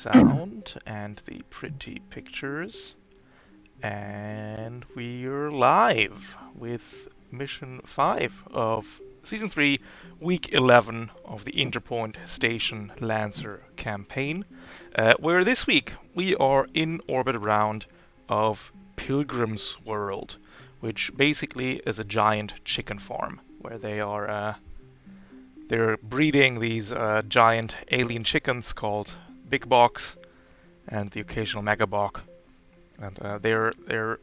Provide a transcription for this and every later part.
sound and the pretty pictures. And we're live with Mission 5 of Season 3, Week 11 of the Interpoint Station Lancer Campaign, where this week we are in orbit around of Pilgrim's World, which basically is a giant chicken farm, where they're breeding these giant alien chickens called Big Box and the occasional Mega Box. And they're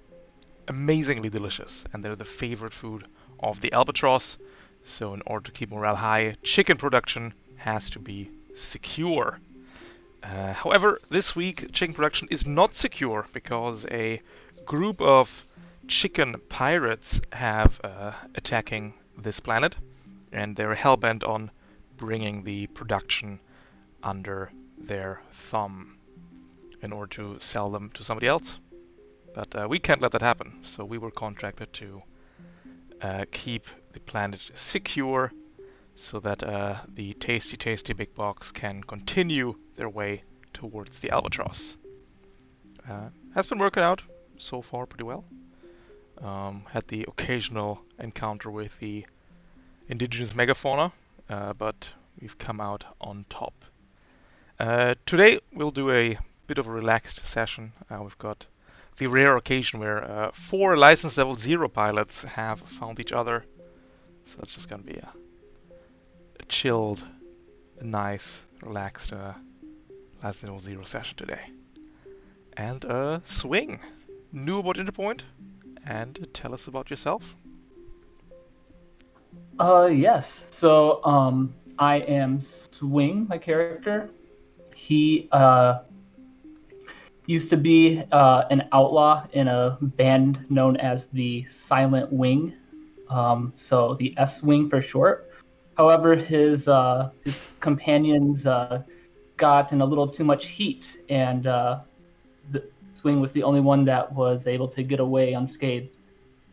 amazingly delicious, and they're the favorite food of the albatross. So in order to keep morale high, chicken production has to be secure. However, this week chicken production is not secure because a group of chicken pirates have attacking this planet, and they're hellbent on bringing the production under their thumb in order to sell them to somebody else. But we can't let that happen, so we were contracted to keep the planet secure so that the tasty Big Box can continue their way towards the albatross. Has been working out so far pretty well. Had the occasional encounter with the indigenous megafauna, but we've come out on top. Today we'll do a bit of a relaxed session. We've got the rare occasion where 4 license level 0 pilots have found each other. So it's just gonna be a chilled, nice, relaxed license level 0 session today. And Swing, new about Interpoint, and tell us about yourself. Yes. So, I am Swing, my character. He used to be an outlaw in a band known as the Silent Wing, so the S Wing for short. However, his companions got in a little too much heat, and the Swing was the only one that was able to get away unscathed,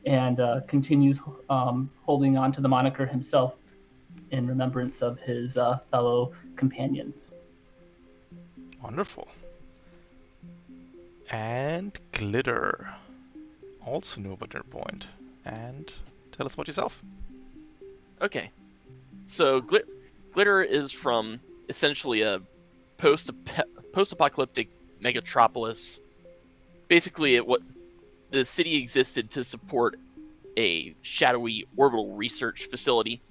and continues holding on to the moniker himself in remembrance of his fellow companions. Wonderful. And Glitter, also new about Interpoint, and tell us about yourself. Okay, so Glitter is from essentially a post-apocalyptic megatropolis. Basically, the city existed to support a shadowy orbital research facility.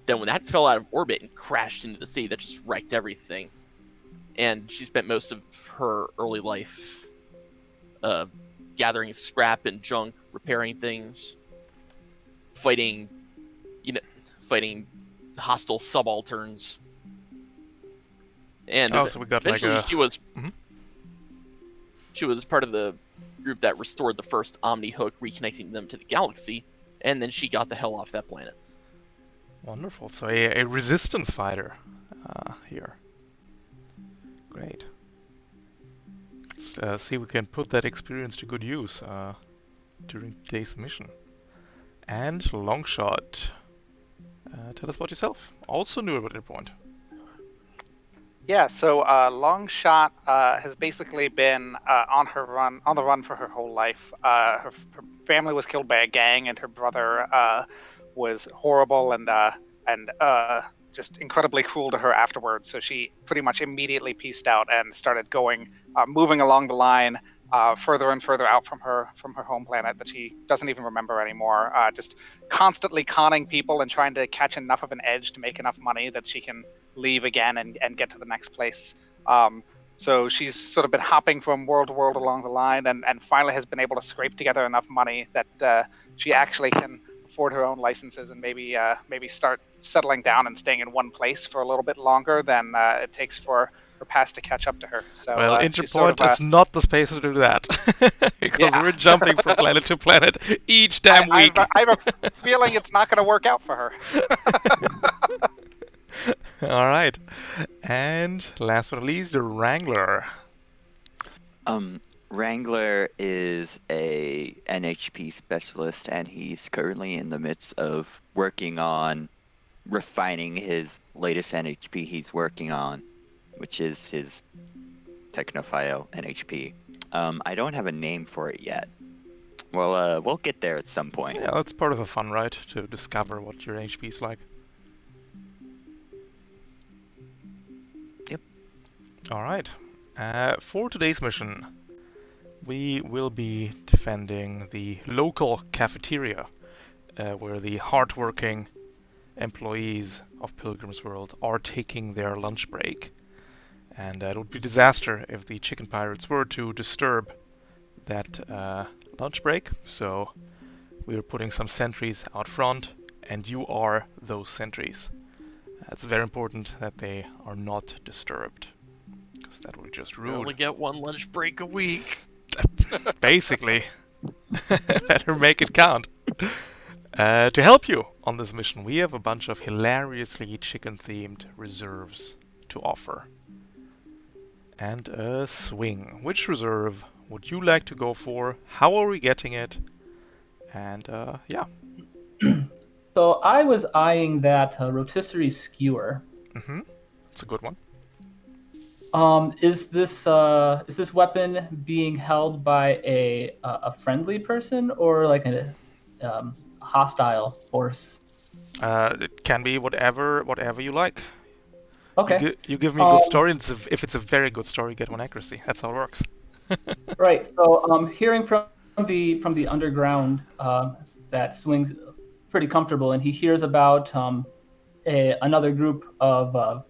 Then when that fell out of orbit and crashed into the city, that just wrecked everything. And she spent most of her early life gathering scrap and junk, repairing things, fighting hostile subalterns. And so we got eventually like a... she was part of the group that restored the first Omni hook, reconnecting them to the galaxy, and then she got the hell off that planet. Wonderful. So a resistance fighter here. Great. Let's see if we can put that experience to good use during today's mission. And Longshot, tell us about yourself. Also new about Interpoint. Yeah, so Longshot has basically been on the run for her whole life. Her family was killed by a gang, and her brother was horrible and just incredibly cruel to her afterwards. So she pretty much immediately pieced out and started moving along the line further and further out from her home planet that she doesn't even remember anymore. Just constantly conning people and trying to catch enough of an edge to make enough money that she can leave again and get to the next place. So she's sort of been hopping from world to world along the line, and finally has been able to scrape together enough money that she actually can afford her own licenses and maybe start settling down and staying in one place for a little bit longer than it takes for her past to catch up to her. So well, Interpoint is not the space to do that because we're jumping from planet to planet each damn week. I have a feeling it's not going to work out for her. All right, and last but not least, the Wrangler. Wrangler is a NHP specialist, and he's currently in the midst of working on refining his latest NHP he's working on, which is his technophile NHP. I don't have a name for it yet. Well, we'll get there at some point. Yeah, that's part of the fun, right? To discover what your HP is like. Yep. Alright. For today's mission, we will be defending the local cafeteria, where the hardworking employees of Pilgrim's World are taking their lunch break. And it would be a disaster if the chicken pirates were to disturb that lunch break. So we're putting some sentries out front, and you are those sentries. It's very important that they are not disturbed, because that would just We only ruin. get one lunch break a week. Basically. Better make it count. To help you on this mission, we have a bunch of hilariously chicken-themed reserves to offer. And a swing. Which reserve would you like to go for? How are we getting it? And yeah. So I was eyeing that rotisserie skewer. Mm-hmm. It's a good one. Is this weapon being held by a friendly person or like a hostile force? It can be whatever you like. Okay. You give me a good story, and if it's a very good story, get one accuracy. That's how it works. Right. So hearing from the underground that Swing's pretty comfortable, and he hears about another group of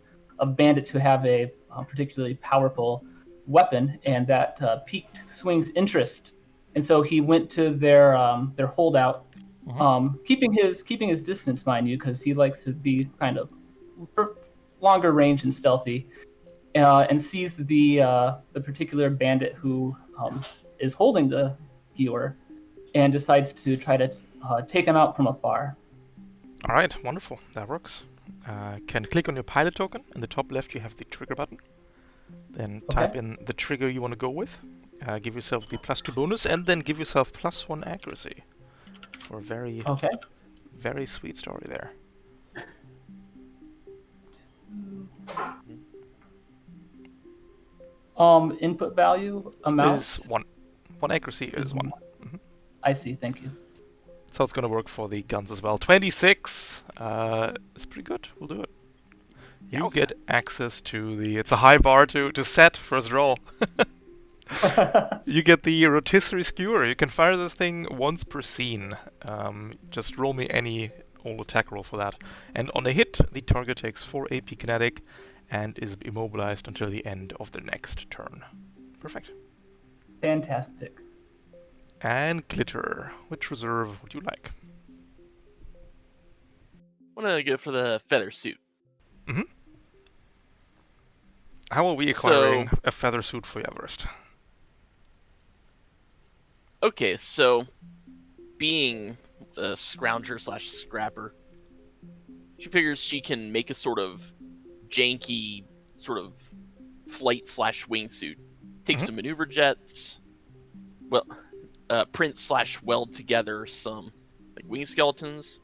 bandits who have a particularly powerful weapon, and that piqued Swing's interest, and so he went to their holdout, keeping his distance, mind you, because he likes to be kind of for longer range and stealthy, and sees the particular bandit who is holding the skewer, and decides to try to take him out from afar. All right, wonderful. That works. Can click on your pilot token. In the top left, you have the trigger button. Then type in the trigger you want to go with. Give yourself the +2 bonus, and then give yourself +1 accuracy for a very, very sweet story there. Input value amount is 1. 1 accuracy is 1. Mm-hmm. I see. Thank you. So it's gonna work for the guns as well. 26. It's pretty good. We'll do it. You get access to the. It's a high bar to set first roll. You get the rotisserie skewer. You can fire this thing once per scene. Just roll me any old attack roll for that. And on a hit, the target takes 4 AP kinetic and is immobilized until the end of the next turn. Perfect. Fantastic. And glitter. Which reserve would you like? I'm gonna go for the feather suit. Mm-hmm. How are we acquiring a feather suit for Everest? Okay, so being a scrounger / scrapper, she figures she can make a sort of janky sort of flight / wingsuit. Take some maneuver jets, print / weld together some like wing skeletons,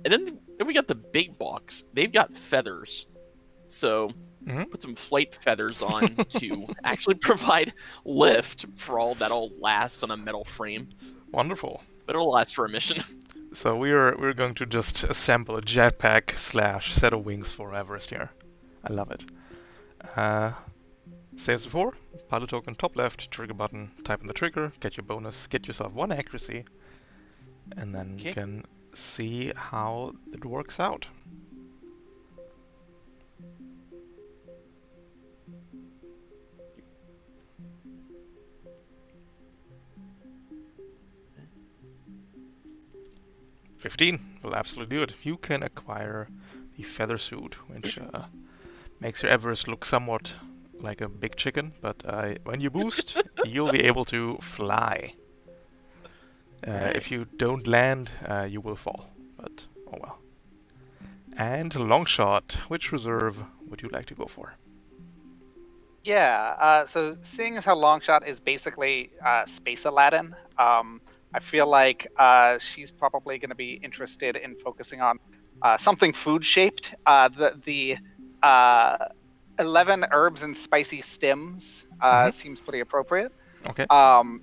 and then we got the big box. They've got feathers, so put some flight feathers on to actually provide lift for all that'll last on a metal frame. Wonderful. But it'll last for a mission. So we're going to just assemble a jetpack / set of wings for Everest here. I love it. Same as before, pilot token top left, trigger button, type in the trigger, get your bonus, get yourself 1 accuracy, and then you can see how it works out. $15 will absolutely do it. You can acquire the feather suit, which makes your Everest look somewhat like a big chicken, but when you boost, you'll be able to fly. If you don't land, you will fall, but oh well. And Longshot, which reserve would you like to go for? Yeah, so seeing as how Longshot is basically Space Aladdin, I feel like she's probably going to be interested in focusing on something food-shaped. The 11 herbs and spicy stems seems pretty appropriate. Okay.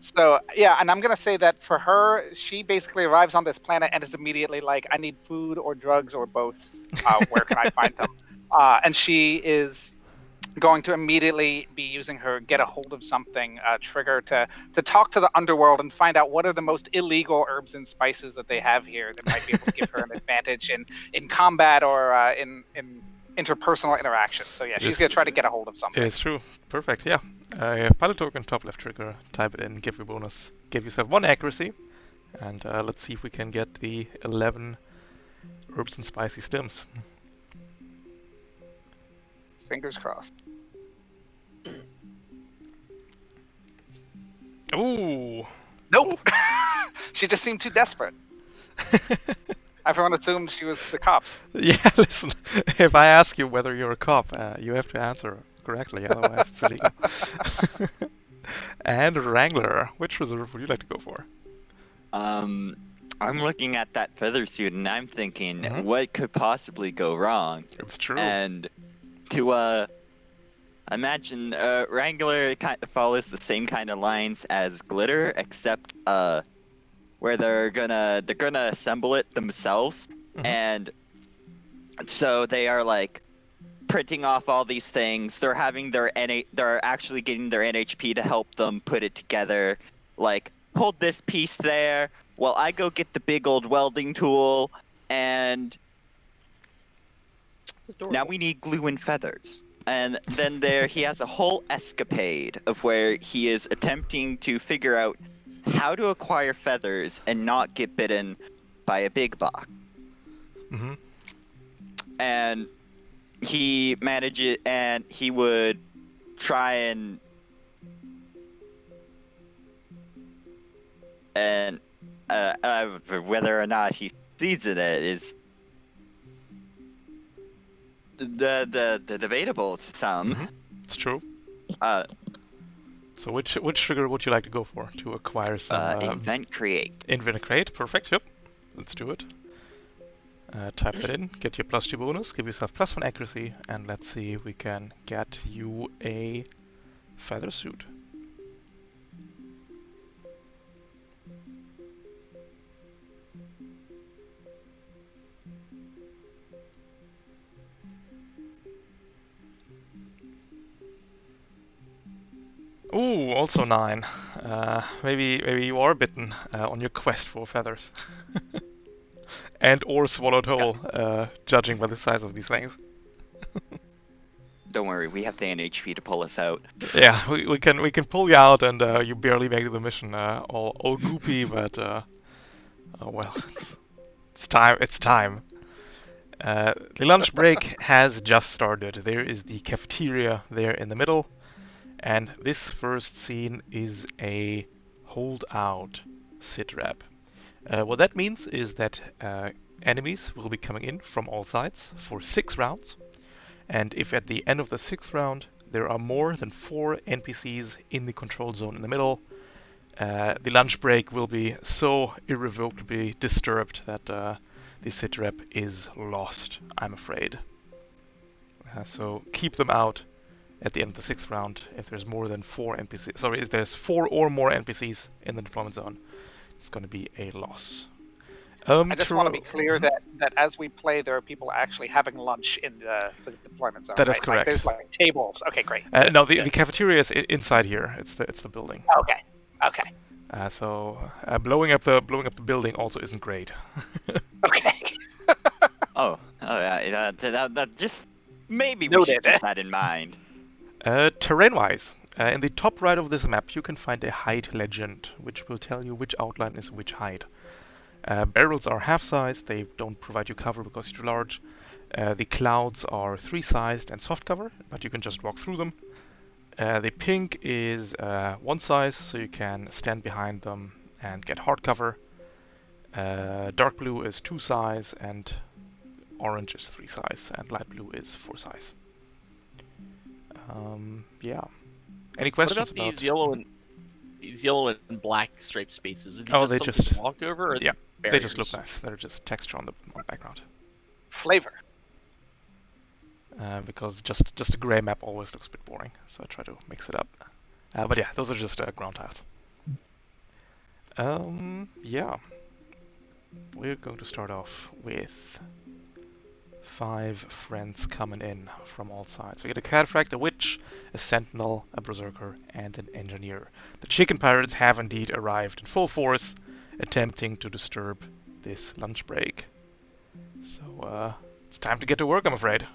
So yeah, and I'm gonna say that for her, she basically arrives on this planet and is immediately like, I need food or drugs or both. Where can I find them? And she is going to immediately be using her get a hold of something trigger to talk to the underworld and find out what are the most illegal herbs and spices that they have here that might be able to give her an advantage in combat or in interpersonal interaction. So yeah, she's Yes. gonna try to get a hold of something. It's true. Perfect. Yeah. Pilot token, top left trigger. Type it in. Give you bonus. Give yourself 1 accuracy. And let's see if we can get the 11 herbs and spicy stems. Fingers crossed. Ooh. Nope. She just seemed too desperate. Everyone assumed she was the cops. Yeah, listen. If I ask you whether you're a cop, you have to answer correctly, otherwise it's illegal. And Wrangler, which reserve would you like to go for? I'm looking at that feather suit and I'm thinking, Mhm. what could possibly go wrong? It's true. And to imagine Wrangler kind of follows the same kind of lines as Glitter, except where they're gonna assemble it themselves, Mhm. and so they are like printing off all these things. They're having they're actually getting their NHP to help them put it together. Like, hold this piece there while I go get the big old welding tool, and now we need glue and feathers. And then he has a whole escapade of where he is attempting to figure out how to acquire feathers and not get bitten by a big bok. Mm-hmm. And he manages, and he would try and whether or not he succeeds in it is the debatable to some. Mhm. It's true. Uh, So which trigger would you like to go for to acquire some invent create. invent crate? Perfect. Yep. Let's do it. Type that in. Get your +2 bonus. Give yourself +1 accuracy, and let's see if we can get you a feather suit. Ooh, also 9. Maybe you are bitten on your quest for feathers. And or swallowed whole, judging by the size of these things. Don't worry, we have the NHP to pull us out. Yeah, we can pull you out, and you barely make the mission. All goopy, but oh well, it's time. It's time. The lunch break has just started. There is the cafeteria there in the middle, and this first scene is a holdout sit rep. What that means is that enemies will be coming in from all sides for 6 rounds, and if at the end of the 6th round there are more than 4 NPCs in the control zone in the middle, the lunch break will be so irrevocably disturbed that the sit rep is lost, I'm afraid. So keep them out at the end of the 6th round if there's more than 4 NPCs. Sorry, if there's 4 or more NPCs in the deployment zone, it's going to be a loss. I just want to be clear that as we play, there are people actually having lunch in the deployment zone. That is right? correct. Like, there's like tables. Okay, great. No, the cafeteria is inside here. It's the building. Okay. So blowing up the building also isn't great. Okay. That just maybe we Noted. should keep that in mind. Terrain-wise, in the top right of this map, you can find a height legend, which will tell you which outline is which height. Barrels are half-sized, they don't provide you cover because you're too large. The clouds are 3-sized and soft cover, but you can just walk through them. The pink is 1 size, so you can stand behind them and get hard cover. Dark blue is 2 size, and orange is 3 size, and light blue is 4 size. Yeah. Any questions What about these yellow and black striped spaces? Is it Oh, they something just- to walk over. Or yeah, They just look barriers? nice. They're just texture on the background. Flavor. because just a grey map always looks a bit boring. So I try to mix it up. But yeah, those are just ground tiles. Yeah. We're going to start off with 5 friends coming in from all sides. We get a Cataphract, a Witch, a Sentinel, a Berserker, and an Engineer. The Chicken Pirates have indeed arrived in full force, attempting to disturb this lunch break. So, it's time to get to work, I'm afraid.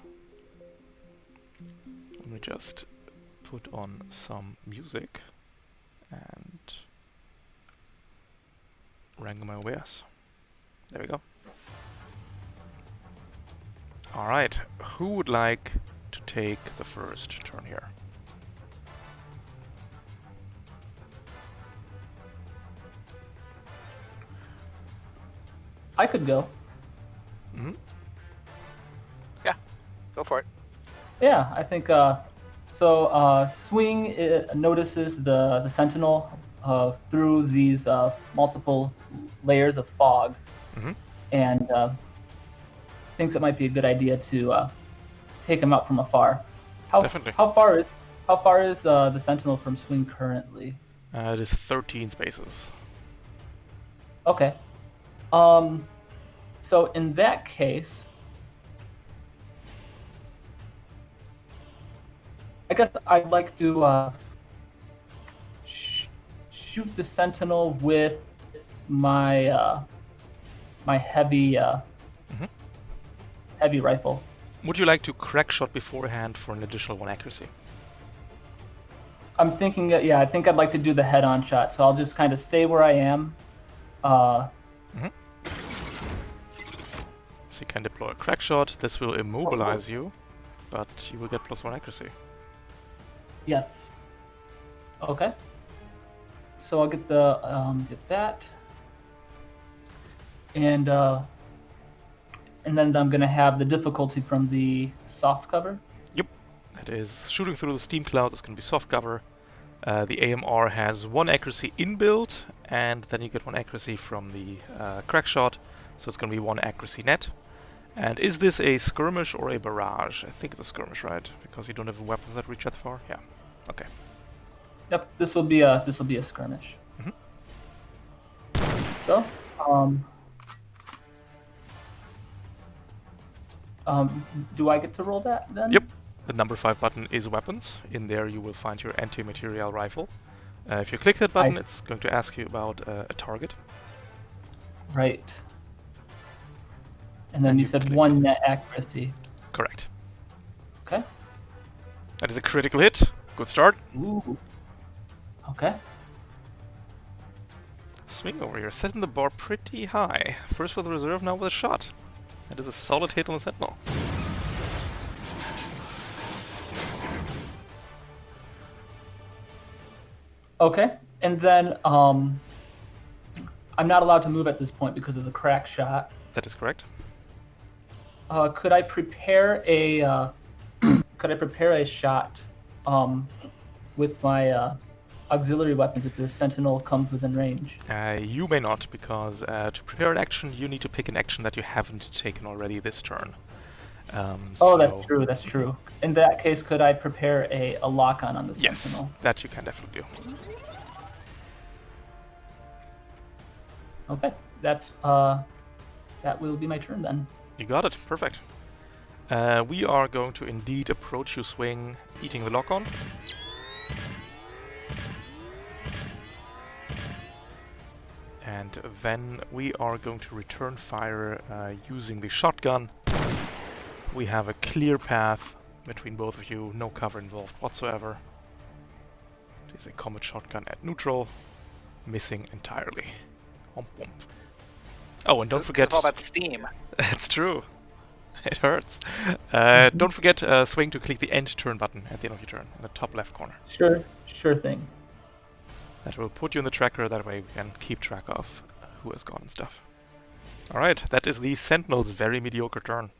Let me just put on some music and wrangle my OBS. There we go. Alright, who would like to take the first turn here? I could go. Mm-hmm. Go for it. Yeah, I think Swing notices the Sentinel through these multiple layers of fog, Mm-hmm. and thinks it might be a good idea to take him out from afar. Definitely. How far is the Sentinel from Swing currently? It is 13 spaces. Okay. So in that case, I guess I'd like to shoot the Sentinel with my my heavy heavy rifle. Would you like to crack shot beforehand for an additional 1 accuracy? I'm thinking, I think I'd like to do the head-on shot, so I'll just kind of stay where I am. So you can deploy a crack shot. This will immobilize you, but you will get +1 accuracy. Yes. Okay. So I'll get the get that, and then I'm gonna have the difficulty from the soft cover. Yep. That is shooting through the steam cloud. It's going to be soft cover. The AMR has 1 accuracy inbuilt, and then you get 1 accuracy from the crack shot. So it's going to be 1 accuracy net. And is this a skirmish or a barrage? I think it's a skirmish, right? Because you don't have weapons that reach that far. Yeah. Okay. Yep. This will be a skirmish. Mhm. So do I get to roll that then? Yep. The number 5 button is weapons. In there you will find your anti-material rifle. If you click that button, it's going to ask you about a target. Right. And then And you you said click. 1 net accuracy. Correct. Okay. That is a critical hit. Good start. Ooh. Okay. Swing over here, setting the bar pretty high. First with the reserve, now with a shot. That is a solid hit on the Sentinel. Okay. And then I'm not allowed to move at this point because of the crack shot. That is correct. Could I prepare a shot with my auxiliary weapons if the Sentinel comes within range? You may not, because to prepare an action, you need to pick an action that you haven't taken already this turn. Oh, that's true. That's true. In that case, could I prepare a lock-on on the Yes, Sentinel? that you can definitely do. Okay. That will be my turn then. You got it. Perfect. We are going to indeed approach you, Swing, eating the lock-on. And then we are going to return fire using the shotgun. We have a clear path between both of you, no cover involved whatsoever. It is a combat shotgun at neutral, missing entirely. Womp womp. Oh, and don't forget... all that steam. That's true. It hurts. Don't forget, Swing, to click the end turn button at the end of your turn, in the top left corner. Sure thing. That will put you in the tracker, that way we can keep track of who has gone and stuff. Alright, that is the Sentinel's very mediocre turn.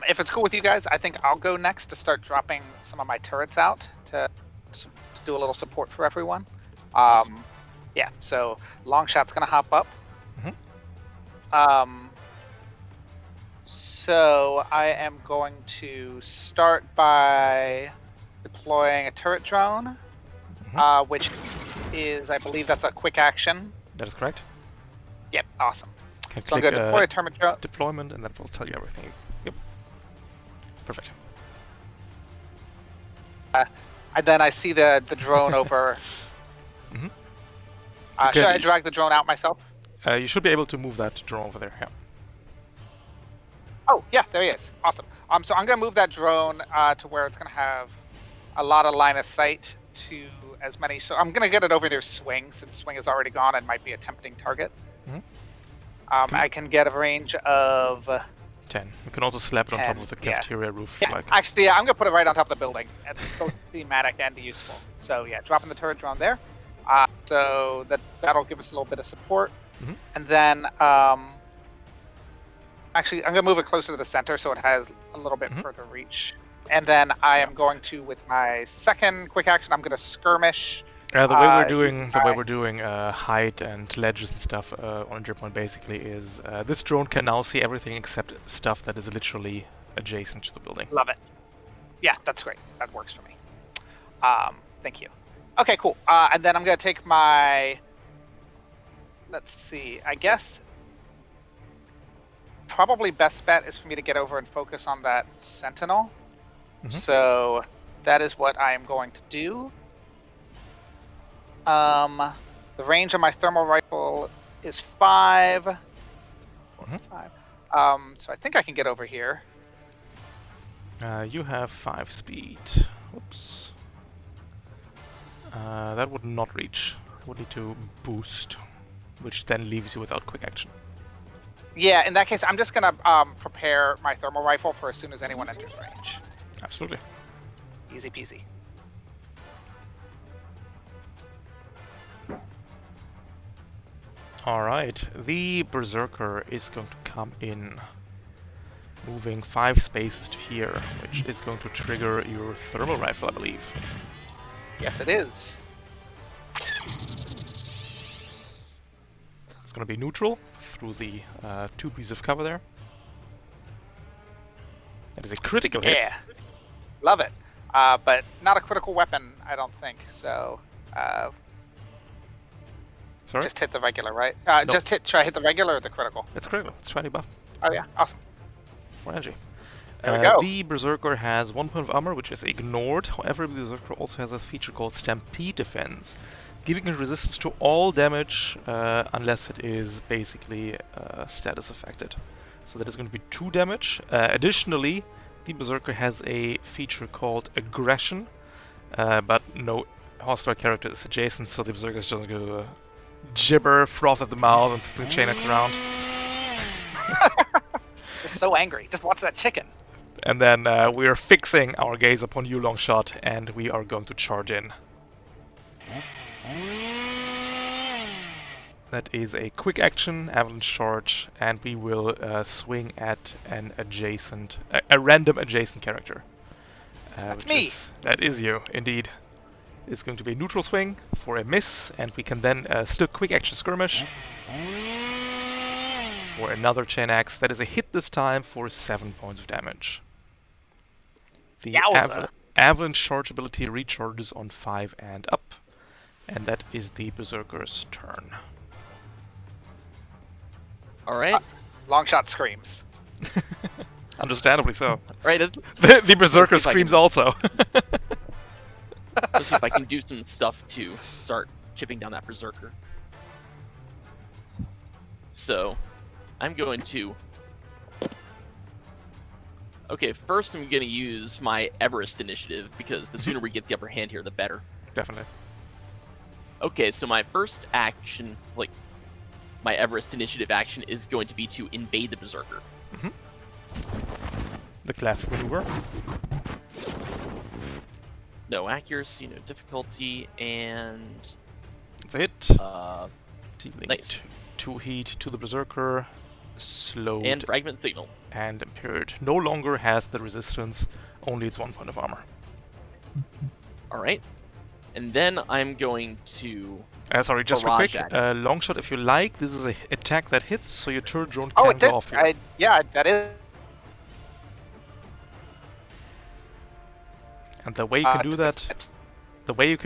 If it's cool with you guys, I think I'll go next to start dropping some of my turrets out to do a little support for everyone. Yeah, so Longshot's gonna hop up. Mhm. So I am going to start by deploying a turret drone, which is, I believe that's a quick action. That is correct. Yep, awesome. Can So I'm click going to deploy a turret drone. deployment, and that will tell you everything. Yep. Perfect. And then I see the drone over. Mhm. Should I drag the drone out myself? You should be able to move that drone over there. Yeah. Oh, yeah, there he is. Awesome. So I'm going to move that drone to where it's going to have a lot of line of sight to as many. So I'm going to get it over near Swing, since Swing is already gone and might be a tempting target. Mhm. I can get a range of 10. You can also slap it on top 10, of the yeah. cafeteria roof. Yeah, Like. actually, I'm going to put it right on top of the building. It's both thematic and useful. So yeah, dropping the turret drone there. So that'll give us a little bit of support. Mhm. And then, actually, I'm going to move it closer to the center so it has a little bit further reach. And then I am going to, with my second quick action, I'm going to skirmish. The way we're doing height and ledges and stuff on Interpoint basically is this drone can now see everything except stuff that is literally adjacent to the building. Love it. Yeah, that's great. That works for me. Thank you. Okay, cool. And then I'm going to take my... Let's see. I guess probably best bet is for me to get over and focus on that Sentinel. So that is what I am going to do. The range of my thermal rifle is 5. 5. So I think I can get over here. You have 5 speed. Whoops. That would not reach. Would need to boost, which then leaves you without quick action. Yeah, in that case, I'm just going to prepare my thermal rifle for as soon as anyone enters range. Absolutely. Easy peasy. Alright, the Berserker is going to come in, moving 5 spaces to here, which is going to trigger your thermal rifle, I believe. Yes, it is. It's going to be neutral through the 2 pieces of cover there. That is a critical hit. Yeah, love it. But not a critical weapon, I don't think. So Sorry? just hit the regular, right? Nope. Just hit. Should I hit the regular or the critical? It's critical. It's 20 buff Oh yeah, awesome. for energy. There we go. The Berserker has 1 point of armor, which is ignored. However, the Berserker also has a feature called Stampede Defense, giving it resistance to all damage unless it is basically status affected. So that is going to be 2 damage. Additionally, the Berserker has a feature called Aggression, but no hostile character is adjacent, so the Berserker is just going to gibber, froth at the mouth, and spring chain it around. Just so angry. Just wants that chicken. And then we are fixing our gaze upon you, Longshot, and we are going to charge in. That is a quick action, avalanche charge, and we will swing at an adjacent, a random adjacent character. That's me. That is you, indeed. It's going to be a neutral swing for a miss, and we can then still quick action skirmish for another chain axe. That is a hit this time for 7 points of damage. The avalanche charge ability recharges on 5 and up, and that is the Berserker's turn. All right. Long shot screams. Understandably so. Right. The Berserker Let's see if I screams can- also. Let's see if I can do some stuff to start chipping down that Berserker. So, I'm going to... Okay, first I'm going to use my Everest initiative, because the sooner we get the upper hand here, the better. Definitely. Okay, so my first action, like, my Everest initiative action is going to be to invade the Berserker. The classic maneuver. No accuracy, no difficulty, and... It's a hit. Dealing Nice. 2 heat to the Berserker. Slowed And Fragment Signal. and impaired. No longer has the resistance, only its 1 point of armor. Alright. And then I'm going to... Sorry, just real Barrage quick. action. Longshot, if you like, this is an attack that hits, so your turret drone Oh, can it did. go off here. Yeah, that is. And the way you can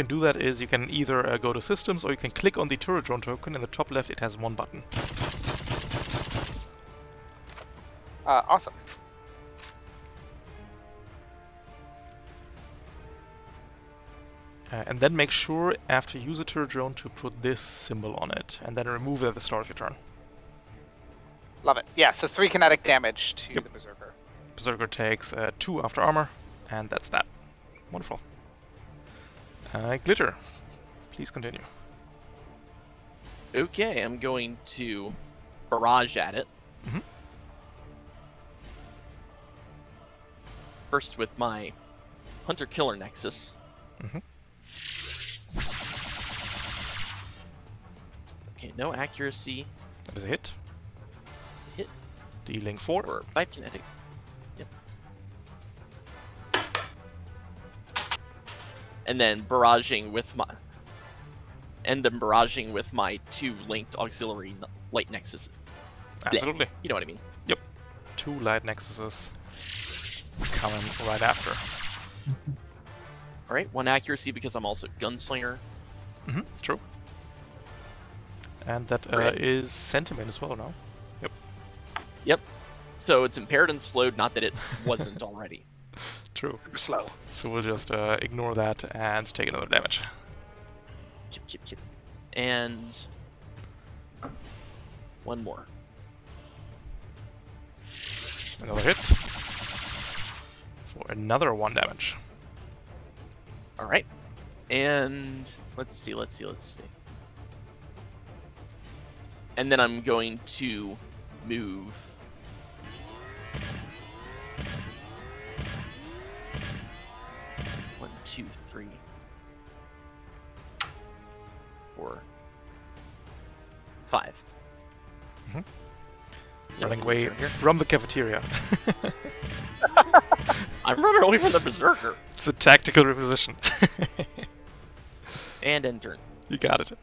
do that, is you can either go to Systems or you can click on the turret drone token. In the top left, it has one button. Awesome. And then make sure after you use a turret drone to put this symbol on it, and then remove it at the start of your turn. Love it. Yeah, so 3 kinetic damage to Yep. the Berserker. Berserker takes 2 after armor, and that's that. Wonderful. Glitter, please continue. Okay, I'm going to barrage at it. Mhm. First with my Hunter-Killer Nexus. Mhm. Okay, no accuracy. That is a hit. Hit Dealing 4. for 5 kinetic. Yep. And then barraging with my 2 linked auxiliary light nexus. Absolutely. You know what I mean? 2 light nexuses coming right after. All right, 1 accuracy because I'm also gunslinger. True. And that Correct. is Sentiment as well now. Yep. So it's impaired and slowed, not that it wasn't already. True. Super slow. So we'll just ignore that and take another damage. Chip, chip, chip. And 1 more. Another hit. For another 1 damage. All right. And let's see. And then I'm going to move. One, 2, 3, 4, 5. Mhm. Is there Running a away berserker here? from the cafeteria. I'm running away from the berserker. It's a tactical reposition. And end turn. You got it.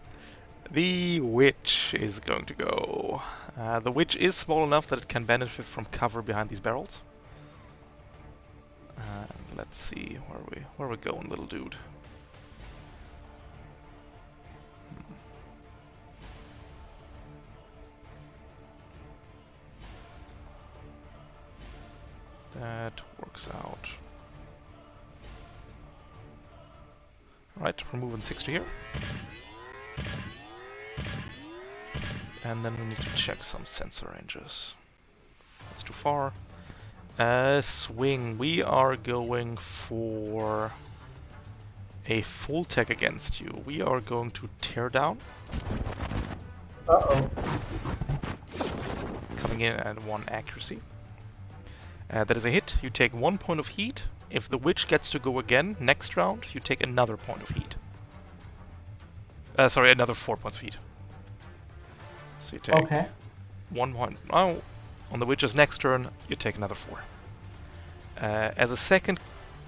The witch is going to go. The witch is small enough that it can benefit from cover behind these barrels. Let's see where we going, little dude. That works out. Alright, we're moving 60 here. And then we need to check some sensor ranges. That's too far. Swing. We are going for a full tech against you. We are going to tear down. Uh-oh. Coming in at 1 accuracy. That is a hit. You take 1 point of heat. If the witch gets to go again next round, you take another point of heat. Sorry, another 4 points of heat. So you take Okay. 1 point. Now, on the witch's next turn, you take another 4. As a second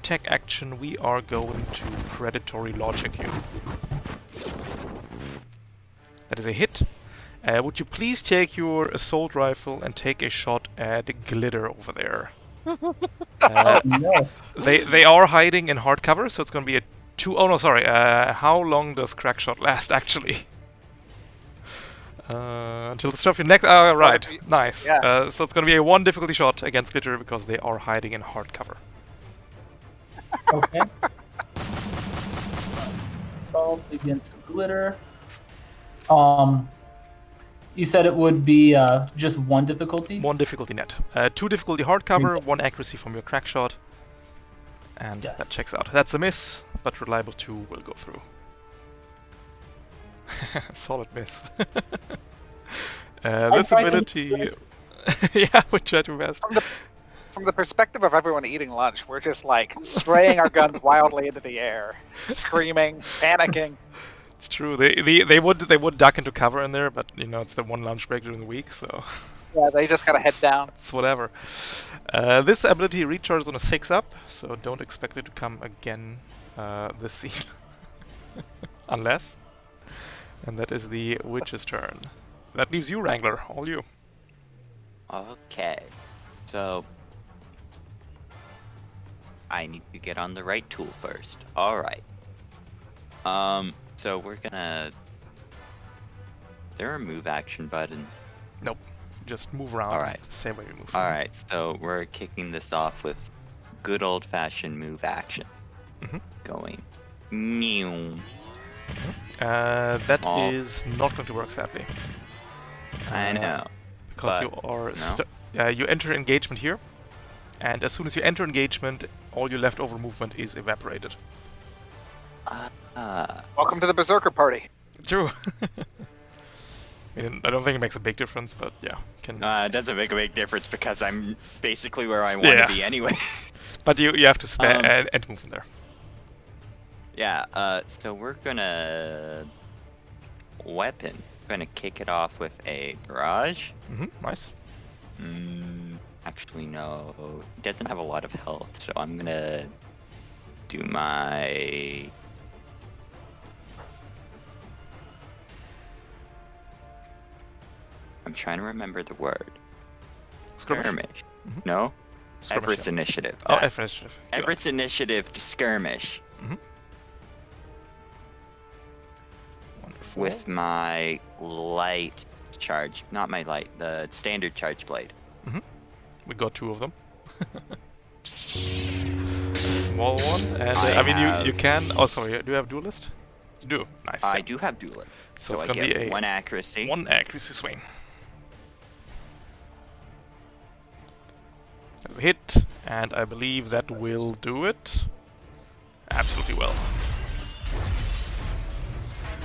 tech action, we are going to predatory logic you. That is a hit. Would you please take your assault rifle and take a shot at Glitter over there? Oh, no. They are hiding in hard cover, so it's going to be a 2... Oh, no, sorry. How long does crack shot last, actually? Until the stuff your next... Oh, right. Nice. Yeah. So it's going to be a 1 difficulty shot against Glitter because they are hiding in hard cover. Okay. Assault against Glitter. You said it would be just 1 difficulty? 1 difficulty net. 2 difficulty hard cover, 1 accuracy from your crack shot. And Yes. that checks out. That's a miss, but reliable 2 will go through. Solid miss. This tried to ability... yeah, we tried to best. From the perspective of everyone eating lunch, we're just like spraying our guns wildly into the air, screaming, panicking. It's true. They would duck into cover in there, but you know it's the 1 lunch break during the week, so Yeah, they just gotta head down. it's whatever. This ability recharges on a 6-up, so don't expect it to come again this scene, unless. And that is the witch's turn. That leaves you, Wrangler. All you. Okay. So I need to get on the right tool first. All right. So we're gonna. Is there a move action button? Nope. Just move around. All right. The same way you move. All right. So we're kicking this off with good old-fashioned move action. Mhm. Going. Meow. That Oh. is not going to work, sadly. I know. Because but you are no. you enter engagement here, and as soon as you enter engagement, all your leftover movement is evaporated. Welcome to the Berserker Party. True. I mean, I don't think it makes a big difference, but yeah, can. It doesn't make a big difference because I'm basically where I want Yeah. to be anyway. But you have to spare and move from there. Yeah, so we're gonna weapon. Gonna kick it off with a barrage. Nice. Actually no, it doesn't have a lot of health, so I'm gonna do my I'm trying to remember the word. Skirmish. No? Skirmish, Everest yeah. Initiative. Oh, Everest Initiative. You got it. Everest Initiative to skirmish. Wonderful. With my light charge, not my light, the standard charge blade. We got 2 of them. A small one, and I I mean have- you can. Oh, sorry. Do you have duelist? You do. Nice. I yeah. do have duelist, So so it's I gonna get be a 1 accuracy. 1 accuracy swing. That's a hit, and I believe that will do it. Absolutely well.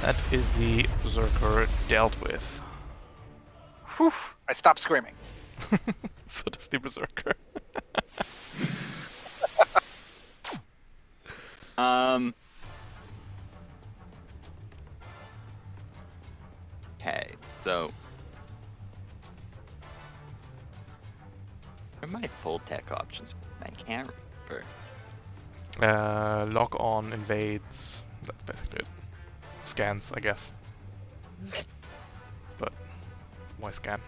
That is the Berserker dealt with. Whew, I stopped screaming. So does the Berserker. Okay, so what are my full tech options? I can't remember. Lock on, invades. That's basically it. Scans, I guess. But why scan?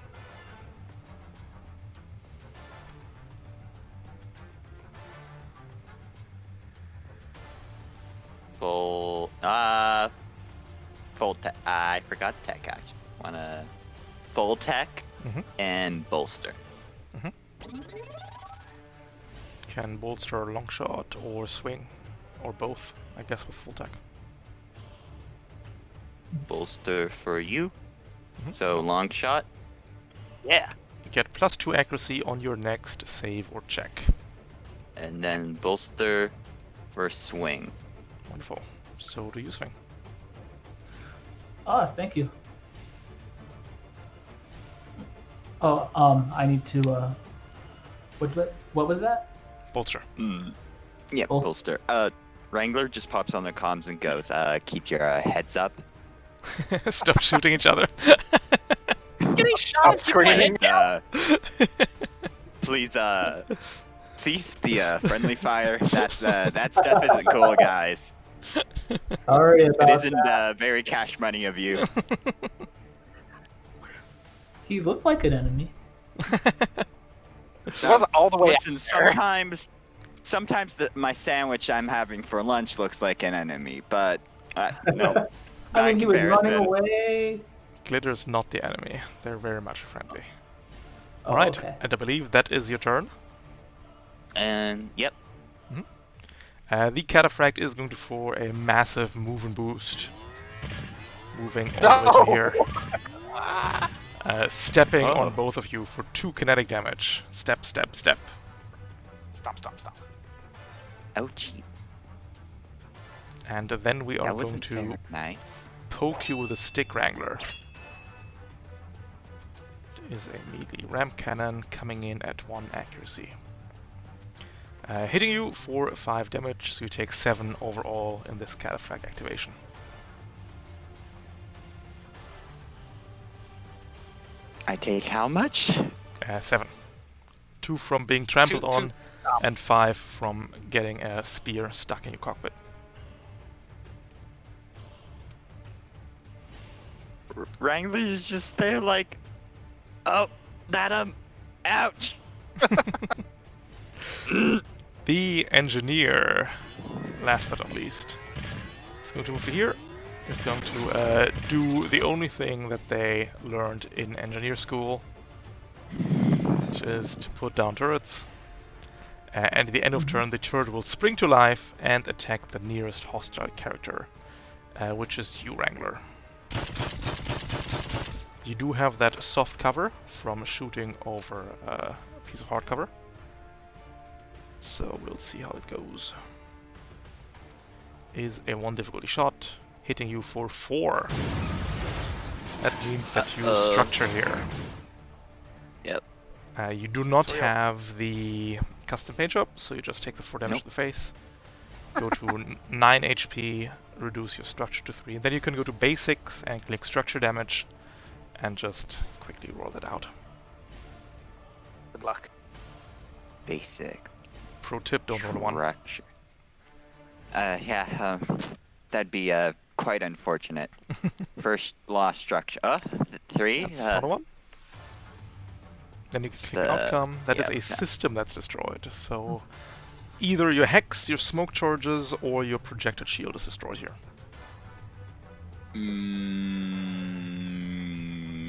Full tech. I forgot tech actually. Wanna full tech and bolster. Can bolster long shot or swing, or both, I guess, with full tech. Bolster for you. So long shot. Yeah. You get +2 accuracy on your next save or check. And then bolster for swing. Wonderful. So do you swing? Oh, thank you. Oh, I need to. What was that? Bolster. Yeah, Oh. bolster. Wrangler just pops on the comms and goes, keep your heads up. Stop shooting each other. Getting shot Stop and keep my screaming. head down. Please, cease the friendly fire. That stuff isn't cool, guys. Sorry It about isn't that. very cash money of you. He looked like an enemy. It wasn't all the way Listen, out there. sometimes my sandwich I'm having for lunch looks like an enemy, but no. I mean, he was running comparison. away. Glitter's not the enemy. They're very much friendly. Oh, Alright, okay. and I believe that is your turn. And yep. The Cataphract is going to for a massive move and boost. Moving all the way to here. Stepping on both of you for 2 kinetic damage. Step, step, step. Stop. Ouchie. And then we are That going wasn't to very nice. poke you with a Stick Wrangler. It is a melee ram cannon coming in at 1 accuracy. Hitting you for 5 damage, so you take 7 overall in this Cataphract activation. I take how much? 7. 2 from being trampled Two- on, and 5 from getting a spear stuck in your cockpit. Wrangler's just there like, oh, that ouch. The engineer, last but not least, is going to move here. Is going to do the only thing that they learned in engineer school, which is to put down turrets. And at the end of turn, the turret will spring to life and attack the nearest hostile character, which is you, Wrangler. You do have that soft cover from shooting over a piece of hard cover. So we'll see how it goes. Is a 1 difficulty shot, hitting you for 4. That means that you structure here. Yep. You do not have the custom paint job, so you just take the 4 damage to the face. Go to 9 HP, reduce your structure to 3. And then you can go to basics and click structure damage and just quickly roll that out. Good luck. Basic. Pro tip, don't roll a 1. Structure. That'd be quite unfortunate. First lost structure. 3. That's not a 1. Then you can click outcome. That is a system that's destroyed. So either your hex, your smoke charges, or your projected shield is destroyed here.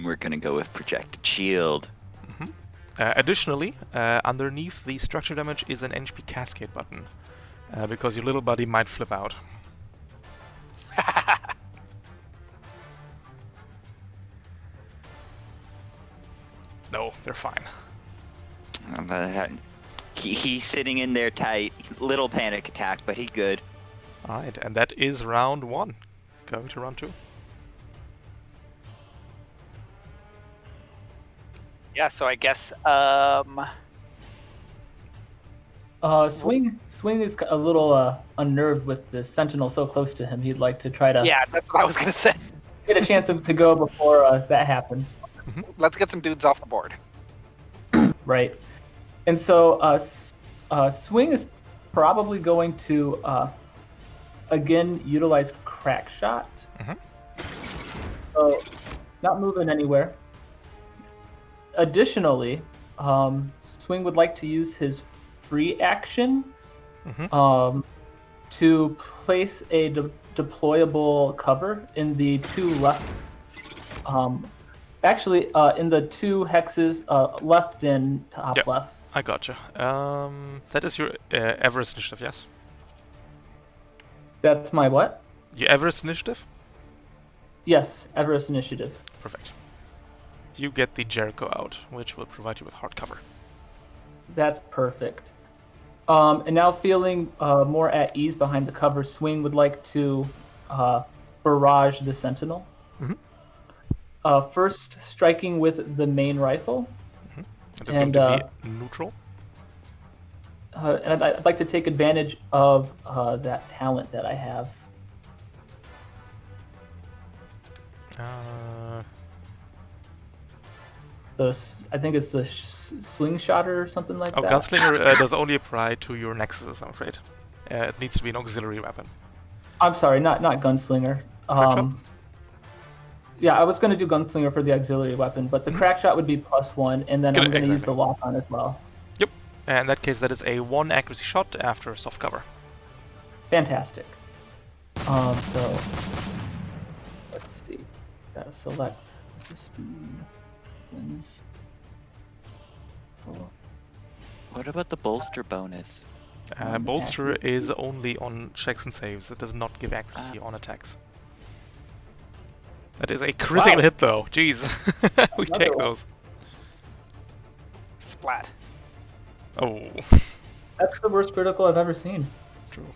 We're gonna go with projected shield. Additionally, underneath the structure damage is an HP cascade button, because your little buddy might flip out. No, they're fine. He's sitting in there tight. Little panic attack, but he's good. Alright, and that is round 1. Going to round 2. Yeah, so I guess Swing is a little unnerved with the Sentinel so close to him. He'd like to try to yeah, that's what I was gonna say. get a chance to go before that happens. Let's get some dudes off the board. Right. And so Swing is probably going to again utilize Crack Shot. So not moving anywhere. Additionally, Swing would like to use his free action to place a deployable cover in the 2 left. Actually, in the 2 hexes left and top left. I gotcha. That is your Everest initiative, yes? That's my what? Your Everest initiative? Yes, Everest initiative. Perfect. You get the Jericho out, which will provide you with hard cover. That's perfect. And now feeling more at ease behind the cover, Swing would like to barrage the Sentinel. First striking with the main rifle. It is going to be neutral. And I'd like to take advantage of that talent that I have. I think it's the slingshotter or something like that. Gunslinger does only apply to your nexuses, I'm afraid. It needs to be an auxiliary weapon. I'm sorry, not gunslinger. Yeah, I was going to do gunslinger for the auxiliary weapon, but the crack shot would be +1, and then I'm going to use the lock on as well. Yep. In that case, that is a 1 accuracy shot after soft cover. Fantastic. So let's see. Gotta select the speed. What about the bolster bonus? Bolster is only on checks and saves. It does not give accuracy on attacks. That is a critical hit, though. Jeez. We take those. Splat. Oh. That's the worst critical I've ever seen. True.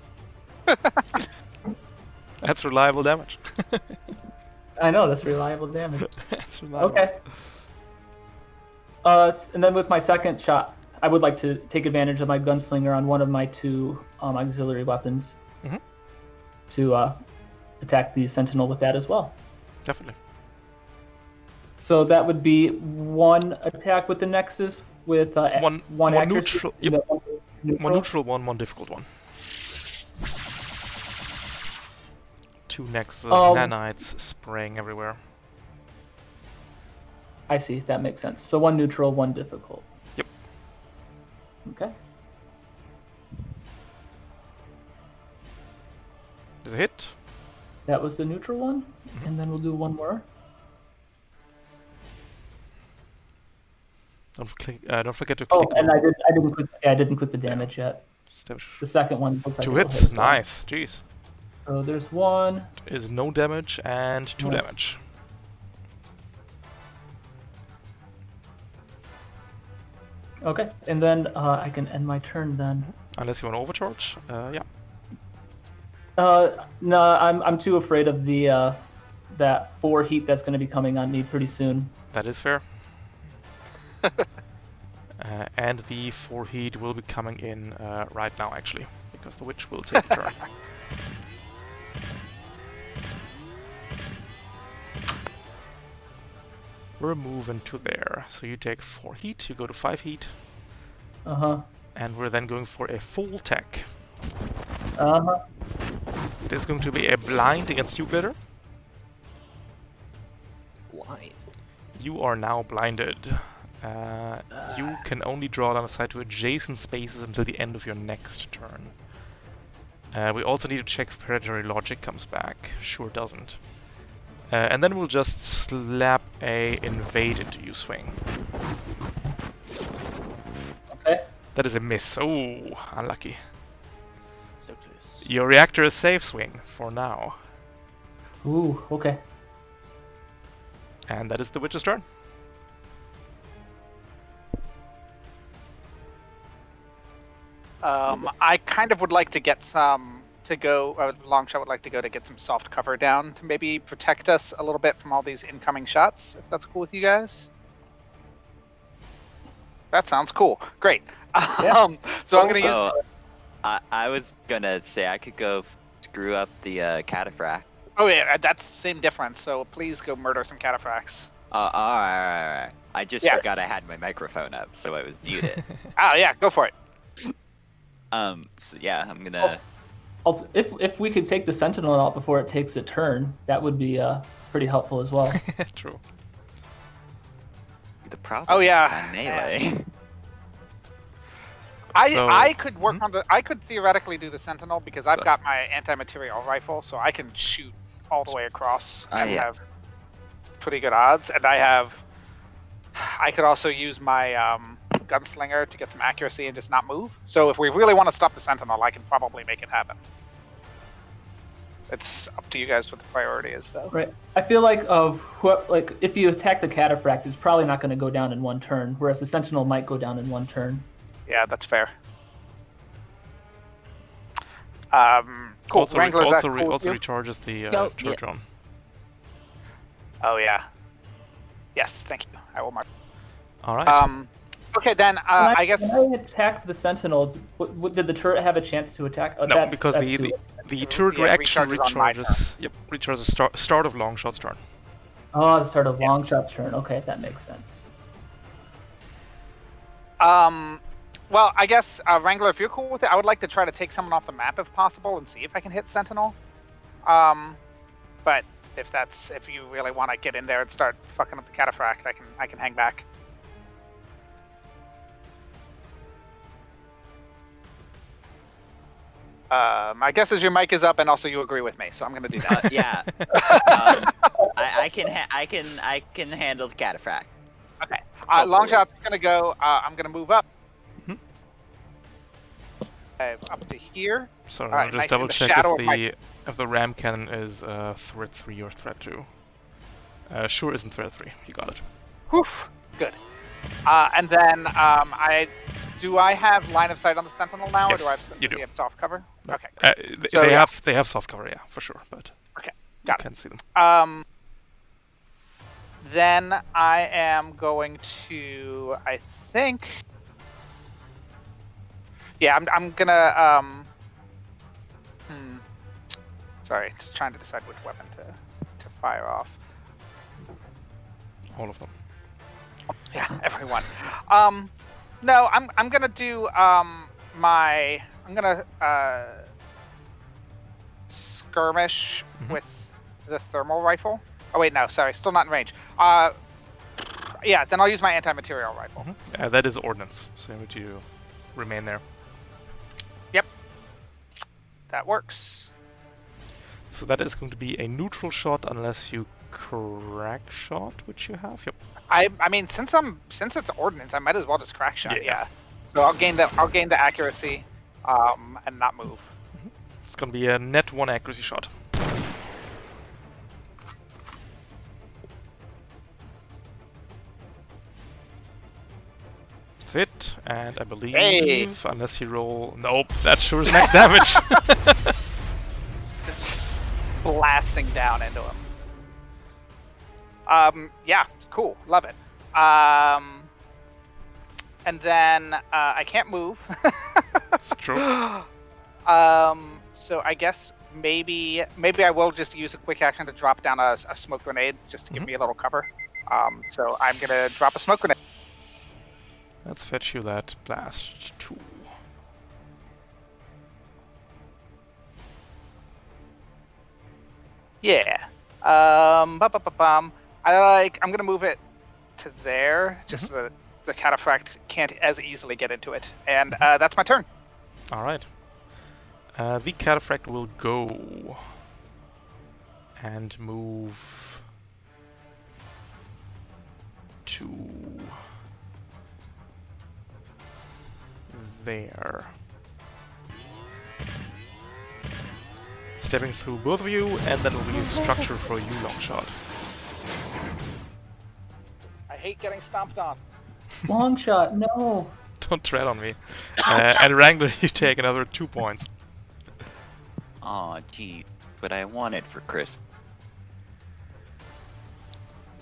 That's reliable damage. I know, that's reliable damage. That's reliable. Okay. And then with my second shot, I would like to take advantage of my gunslinger on one of my 2 auxiliary weapons to attack the Sentinel with that as well. Definitely. So that would be 1 attack with the Nexus with one accuracy. Neutral. Yep. One neutral, 1 difficult one. 2 Nexus, nanites spraying everywhere. I see, that makes sense. So 1 neutral, 1 difficult. Yep. Okay. Does it hit? That was the neutral one, and then we'll do one more. Don't forget to Oh, click. and I didn't click the damage yet. The second one looks like 2 it'll hits. hit as well. Nice. Jeez. So there's one. Is no damage and 2 Yeah. damage. Okay, and then I can end my turn then. Unless you want to overcharge. Yeah. No, I'm too afraid of the that 4 heat that's going to be coming on me pretty soon. That is fair. And the 4 heat will be coming in right now, actually, because the witch will take a turn. We're moving to there. So you take 4 heat, you go to 5 heat, Uh-huh. and we're then going for a full tech. Uh-huh. It is going to be a blind against you, Glitter. Blind. You are now blinded. You can only draw line of sight to adjacent spaces until the end of your next turn. We also need to check if predatory logic comes back. Sure doesn't. And then we'll just slap a invade into you swing. Okay. That is a miss. Oh, unlucky. So close. Your reactor is safe swing for now. Ooh, okay. And that is the witch's turn. I kind of would like to get some to go. Longshot would like to go to get some soft cover down to maybe protect us a little bit from all these incoming shots. If that's cool with you guys. That sounds cool. Great. Yeah. So I'm gonna use. Oh, I was gonna say I could go screw up the cataphract. Oh yeah, that's the same difference. So please go murder some cataphracts. Alright. I just Yeah. forgot I had my microphone up, so it was muted. Oh yeah, go for it. So yeah, I'm gonna. If we could take the Sentinel out before it takes a turn, that would be pretty helpful as well. True. The problem. Oh, yeah. is melee. I could work on the. I could theoretically do the Sentinel because I've got my anti-material rifle, so I can shoot all the way across and yeah. have pretty good odds. And I could also use my gunslinger to get some accuracy and just not move. So if we really want to stop the Sentinel, I can probably make it happen. It's up to you guys what the priority is, though. Right. I feel like if you attack the cataphract, it's probably not going to go down in one turn, whereas the Sentinel might go down in one turn. Yeah, that's fair. Cool. Also, Wrangler, is that also, cool with also you? recharges the No, turret yeah. drone. Oh yeah. Yes, thank you. I will mark. All right. Okay, then I guess. When I attacked the Sentinel, did the turret have a chance to attack? Oh, no, because that's the turret Yeah, reaction recharges on my recharges. Yep, recharges start of Longshot's turn. Oh, the start of Longshot's turn. Okay, that makes sense. Well, I guess Wrangler, if you're cool with it, I would like to try to take someone off the map if possible and see if I can hit Sentinel. But if you really want to get in there and start fucking up the cataphract, I can hang back. My guess is your mic is up, and also you agree with me, so I'm gonna do that. Yeah. I can handle the cataphract. Okay. Longshot's gonna go. I'm gonna move up. Up to here. So Alright, I'll just nice in double the check shadow if the ram cannon is threat 3 or threat 2. Sure isn't threat 3. You got it. Whew. Good. And then I have line of sight on the Sentinel now, Yes, or do I have, you do do. we have soft cover? No. Okay. They yeah. have soft cover, yeah, for sure, but Okay. you Got it. can't see them. Then I am going to. I think. Yeah, I'm gonna. Sorry, just trying to decide which weapon to fire off. All of them. Yeah, everyone. No, I'm gonna do I'm gonna skirmish with the thermal rifle. Oh wait, no, sorry, still not in range. Yeah, then I'll use my anti-material rifle. That is ordnance, so you need to remain there. Yep, that works. So that is going to be a neutral shot unless you crack shot, which you have. Yep. I mean, since it's ordnance, I might as well just crack shot. Yeah. Yeah. So I'll gain the accuracy, and not move. It's going to be a net 1 accuracy shot. That's it, and I believe, Hey! unless you roll... Nope, that sure is max damage! Just blasting down into him. Yeah, cool, love it. And then I can't move. That's true. So I guess maybe I will just use a quick action to drop down a smoke grenade just to give me a little cover. So I'm gonna drop a smoke grenade. Let's fetch you that blast 2. Yeah. I'm gonna move it to there, just so that the cataphract can't as easily get into it. And that's my turn. Alright. The cataphract will go and move to there. Stepping through both of you, and then we'll use structure for you, Longshot. I hate getting stomped on. Long shot, no. Don't tread on me. And Wrangler, you take another 2 points. Aw, gee, what I wanted for Christmas.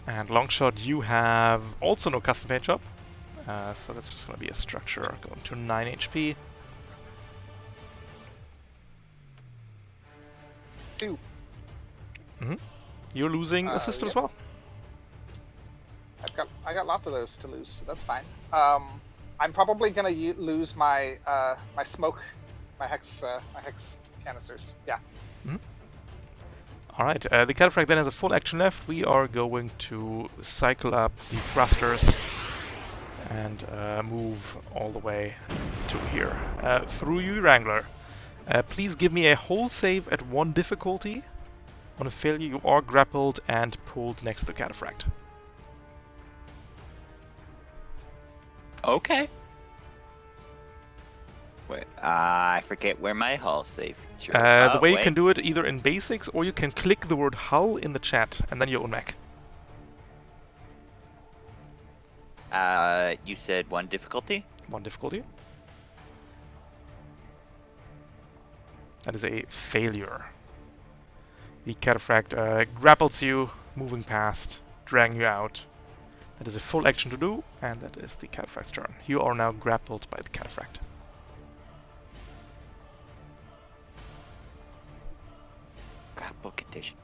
And Longshot, you have also no custom paint job. So that's just going to be a structure going to 9 HP. 2. You're losing a system as well. I got lots of those to lose, so that's fine. I'm probably gonna lose my my smoke, my hex canisters. Yeah. Alright, the cataphract then has a full action left. We are going to cycle up the thrusters and move all the way to here. Through you, Wrangler. Please give me a whole save at 1 difficulty. On a failure, you are grappled and pulled next to the cataphract. Okay. Wait, I forget where my hull save feature. The way you wait. can do it either in basics or you can click the word hull in the chat and then your own mech. You said 1 difficulty? 1 difficulty. That is a failure. The cataphract grapples you, moving past, dragging you out. That is a full action to do, and that is the cataphract's turn. You are now grappled by the cataphract. Grapple condition.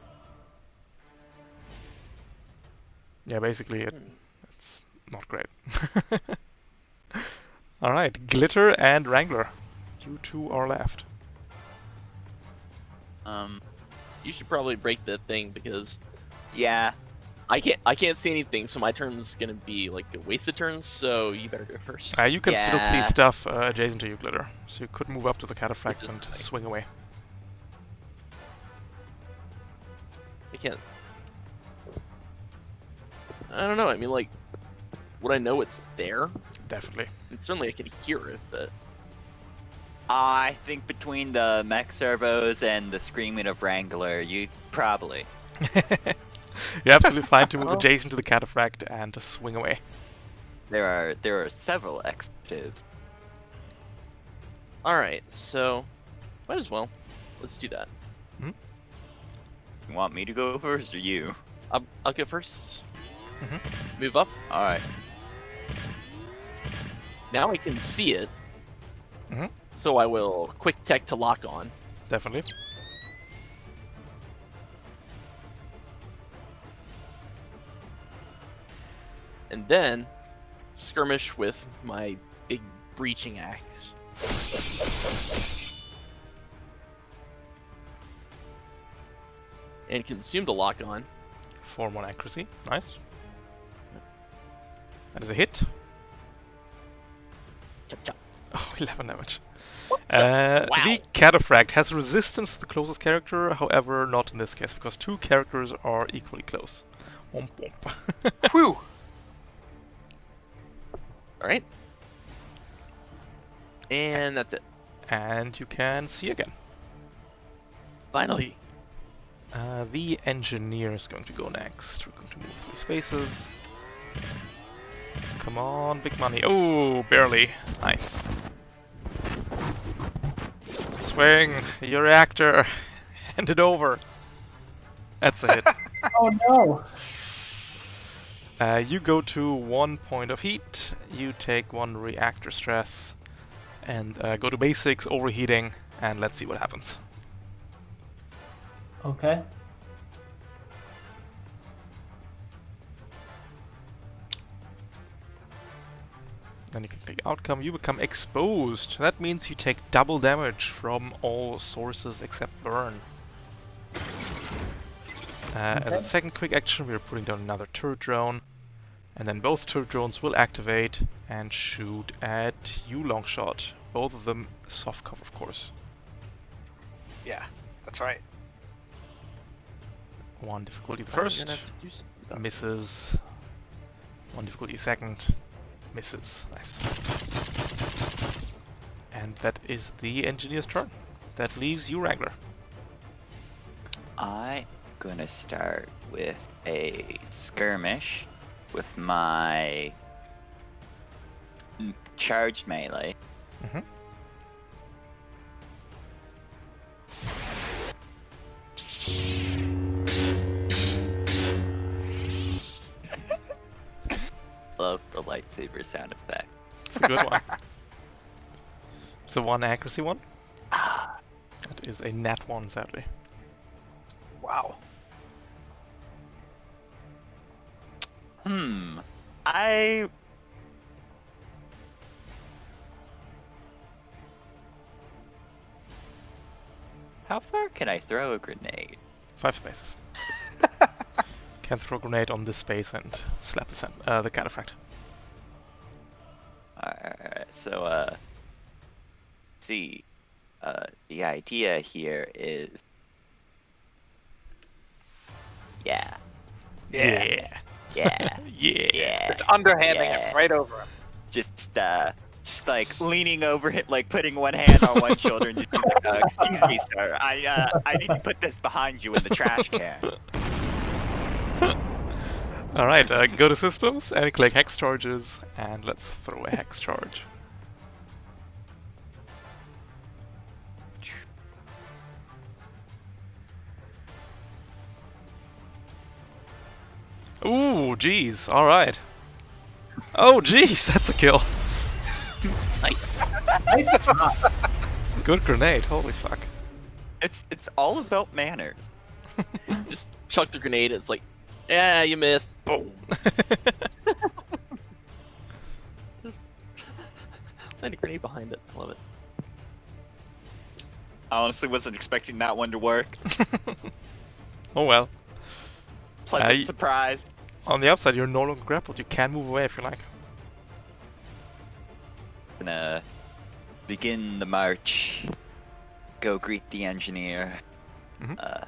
Yeah, basically it's not great. Alright, Glitter and Wrangler. You two are left. You should probably break that thing because Yeah. I can't see anything, so my turn's gonna be like a wasted turn. So you better go first. You can still see Yeah. stuff adjacent to you, Glitter. So you could move up to the cataphract Which is and fine. swing away. I can't. I don't know. I mean, like, would I know it's there? Definitely. And certainly I can hear it, but I think between the mech servos and the screaming of Wrangler, you probably. You're absolutely fine to move Oh. adjacent to the cataphract and to swing away. There are several expletives. all right. So might as well. Let's do that. You want me to go first or you? I'll go first. Mhm. Move up. All right. Now I can see it. Mhm. So I will quick tech to lock on. Definitely. And then skirmish with my big breaching axe. And consume to lock on. 4-1 accuracy. Nice. That is a hit. Chop chop. Oh, 11 damage. Wow. The Cataphract has resistance to the closest character, however, not in this case, because two characters are equally close. Womp womp. Whew. All right. And that's it. And you can see again. Finally. The engineer is going to go next. We're going to move 3 spaces. Come on, big money. Oh, barely. Nice. Swing your reactor. Hand it over. That's a hit. Oh no! You go to 1 point of heat. You take 1 reactor stress. And go to basics, overheating, and let's see what happens. Okay. Then you can click outcome. You become exposed. That means you take double damage from all sources except burn. As a second quick action, we are putting down another turret drone. And then both turret drones will activate and shoot at you, Longshot. Both of them soft cover, of course. Yeah, that's right. 1 difficulty the I'm first. gonna have to do something about Misses. 1 difficulty second. Misses. Nice. And that is the engineer's turn. That leaves you, Wrangler. I'm gonna start with a skirmish with my charged melee. Mm-hmm. Love the lightsaber sound effect. It's a good one. It's a 1 accuracy one. That is a nat 1, sadly. Wow. I... How far can I throw a grenade? 5 spaces. Can throw a grenade on this space and slap the Cataphract. Alright, so, see, the idea here is... Yeah. Yeah. Yeah. Yeah. Yeah. It's underhanding Yeah. it right over him. Just like leaning over it, like putting one hand on one shoulder and just like, excuse me, sir. I need to put this behind you in the trash can. Alright, go to systems and click hex charges, and let's throw a hex charge. Ooh, jeez, alright. Oh, jeez, that's a kill. Nice. Nice shot. Good grenade, holy fuck. It's all about manners. Just chuck the grenade. It's like, yeah, you missed. Boom. Just land a grenade behind it. I love it. I honestly wasn't expecting that one to work. Oh well. Pleasant surprise. On the upside, you're no longer grappled. You can move away if you like. Gonna begin the march. Go greet the engineer. Mhm.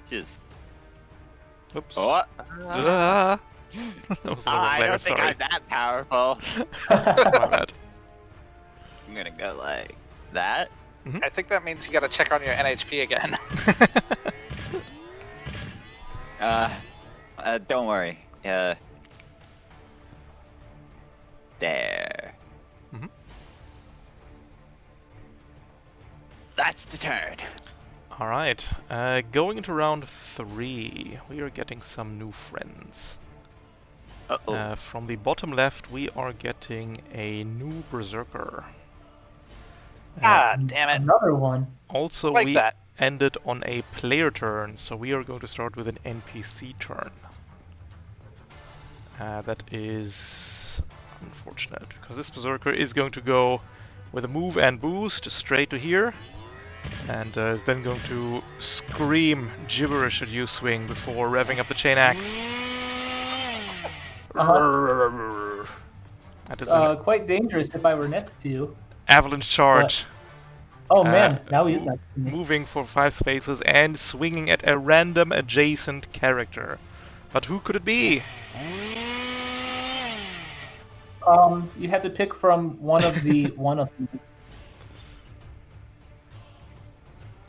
Just. Oops. Oh, Ah. That was another I player, don't think sorry. I'm that powerful. That's my bad. I'm gonna go like that. I think that means you gotta check on your NHP again. Don't worry. There. Mhm. That's the turn. Alright, going into round 3, we are getting some new friends. Uh-oh. From the bottom left, we are getting a new Berserker. Ah, damn it. Another one. Also, Like we that. ended on a player turn, so we are going to start with an NPC turn. That is unfortunate, because this Berserker is going to go with a move and boost straight to here, and is then going to scream gibberish at you, Swing, before revving up the chain axe. That is an Quite dangerous if I were next to you. avalanche charge. Oh man, now he's mo- next to me. Moving for 5 spaces and swinging at a random adjacent character. But who could it be? You had to pick from one of the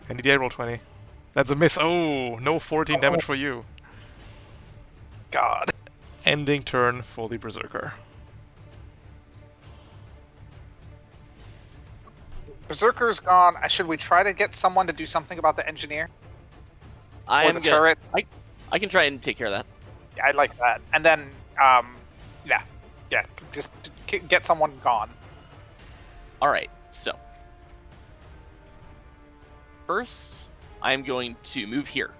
Any day roll 20. That's a miss. Oh, no 14 damage for you. God. Ending turn for the Berserker. Berserker's gone. Should we try to get someone to do something about the engineer? I Or am the good. turret? I can try and take care of that. Yeah, I like that. And then, yeah, just get someone gone. All right. So first, I am going to move here.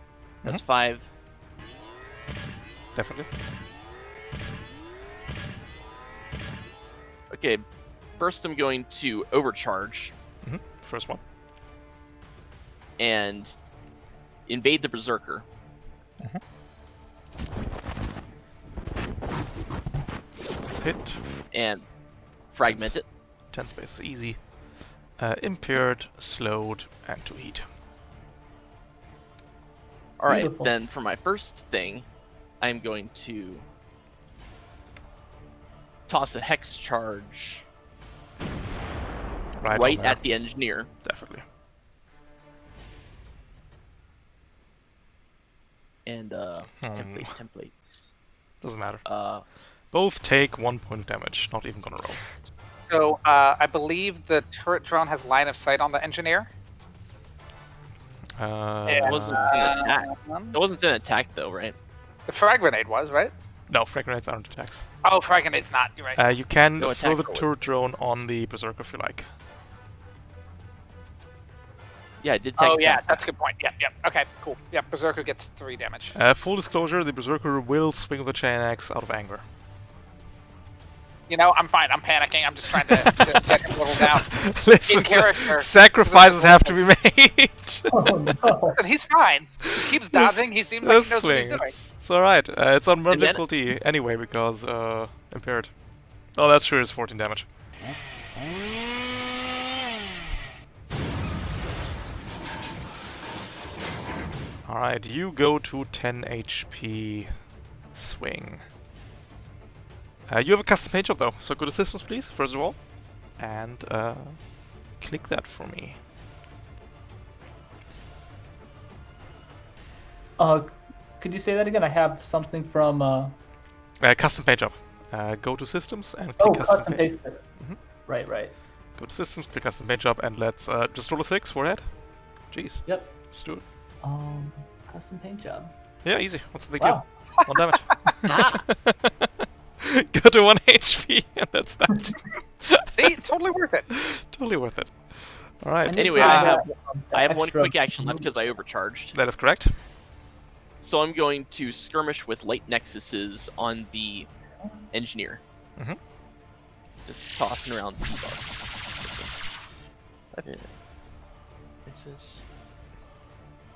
That's 5. Definitely. Okay. First, I'm going to overcharge First one. and invade the Berserker. Let's hit. And fragment it. 10 spaces, easy. Impaired, slowed, and to heat. All right, Beautiful. then for my first thing, I'm going to toss a hex charge right on there. at the engineer. Definitely. And templates. Doesn't matter. Uh, Both take 1 point of damage. Not even gonna roll. So I believe the turret drone has line of sight on the engineer. it wasn't an attack. It wasn't an attack though, right? The frag grenade was, right? No, frag grenades aren't attacks. Oh, frag grenade's not. You're right. You can No throw attack the roll. turret drone on the Berserker if you like. Yeah, I did take Oh, yeah, attack. that's a good point. Yep. Okay, cool. Yep, Berserker gets 3 damage. Full disclosure, the Berserker will swing with the chain axe out of anger. You know, I'm fine. I'm panicking. I'm just trying to get him a little down. Listen, In character. sacrifices have to be made. Oh no. Listen, he's fine. He keeps dodging. He seems like he knows what he's doing. It's alright. It's on And then- difficulty anyway because impaired. Oh, that's sure is 14 damage. Alright, you go to 10 HP swing. You have a custom paint job though, so go to systems please, first of all. And click that for me. Could you say that again? I have something from Custom paint job. Go to systems and click custom custom paint. paste it. Mhm. Right. Go to systems, click custom paint job, and let's just roll a 6 forehead. Jeez, Yep. just do it. Custom paint job. Yeah, easy. What's the big Wow. deal? 1 damage. Go to 1 HP, and that's that. See, totally worth it. Totally worth it. Alright, And Anyway, you I have, I have one extra quick action left because I overcharged. that is correct. So I'm going to skirmish with light nexuses on the engineer. Mhm. Just tossing around debuffs. Nexus.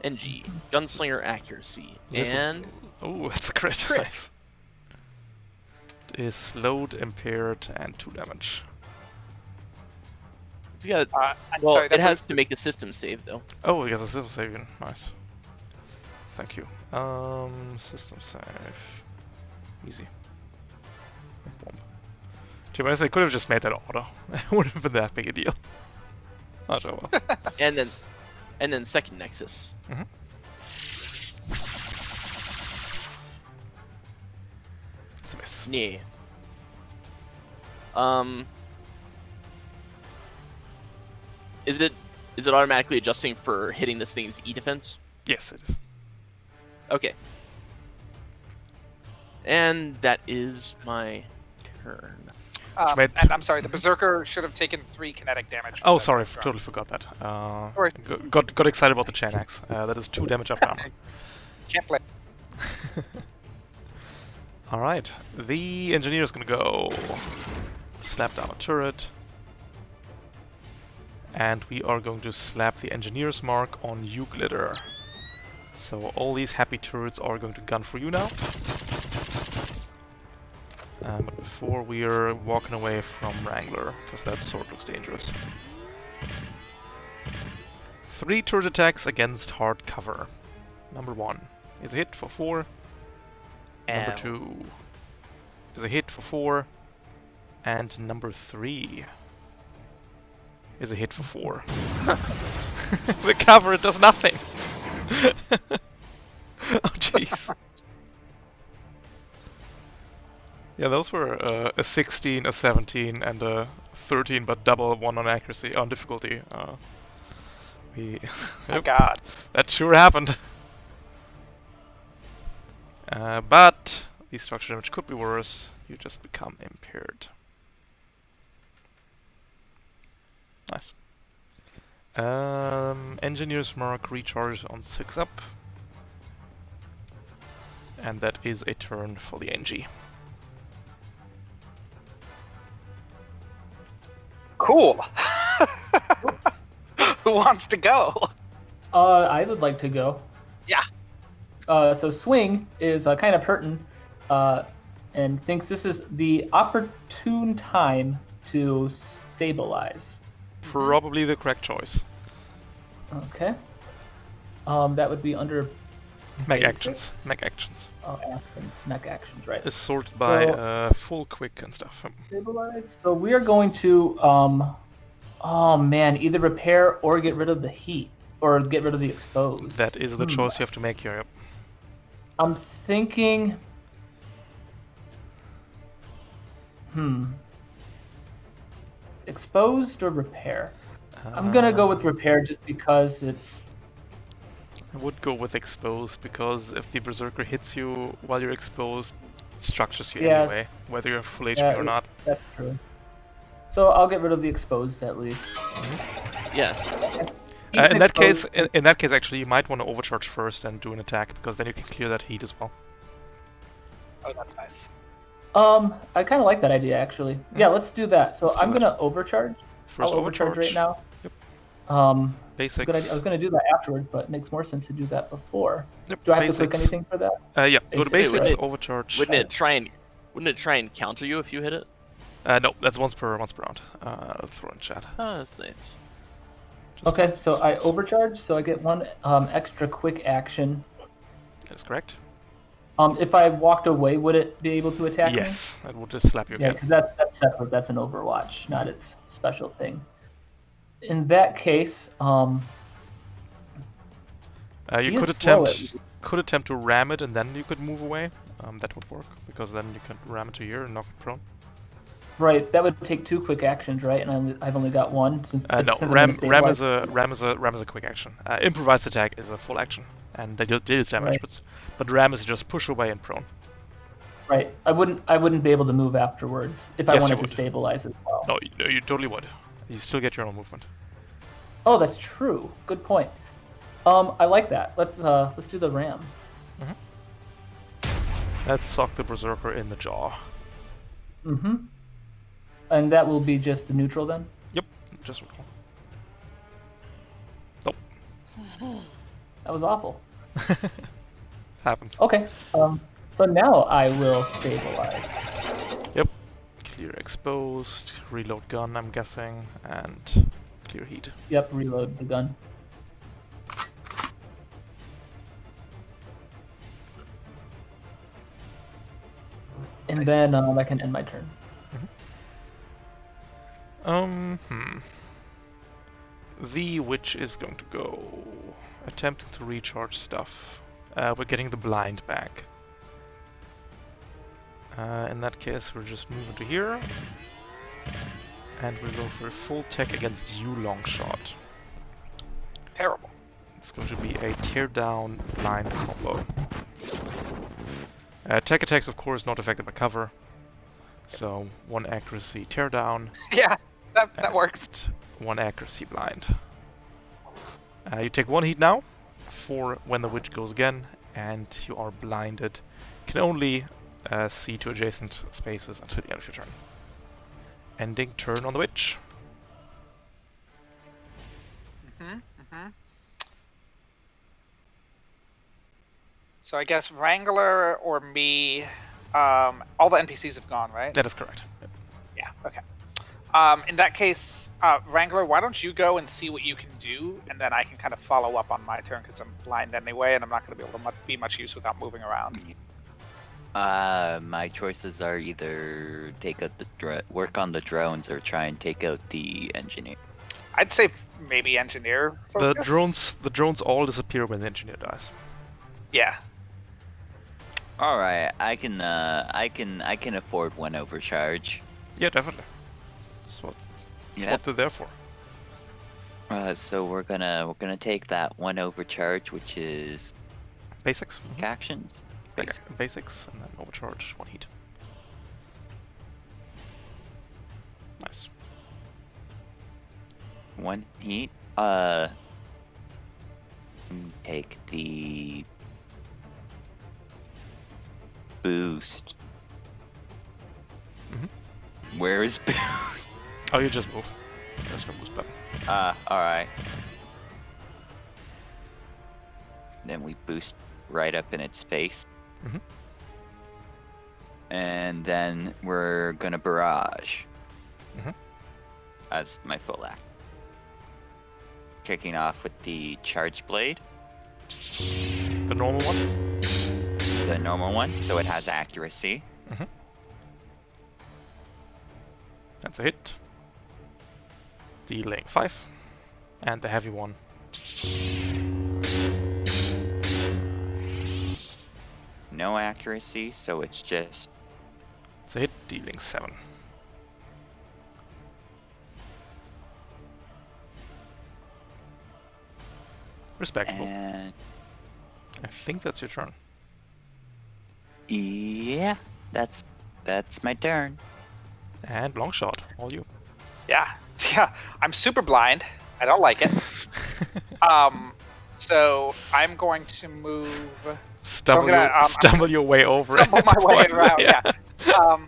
NG. Gunslinger accuracy. Yes. And Oh, that's a crit. Crit. Nice. It is slowed, impaired, and 2 damage. it's got, I'm well, sorry, it that has to make a system save though. Oh, yes, a system saving. Nice. Thank you. System save. Easy. Boom. To be honest, they could have just made that auto. It wouldn't have been that big a deal. Oh, well. And then second nexus. Mhm. It's a miss. Yeah. Is it automatically adjusting for hitting this thing's E defense? Yes, it is. Okay. And that is my turn. Made- And I'm sorry, the Berserker should have taken 3 kinetic damage. Oh, from sorry, the drone. totally forgot that. Sorry. Got excited about the chain axe. That is 2 damage after armor. Can't play. Alright, the engineer is gonna go slap down a turret. And we are going to slap the engineer's mark on you, Glitter. So all these happy turrets are going to gun for you now. But before we're walking away from Wrangler, because that sword looks dangerous. 3 turret attacks against hard cover. Number 1 is a hit for 4. Number Ow. 2 is a hit for 4. And number 3 is a hit for 4. The cover does nothing! Oh jeez. Yeah, those were a 16, a 17, and a 13, but double 1 on accuracy, on difficulty. Oh Yep, God. that sure happened. But the structure damage could be worse. You just become impaired. Nice. Engineer's Mark recharges on 6 up. And that is a turn for the NG. Cool. Who wants to go? I would like to go. Yeah. So Swing is kind of hurting, and thinks this is the opportune time to stabilize. Probably the correct choice. Okay. That would be under Mech basics? actions. Mech actions. actions, mech actions, right? Is sorted by So- full quick and stuff. Stabilize. So we are going to, oh man, either repair or get rid of the heat, or get rid of the exposed. That is the choice you have to make here. Yep. I'm thinking. Exposed or repair? I'm gonna go with repair just because it's. I would go with exposed because if the berserker hits you while you're exposed, it structures you Yeah. anyway, whether you're full HP Yeah, or not. That's true. So I'll get rid of the exposed at least. Yeah. Even In that case, exposed- in that case, actually, you might want to overcharge first and do an attack because then you can clear that heat as well. Oh, that's nice. I kind of like that idea actually. Yeah, let's do that. So Let's do I'm that. gonna overcharge. First I'll overcharge right now. Yep. I Basics. was gonna do that afterwards, but it makes more sense to do that before. Yep. Do I have to click basics. anything for that? Yeah. Go to Basics, basics. right? Overcharge. Wouldn't it try and counter you if you hit it? No, that's once per round. I'll throw in chat. Oh, that's nice. Just Okay, so I it's- overcharge, so I get one extra quick action. That's correct. If I walked away, would it be able to attack me? Yes, that will just slap you Yeah, again. because that's separate. That's an Overwatch, not its special thing. In that case, You he could is slow attempt to ram it and then you could move away. That would work because then you can ram it to here and knock it prone. right, that would take 2 quick actions, right? And I've only got 1 since. No, since I'm ram gonna is stabilize. a quick action. Improvised attack is a full action, and they do damage. Right. But ram is just push away and prone. Right, I wouldn't be able to move afterwards if I Yes, you wanted to would. stabilize as well. No, you totally would. You still get your own movement. Oh, that's true. Good point. I like that. Let's do the ram. Let's sock the berserker in the jaw. Mm-hmm. And that will be just the neutral then. Yep, just roll. That was awful. Happens. Okay. So now I will stabilize. Yep. Clear exposed, reload gun, I'm guessing, and clear heat. Yep. Reload the gun. And Nice. then I can end my turn. The witch is going to go attempting to recharge stuff. We're getting the blind back. In that case, we're just moving to here. And we'll go for a full tech against you, long shot. Terrible. It's going to be a tear down blind combo. Tech attacks, of course, not affected by cover. So 1 accuracy tear down. Yeah, that works. 1 accuracy blind. You take 1 heat now, 4 when the witch goes again, and you are blinded. Can only see to adjacent spaces until the end of your turn. Ending turn on the witch. So I guess Wrangler or me all the NPCs have gone, right? That is correct. Yep. Yeah. Okay. In that case, Wrangler, why don't you go and see what you can do, and then I can kind of follow up on my turn because I'm blind anyway, and I'm not going to be able to be much use without moving around. My choices are either take out work on the drones or try and take out the engineer. I'd say maybe engineer focus. The drones all disappear when the engineer dies. Yeah. All right, I can afford one overcharge. Yeah, definitely. That's what they're there for. So we're gonna take that one overcharge, which is Basics. quick actions. Basics, and then overcharge, 1 heat. Nice. 1 heat. Take the boost. Where is boost? Oh, you just move. There's no boost button. Alright. Then we boost right up in its face. And then we're gonna barrage. As my full act. Kicking off with the charge blade. The normal one? The normal one, so it has accuracy. That's a hit. Dealing 5. And the heavy one. No accuracy, so it's just... It's a hit, dealing 7. Respectable. And... I think that's your turn. yeah, that's my turn. And long shot, all you. Yeah. Yeah. I'm super blind. I don't like it. So I'm going to move. Stumble your way over it. Stumble my way around. Yeah. Yeah.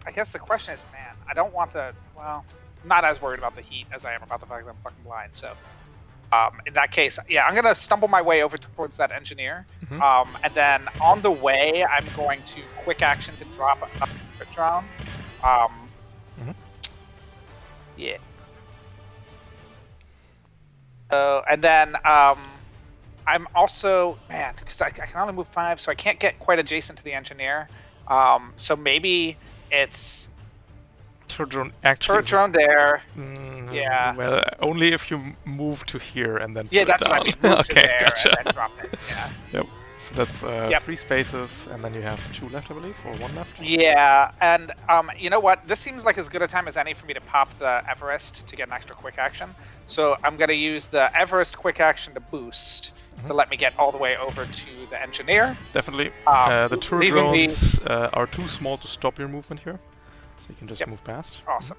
I guess the question is, man, I don't want the. Well, I'm not as worried about the heat as I am about the fact that I'm fucking blind. So, in that case, yeah, I'm gonna stumble my way over towards that engineer. And then on the way, I'm going to quick action to drop a drone. Yeah. And then I'm also, man, because I can only move 5, so I can't get quite adjacent to the engineer. So maybe it's Turret drone actually. turret drone there. Yeah. Well, only if you move to here and then. Yeah, put it that's what I down. mean. Move to Okay, there gotcha. and then drop it. Yeah. Yep. So that's Yep. 3 spaces, and then you have 2 left, I believe, or 1 left. Yeah, and you know what? This seems like as good a time as any for me to pop the Everest to get an extra quick action. So I'm going to use the Everest quick action to boost to let me get all the way over to the engineer. Definitely. The turret leaving me- drones are too small to stop your movement here, so you can just Yep. move past. Awesome.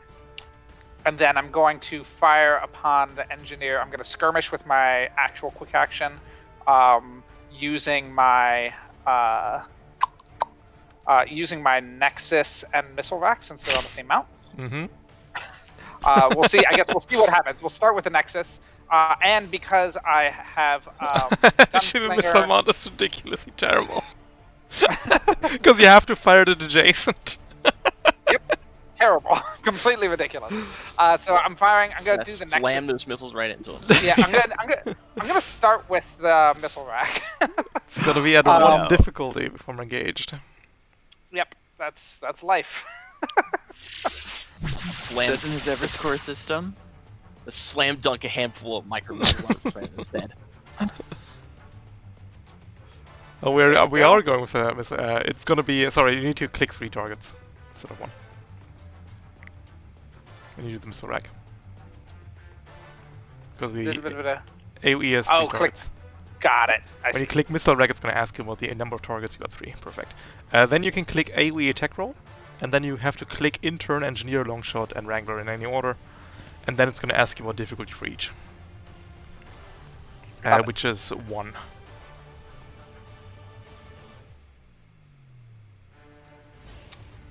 And then I'm going to fire upon the engineer. I'm going to skirmish with my actual quick action, using my Nexus and missile rack since they're on the same mount. We'll see. I guess we'll see what happens. We'll start with the Nexus, and because I have Shiva Gunslinger- missile mount is ridiculously terrible. Because you have to fire it adjacent. terrible, completely ridiculous. So I'm firing. I'm gonna do the Slam Nexus. those missiles right into him. Yeah, I'm gonna start with the missile rack. It's gonna be at 1 difficulty before I'm engaged. Yep, that's life. Slam, Doesn't his Everest core system? slam dunk a handful of micro missiles right instead. Oh, we are going with it's gonna be. Sorry, you need to click 3 targets instead of 1. When you do the missile rack. Because the AoE has 3 Oh, click. targets. Got it. I When see. you click missile rack, it's gonna ask you about the number of targets. You got 3. Perfect. Then you can click AoE attack roll, and then you have to click intern, engineer, longshot, and wrangler in any order, and then it's gonna ask you what difficulty for each, Got it. which is 1.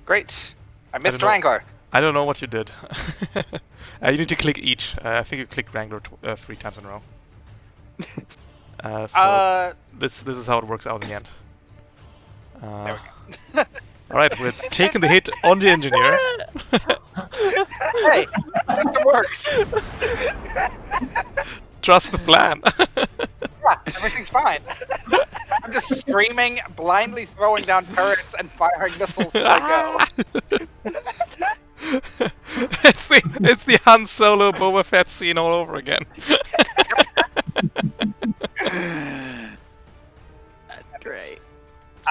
Great. I missed know. Wrangler. I don't know what you did. You need to click each. I think you clicked wrangler 3 times in a row. So this is how it works out in the end. All right, we're taking the hit on the engineer. Hey, the system works. Trust the plan. Yeah, everything's fine. I'm just screaming, blindly throwing down turrets and firing missiles as I go. It's the Han Solo Boba Fett scene all over again. That's great.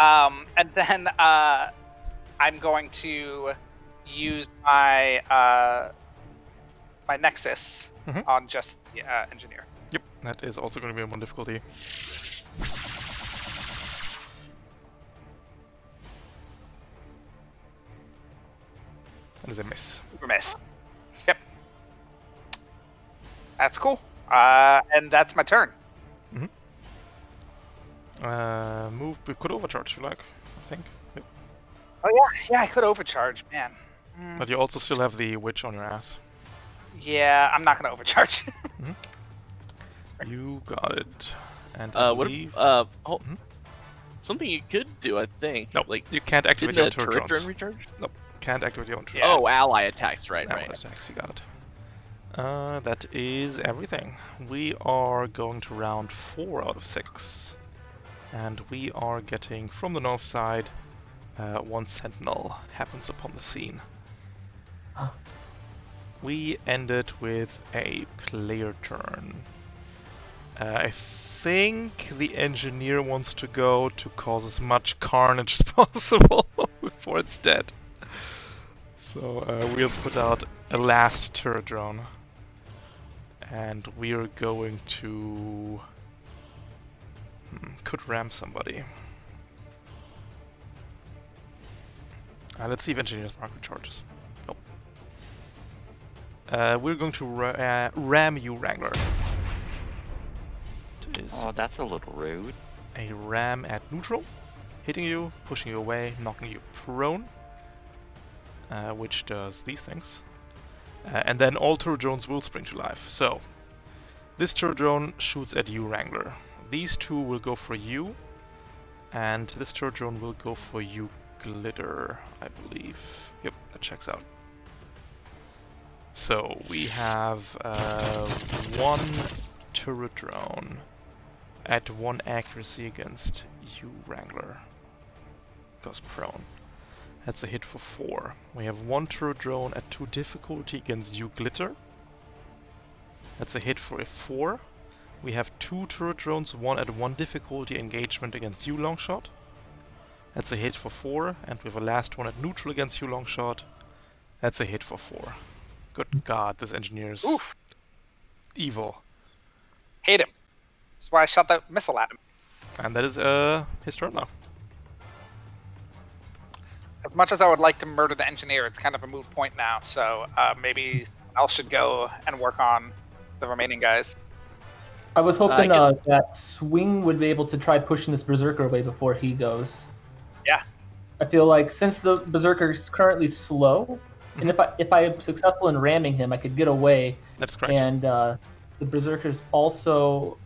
And then I'm going to use my my Nexus on just the engineer. Yep, that is also going to be on 1 difficulty. That is a miss. Miss. Yep. That's cool. And that's my turn. Move. We could overcharge if you like, I think. Yep. Oh yeah, I could overcharge, man. But you also still have the witch on your ass. Yeah, I'm not gonna overcharge. You got it. And I believe... something you could do, I think. Nope, Like, you can't activate didn't your a own turret drones. drone recharge? Nope, can't activate your own drones. Yeah. Oh, ally attacks, right, Ally right. attacks, you got it. That is everything. We are going to round 4 out of 6. And we are getting, from the north side, 1 Sentinel happens upon the scene. We ended with a player turn. I think the engineer wants to go to cause as much carnage as possible before it's dead. So we'll put out a last turret drone. And we're going to... could ram somebody. Let's see if engineer's mark recharges. Nope. We're going to ram you, Wrangler. It is Oh, that's a little rude. a ram at neutral, hitting you, pushing you away, knocking you prone, which does these things. And then all turret drones will spring to life. So, this turret drone shoots at you, Wrangler. These 2 will go for you, and this turret drone will go for you, Glitter, I believe. Yep, that checks out. So, we have 1 turret drone at 1 accuracy against you, Wrangler. Goes prone. That's a hit for 4. We have 1 turret drone at 2 difficulty against you, Glitter. That's a hit for a 4. We have 2 turret drones, 1 at 1 difficulty engagement against you, Longshot. That's a hit for 4. And we have a last one at neutral against you, Longshot. That's a hit for 4. Good God, this engineer's evil. Hate him. That's why I shot that missile at him. And that is his turn now. As much as I would like to murder the engineer, it's kind of a moot point now. So maybe someone else should go and work on the remaining guys. I was hoping that Swing would be able to try pushing this Berserker away before he goes. Yeah. I feel like since the Berserker is currently slow, and if I am successful in ramming him, I could get away. That's correct. And the Berserker's also...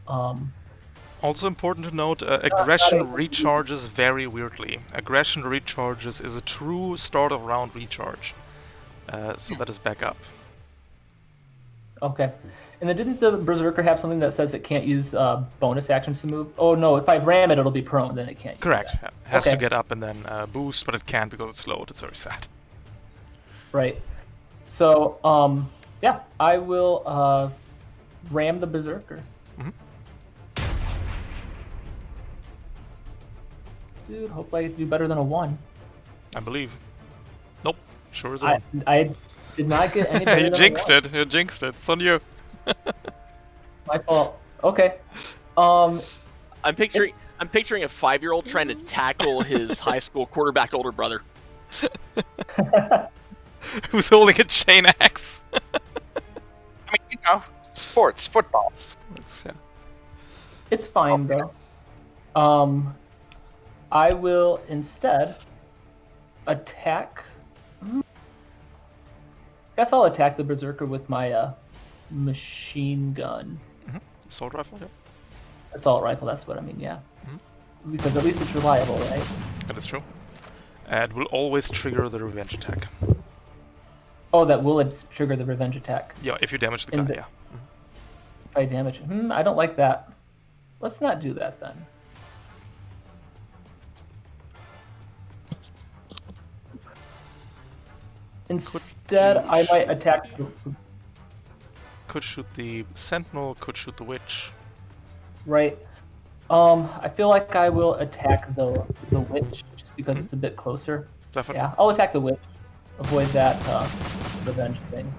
Also important to note, aggression recharges very weirdly. Aggression recharges is a true start of round recharge. So that is back up. Okay. And then didn't the Berserker have something that says it can't use bonus actions to move? Oh no, if I ram it, it'll be prone, then it can't use Correct. that. Has to get up and then boost, but it can't because it's slowed. It's very sad. Right. So, yeah, I will ram the Berserker. Dude, hopefully I do better than a 1. I believe. Nope. Sure as a 1. I did not get any better You than jinxed a 1. it. You jinxed it. It's on you. My fault. Okay. I'm picturing a 5-year-old trying to tackle his high school quarterback older brother. Who's holding a chain axe? I mean, sports, football. Sports, yeah. It's fine though. I will instead attack. Guess I'll attack the Berserker with my machine gun. Assault rifle, yeah. Assault rifle, that's what I mean, yeah. because at least it's reliable, right? That is true. It will always trigger the revenge attack. Oh, that will trigger the revenge attack Yeah, if you damage the In guy, the- yeah. if I damage it. I don't like that. Let's not do that then. Instead, I might attack. Could shoot the Sentinel, could shoot the Witch. Right. I feel like I will attack the witch just because it's a bit closer. Definitely. Yeah, I'll attack the witch. Avoid that revenge thing.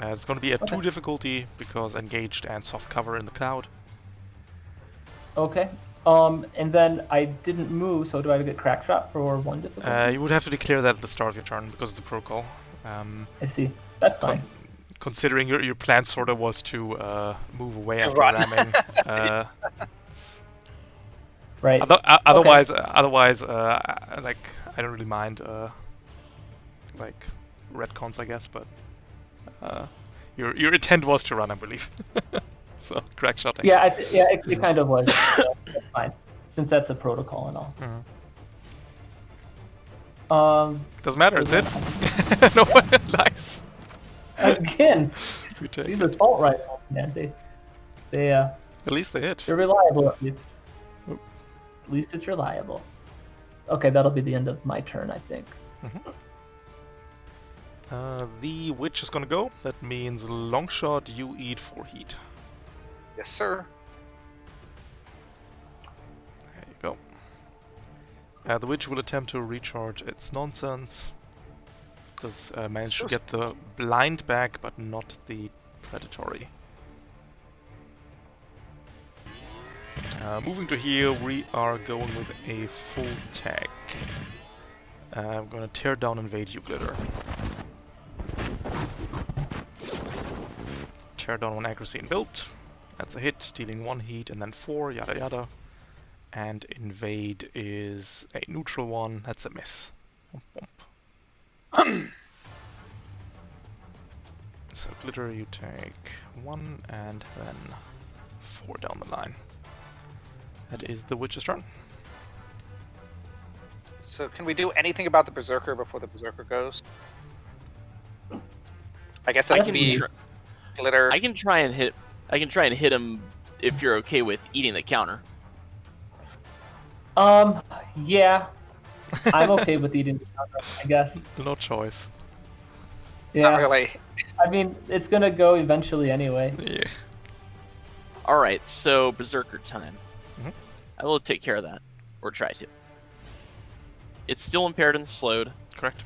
It's going to be a Okay. 2 difficulty because engaged and soft cover in the cloud. Okay. And then I didn't move, so do I get crack shot for 1 difficulty? You would have to declare that at the start of your turn because it's a protocol. I see. That's fine. Considering your plan sort of was to move away To after run. ramming. Right. Otherwise, like I don't really mind like retcons, I guess, but your intent was to run, I believe. So crack shotting. Yeah, it kind of was. So that's fine, since that's a protocol and all. Doesn't matter, it's it. No, nice. Again, Sweet take. these assault rifles, man. They're At least they hit. reliable at least. Oop. At least it's reliable. Okay, that'll be the end of my turn, I think. The witch is gonna go. That means long shot. You eat 4 heat. Yes, sir. There you go. The witch will attempt to recharge its nonsense. Does manage to get the blind back, but not the predatory. Moving to here, we are going with a full tag. I'm gonna tear down invade you, glitter. Tear down 1 accuracy and build. That's a hit, dealing 1 heat and then 4, yada yada. And invade is a neutral 1, that's a miss. Womp womp. So glitter, you take 1 and then 4 down the line. That is the witch's turn. So can we do anything about the Berserker before the Berserker goes? I guess that I could can be tr- glitter. I can try and hit. I can try and hit him if you're okay with eating the counter. Yeah. I'm okay with eating the counter, I guess. No choice. Yeah. Not really. I mean, it's gonna go eventually anyway. Yeah. All right, so Berserker time. Mhm. I will take care of that, or try to. It's still impaired and slowed. Correct.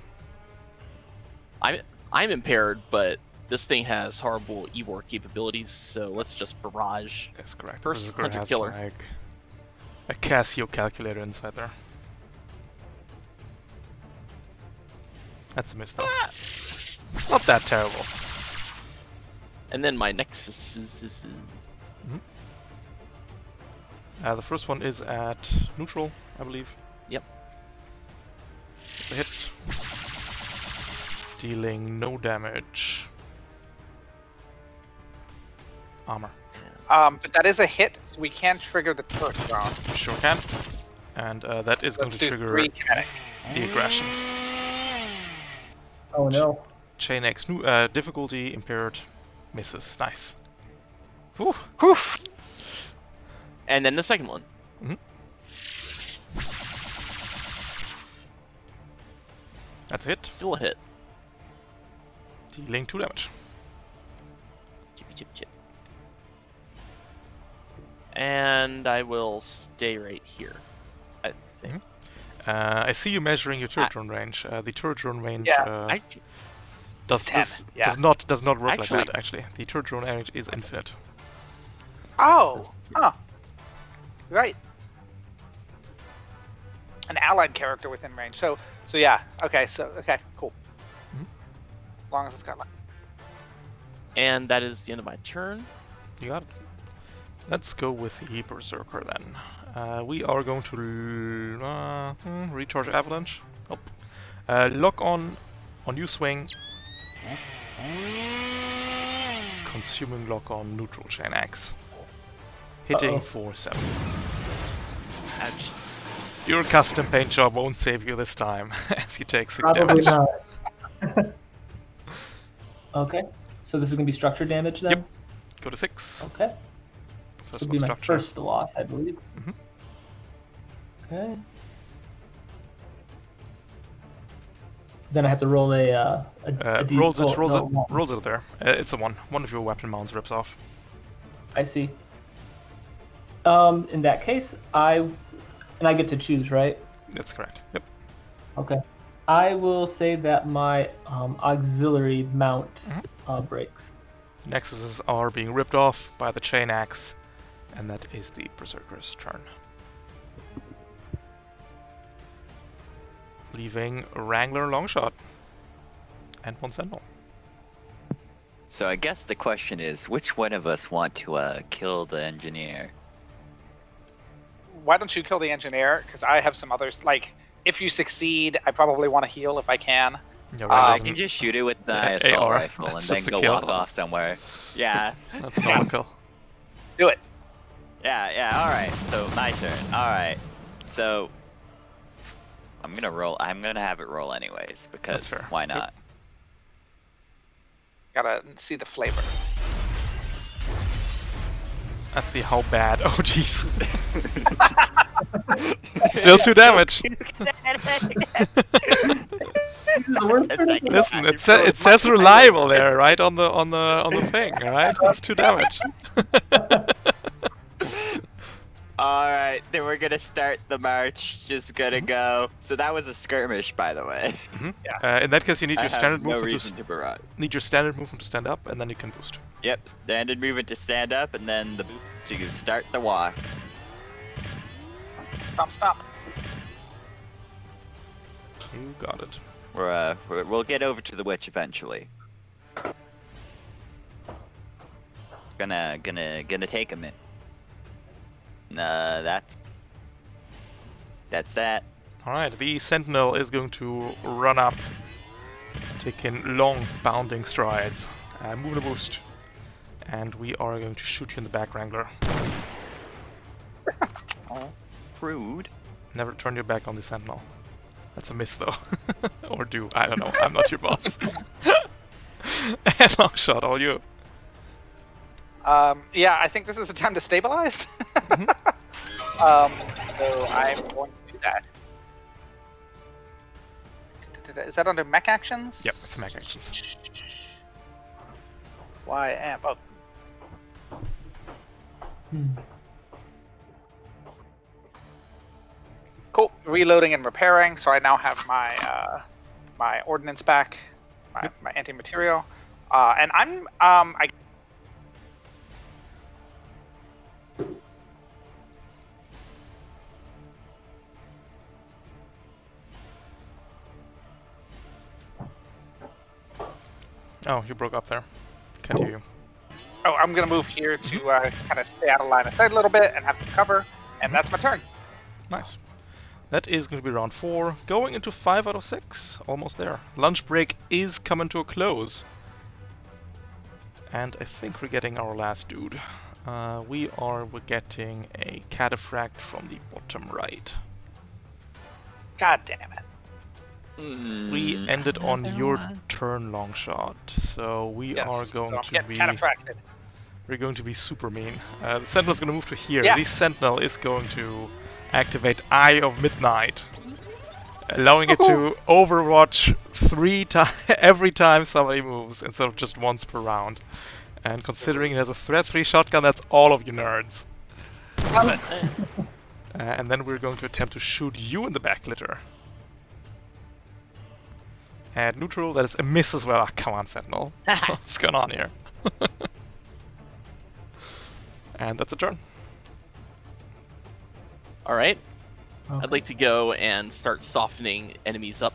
I'm impaired, but this thing has horrible Evor capabilities, so let's just barrage. That's correct. First Berserker hunter has killer. like a Casio calculator inside there. That's a miss though. Not that terrible. And then my Nexus is The first one is at neutral, I believe. Yep. It's a hit. Dealing no damage. Armor. But that is a hit, so we can trigger the turret round. Sure can. And that is going Let's to do trigger 3 kinetic. the aggression. Oh no. Chain X, difficulty impaired, misses. Nice. Whew. Poof! and then the second one. That's a hit. Still a hit. Dealing 2 damage. Chippy chip chip. And I will stay right here, I think. I see you measuring your turret drone range. The turret drone range Yeah, does 10, yeah. does not work Actually- like that. Actually, the turret drone range is infinite. Oh! Huh. Right. An allied character within range. So yeah. Okay, okay, cool. As long as it's got And that is the end of my turn. You got it. Let's go with the Berserker then. We are going to recharge Avalanche. Nope. Lock on you swing. Consuming lock on neutral chain X. Hitting Uh-oh. for 7. Ouch. Your custom paint job won't save you this time, as you take 6 Probably damage. not. Okay, so this is gonna be structure damage then. Yep. Go to 6. Okay, this First will one be my structure. first loss, I believe. Mhm. Okay. Then I have to roll a D. Rolls it, oh, rolls no, it, no, rolls it there. It's a 1. One of your weapon mounts rips off. I see. In that case, I get to choose, right? That's correct. Yep. Okay. I will say that my auxiliary mount breaks. Nexuses are being ripped off by the chain axe, and that is the Berserker's turn. Leaving Wrangler Longshot and 1 Sentinel. So I guess the question is, which one of us want to kill the engineer? Why don't you kill the engineer? Because I have some others. Like, if you succeed, I probably want to heal if I can. Yeah, I Wrangler's can an just shoot it with the Yeah, assault AR. rifle and That's then just a go kill. walk off somewhere. Yeah. That's a normal kill. Do it. Yeah, alright. So my turn. Alright. So I'm gonna roll. I'm gonna have it roll anyways, because That's fair. why Yep. not? Gotta see the flavor. Let's see how bad. Oh, jeez. Still 2 damage. Listen, it says reliable there, right on the thing, right? It's 2 damage. Alright, then we're gonna start the march. Just gonna go. So that was a skirmish, by the way. In that case, you need I your have standard no movement reason to barrage. need your standard movement to stand up, and then you can boost. Yep, standard movement to stand up, and then the boost to start the walk. Stop. You got it. We'll get over to the witch eventually. Gonna take a minute. That's that. Alright, the Sentinel is going to run up, taking long, bounding strides. Moving a boost. And we are going to shoot you in the back, Wrangler. Oh, rude. Never turn your back on the Sentinel. That's a miss, though. Or do. I don't know. I'm not your boss. And long shot, all you. Yeah, I think this is the time to stabilize. So I'm going to do that. Is that under mech actions? Yep, it's mech actions. Y amp. Oh, cool. Reloading and repairing. So I now have my my ordnance back, my anti-material, and I. Oh, you broke up there. Can't hear you. Oh, I'm gonna move here to kind of stay out of line of sight a little bit and have some cover, and that's my turn. Nice. That is going to be round 4. Going into 5 out of 6. Almost there. Lunch break is coming to a close. And I think we're getting our last dude. We're getting a cataphract from the bottom right. God damn it. We ended on your turn, long shot. So we are going to be cataphracted. we're going to be super mean. The Sentinel's going to move to here. Yeah. The Sentinel is going to activate Eye of Midnight, allowing it to overwatch 3 times every time somebody moves instead of just once per round. And considering it has a threat 3 shotgun, that's all of you nerds. Love it. And then we're going to attempt to shoot you in the back, Glitter. And neutral, that is a miss as well. Ah, come on, Sentinel. What's going on here? And that's a turn. All right. Okay. I'd like to go and start softening enemies up.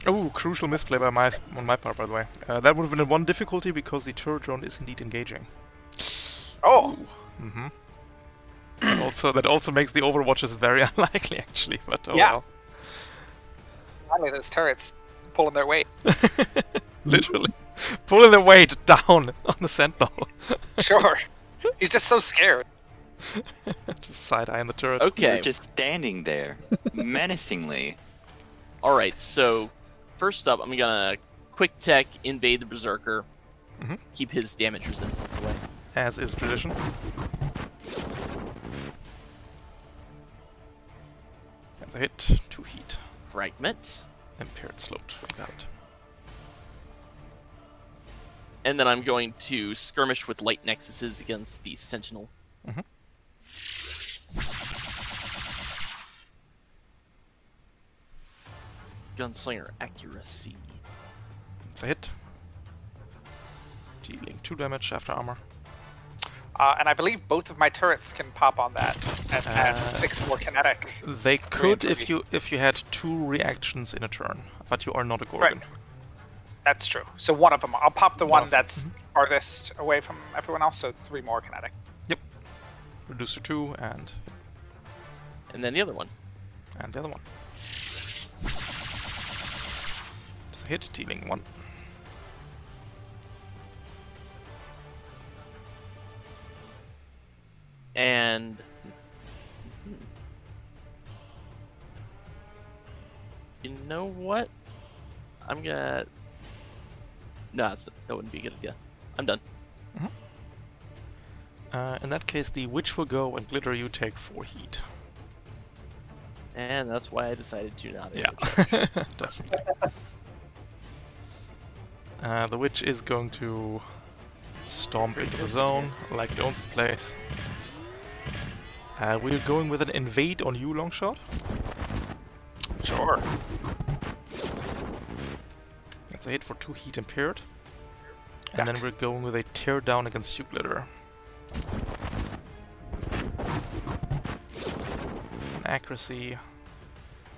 Oh, crucial misplay on my part, by the way. That would have been a 1 difficulty because the turret drone is indeed engaging. Oh, Mm-hmm. That also makes the overwatches very unlikely, actually. But oh Yeah. well. finally those turrets pulling their weight. Literally. Pulling their weight down on the Sentinel. Sure. He's just so scared. Just side eye in the turret. Okay. You're just standing there, menacingly. All right. So first up, I'm gonna quick tech invade the berserker. Mhm. Keep his damage resistance away. As is tradition. As a hit, 2 heat. Fragment. Impaired slowed. Got it. And then I'm going to skirmish with light nexuses against the Sentinel. Mhm. Gunslinger accuracy. It's a hit. Dealing 2 damage after armor. And I believe both of my turrets can pop on that and add 6 more kinetic. They could and if you had 2 reactions in a turn, but you are not a Gorgon. That's true. So one of them. I'll pop the One one of them. that's farthest away from everyone else, so 3 more kinetic. Reduce to 2 and And then the other one. the other one. It's a hit, dealing 1. And you know what? I'm gonna. No, that wouldn't be a good idea. I'm done. In that case, the witch will go, and Glitter, you take 4 heat. And that's why I decided to not. Yeah, definitely. The witch is going to stomp into the zone like it owns the place. We're going with an invade on you, Longshot. Sure. That's a hit for 2 heat impaired. And Yuck. then we're going with a tear down against you, Glitter. An accuracy.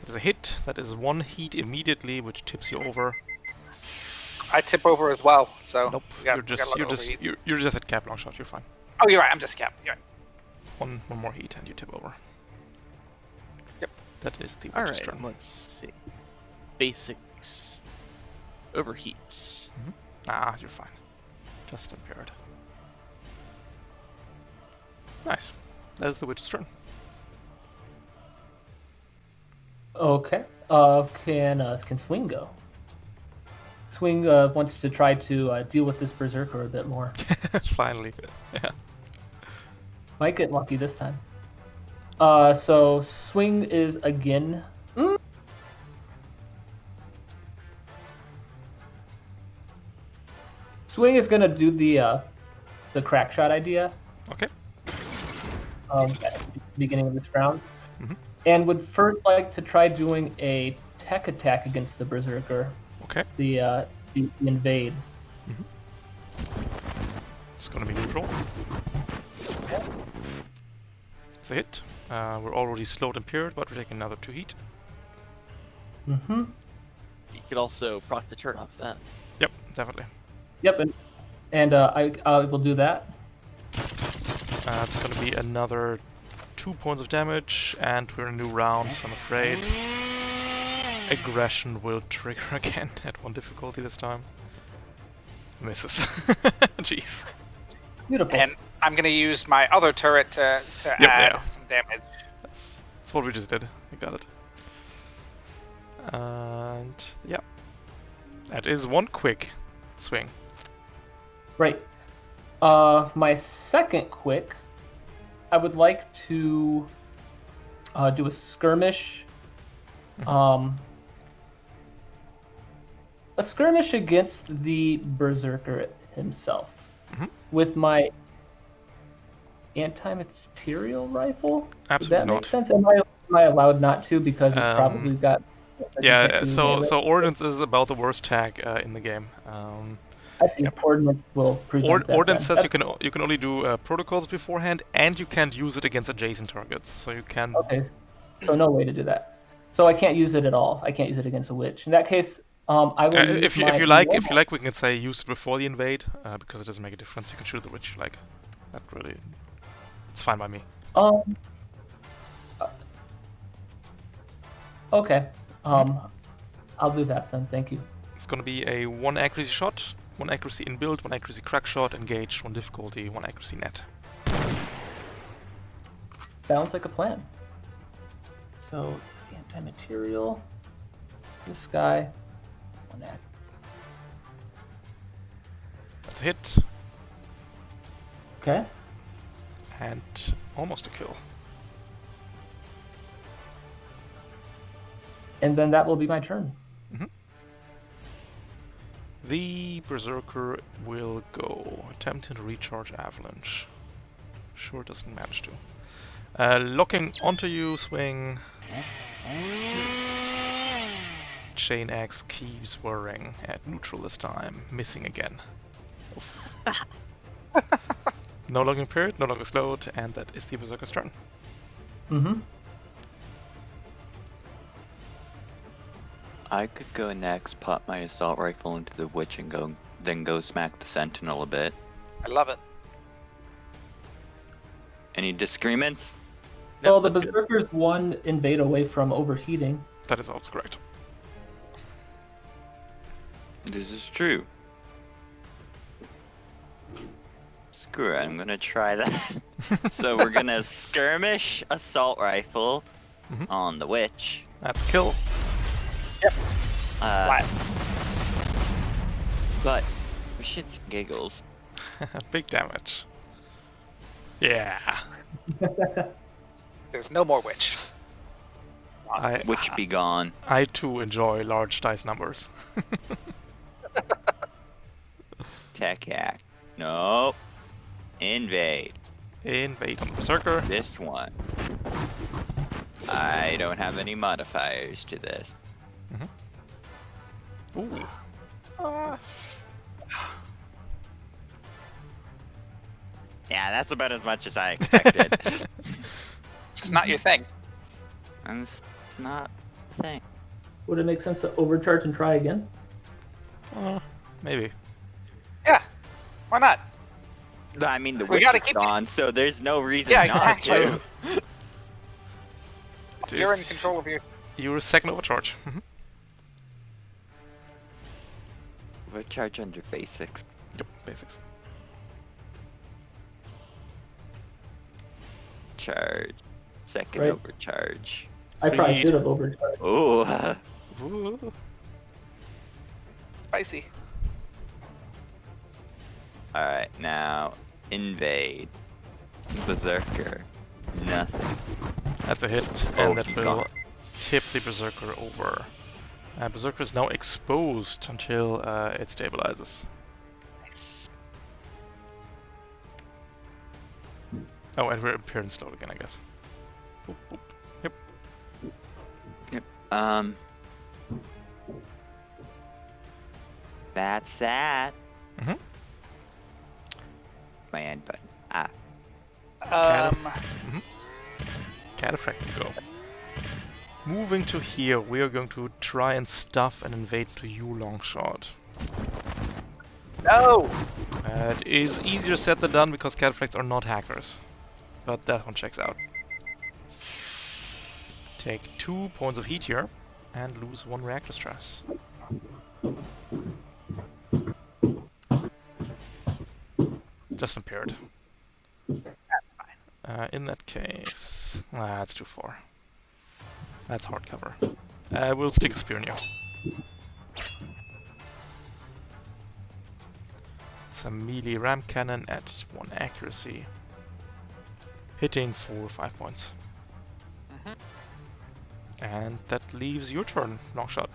There's a hit that is 1 heat immediately, which tips you over. I tip over as well, so Nope, we got- you're we just got a lot you're of just overheats. you're just at cap, Longshot. You're fine. Oh, you're right. I'm just cap. You're right. One more heat and you tip over. Yep. That is the All witch's right. turn. Let's see. Basics. Overheats. Ah, you're fine. Just impaired. Nice. That's the witch's turn. Okay. Can Swing go? Swing wants to try to deal with this berserker a bit more. Finally. Yeah. Might get lucky this time. So Swing is again. Swing is gonna do the crack shot idea Okay. at the beginning of this round, Mhm. and would first like to try doing a tech attack against the berserker. Okay. The invade. It's gonna be neutral. It's a hit. We're already slowed impaired, but we're taking another 2 heat. Mm-hmm. You could also proc the turn off that. Yep, definitely. Yep, and I will do that. It's gonna be another 2 points of damage, and we're in a new round, so I'm afraid aggression will trigger again at 1 difficulty this time. Misses. Jeez. Beautiful. And I'm going to use my other turret to Yep, add yeah. some damage. That's what we just did. We got it. And yeah. That is 1 quick swing. Right. My second quick, I would like to do a skirmish. A skirmish against the berserker himself with my anti-material rifle. Absolutely Does that not. make sense? Am I allowed not to because it's probably got? Yeah, so Ordnance is about the worst tag in the game. I see. Ordnance will prevent that. Ordnance then. says you can only do protocols beforehand, and you can't use it against adjacent targets. So you can. Okay, so no way to do that. So I can't use it at all. I can't use it against a witch. In that case, I will. use If you my like, normal- we can say use it before the invade because it doesn't make a difference. You can shoot the witch you like. That really, it's fine by me. Okay. I'll do that then. Thank you. It's gonna be a 1 accuracy shot, 1 accuracy in build, 1 accuracy crack shot, engaged, 1 difficulty, 1 accuracy net. Sounds like a plan. So, anti-material. This guy. One act. That's a hit. Okay. And almost a kill. And then that will be my turn. The Berserker will go. Attempting to recharge Avalanche. Sure doesn't manage to. Locking onto you, swing. Chain Axe keeps whirring at neutral this time. Missing again. Oof. No longer period, no longer slowed, and that is the Berserker's turn. Mm-hmm. I could go next, pop my assault rifle into the witch and then go smack the sentinel a bit. I love it. Any disagreements? Well, the that's good. Berserker's one invade away from overheating. That is also correct. This is true. Screw it, I'm gonna try that. So we're gonna skirmish assault rifle on the witch. That's a kill. But for shits and giggles, Big damage. Yeah. There's no more witch. witch be gone. I too enjoy large dice numbers. Tech hack. Nope. Invade. Invade on the Berserker. This one. I don't have any modifiers to this. Ooh. Yeah, that's about as much as I expected. Just not your thing. And it's not a thing. Would it make sense to overcharge and try again? Maybe. Yeah. Why not? I mean, the We witch gotta is keep gone, so there's no reason Yeah, not exactly. to. You're in This- control of your. Your second overcharge. Overcharge under basics. Yep, basics. Charge. Second Right. overcharge. I probably Freed. should have overcharged. Oh, Ooh. Spicy. alright, now invade. Berserker. Nothing. That's a hit, Oh, and that he's will gone. tip the Berserker over. Berserker is now exposed until it stabilizes. Nice. Oh, and we're appearance slowed again, I guess. Boop, boop. Yep. That's that. Mhm. My end button. Ah. Cat effect will go. Moving to here, we are going to try and stuff and invade to you, Longshot. No. It is easier said than done because cat effects are not hackers. But that one checks out. Take 2 points of heat here and lose 1 reactor stress. Just impaired. In that case, that's too far. That's hard cover. We'll stick a spear in you. It's a melee ram cannon at 1 accuracy. Hitting for 5 points. And that leaves your turn, Longshot.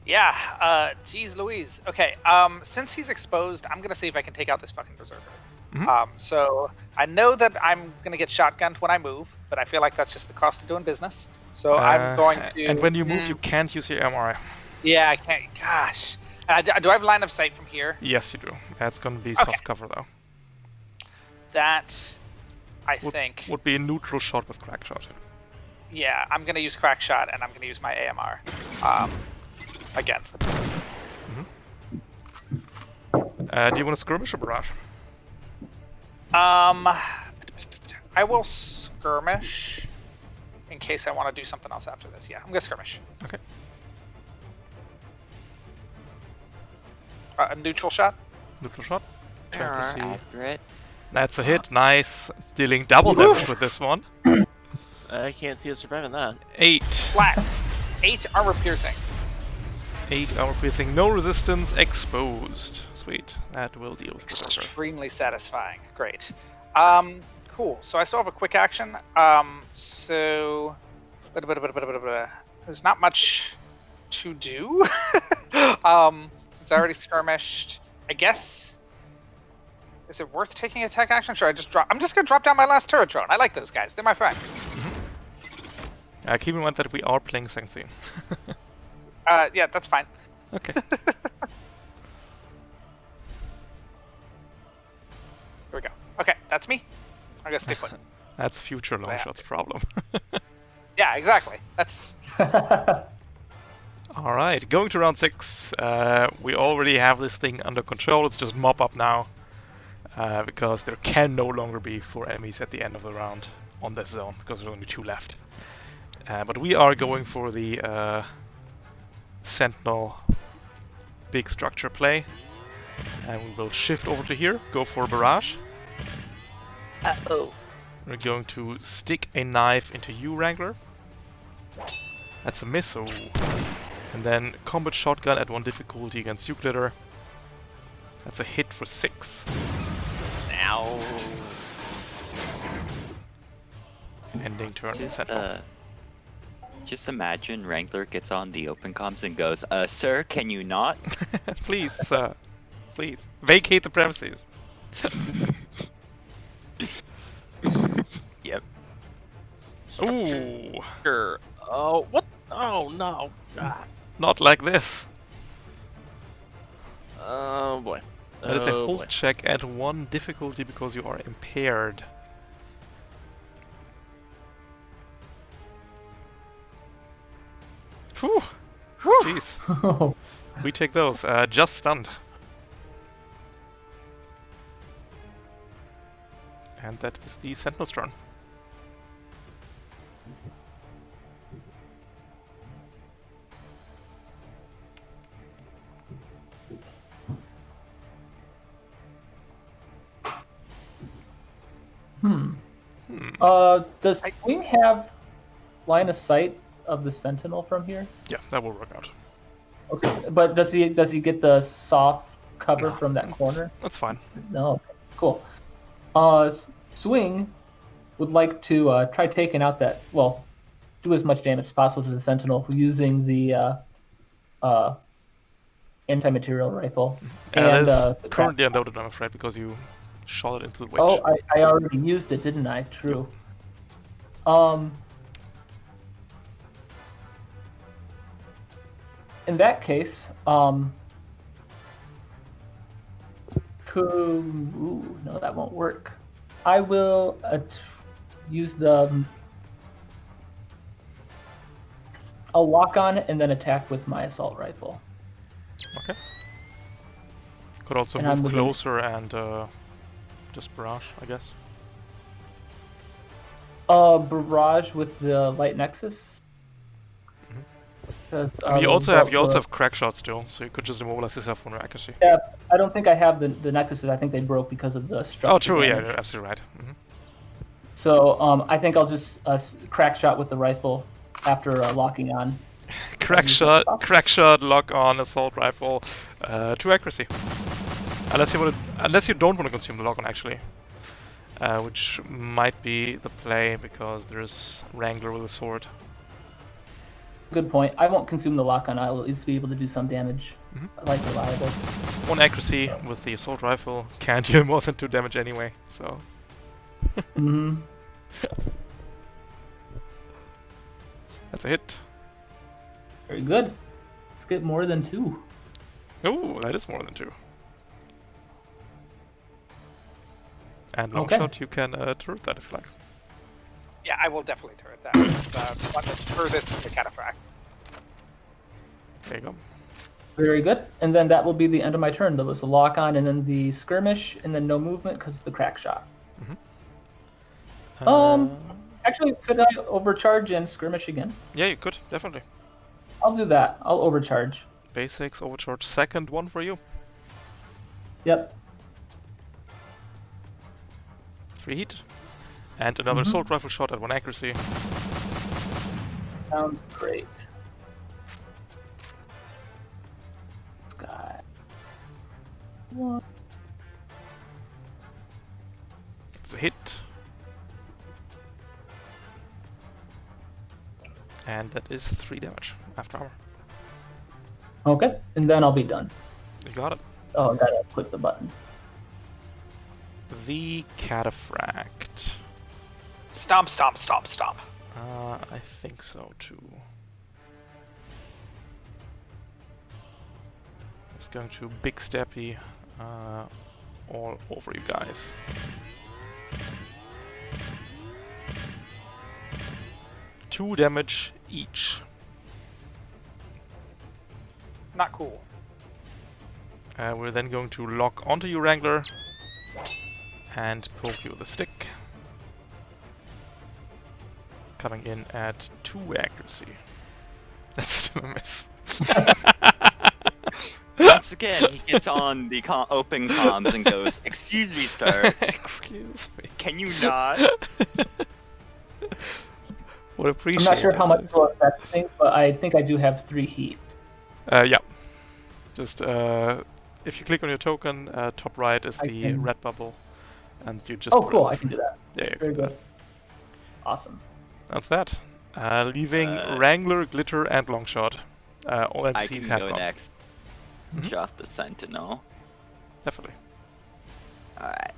Yeah. Geez Louise. Okay. Since he's exposed, I'm gonna see if I can take out this fucking berserker. So I know that I'm gonna get shotgunned when I move, but I feel like that's just the cost of doing business. So I'm going to. And when you move, you can't use your MRI. Yeah, I can't. Gosh. Do I have line of sight from here? Yes, you do. That's gonna be Okay. soft cover though. That, I think. Would be a neutral shot with crack shot. Yeah, I'm gonna use crack shot, and I'm gonna use my AMR against them. Do you want to skirmish or barrage? I will skirmish in case I want to do something else after this. Yeah, I'm gonna skirmish. Okay. A neutral shot. Neutral shot. Trying to see. Accurate. That's a hit. Nice. Dealing double damage with this one. I can't see us surviving that. 8. Flat. 8 armor piercing. 8 armor piercing. No resistance. Exposed. Sweet. That will deal with the berserker. Extremely satisfying. Great. Cool. So I still have a quick action. So there's not much to do. Since I already skirmished, I guess. Is it worth taking attack action? Should I just drop? I'm just gonna drop down my last turret drone. I like those guys. They're my friends. Keep in mind that we are playing second scene. Yeah, that's fine. Okay. Here we go. Okay, that's me. I'm gonna stay put. That's future long shots problem. Yeah, exactly. That's All right, going to round 6. We already have this thing under control. It's just mop up now, because there can no longer be 4 enemies at the end of the round on this zone, because there's only 2 left. But we are going for the Sentinel big structure play, and we will shift over to here, go for barrage. Uh-oh. We're going to stick a knife into you, Wrangler. That's a miss. Oh. And then combat shotgun at 1 difficulty against you, Glitter. That's a hit for 6. Ow. Ending turn for Sentinel. Just imagine Wrangler gets on the open comms and goes, sir, can you not? Please, sir. Please. Vacate the premises. Yep. Ooh. Sure. Oh, what? Oh, no. Ah. Not like this. Oh, boy. That is a Oh, hold boy. check at 1 difficulty because you are impaired. Whew. Jeez. We take those. Just stunned. And that is the Sentinel's turn. Does Swing have line of sight of the Sentinel from here? Yeah, that will work out. Okay, but does he get the soft cover No, from that corner? That's fine. No. Okay, cool. Swing would like to try taking out that. Well, do as much damage as possible to the Sentinel using the anti-material rifle. And the currently unloaded, I'm afraid, because you shot it into the witch. Oh, I already used it, didn't I? True. In that case, ooh, no, that won't work. I will use I'll lock on and then attack with my assault rifle. Okay. Could also And I'm move within- closer and just barrage, I guess. Barrage with the light nexus. 'Cause, I mean, you also have the- crack shots still, so you could just immobilize yourself on accuracy. Yeah, I don't think I have the nexuses. I think they broke because of the structure. Oh, true. Yeah, damage. you're absolutely right. So I think I'll just crack shot with the rifle after locking on. Crack shot, lock on, assault rifle, 2 accuracy. Unless you don't want to consume the lock on actually, which might be the play because there's Wrangler with a sword. Good point. I won't consume the lock on. I'll at least be able to do some damage. I like reliable. 1 accuracy with the assault rifle. Can't deal more than 2 damage anyway, so. Mm-hmm. That's a hit. Very good. Let's get more than 2. Ooh, that is more than 2. And long Okay. shot, you can turret that if you like. Yeah, I will definitely turret that. It's, the one that's furthest from the cataphract. There you go. Very good. And then that will be the end of my turn. There was a lock on and then the skirmish and then no movement because of the crack shot. Actually, could I overcharge and skirmish again? Yeah, you could, definitely. I'll do that. I'll overcharge. Basics, overcharge, second one for you. Yep. 3 heat. And another assault rifle shot at 1 accuracy. Sounds great. Got 1. It's a hit. And that is 3 damage after armor. Okay, and then I'll be done. You got it. Oh, I gotta click the button. The cataphract. Stomp, stomp, stomp, stomp. I think so too. It's going to big steppy all over you guys. Two damage each. Not cool. We're then going to lock onto you, Wrangler, and poke you with a stick. Coming in at 2 accuracy. That's still a miss. Once again, he gets on the open comms and goes, "Excuse me, sir. Excuse me. Can you not?" Would I'm appreciate not sure it. how much it will affect things, but I think I do have 3 heat. Yeah. Just if you click on your token, top right is I the can- red bubble, and you just. Oh, put cool! it I can do that. Yeah, you Very can do good. Awesome. That's that. Leaving Uh, Wrangler, Glitter, and Longshot. All I NPCs can have go gone. next. Mhm. Show off the Sentinel. Definitely. Alright.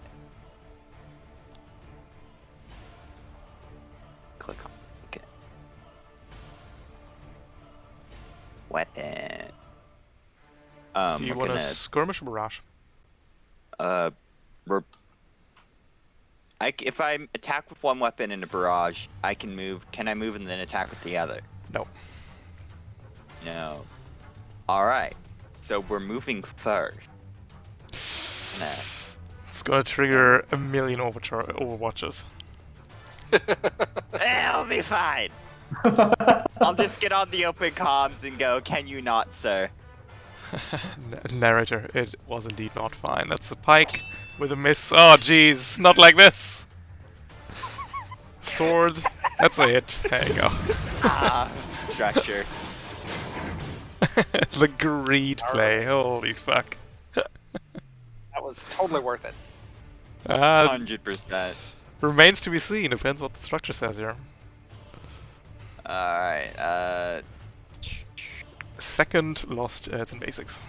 Click on. Okay. Weapon. Do you we're want to gonna, skirmish or barrage? we're... if I attack with one weapon in a barrage, I can move. Can I move and then attack with the other? No. No. Alright. So we're moving first. It's gonna trigger a million overwatches. It'll be fine. I'll just get on the open comms and go, "Can you not, sir?" Narrator, it was indeed not fine. That's a pike with a miss. Oh jeez, not like this. Sword, that's a hit. There you go. Structure. The greed play, holy fuck. That was totally worth it. 100%. Remains to be seen, depends what the structure says here. Alright, Second lost, it's in basics.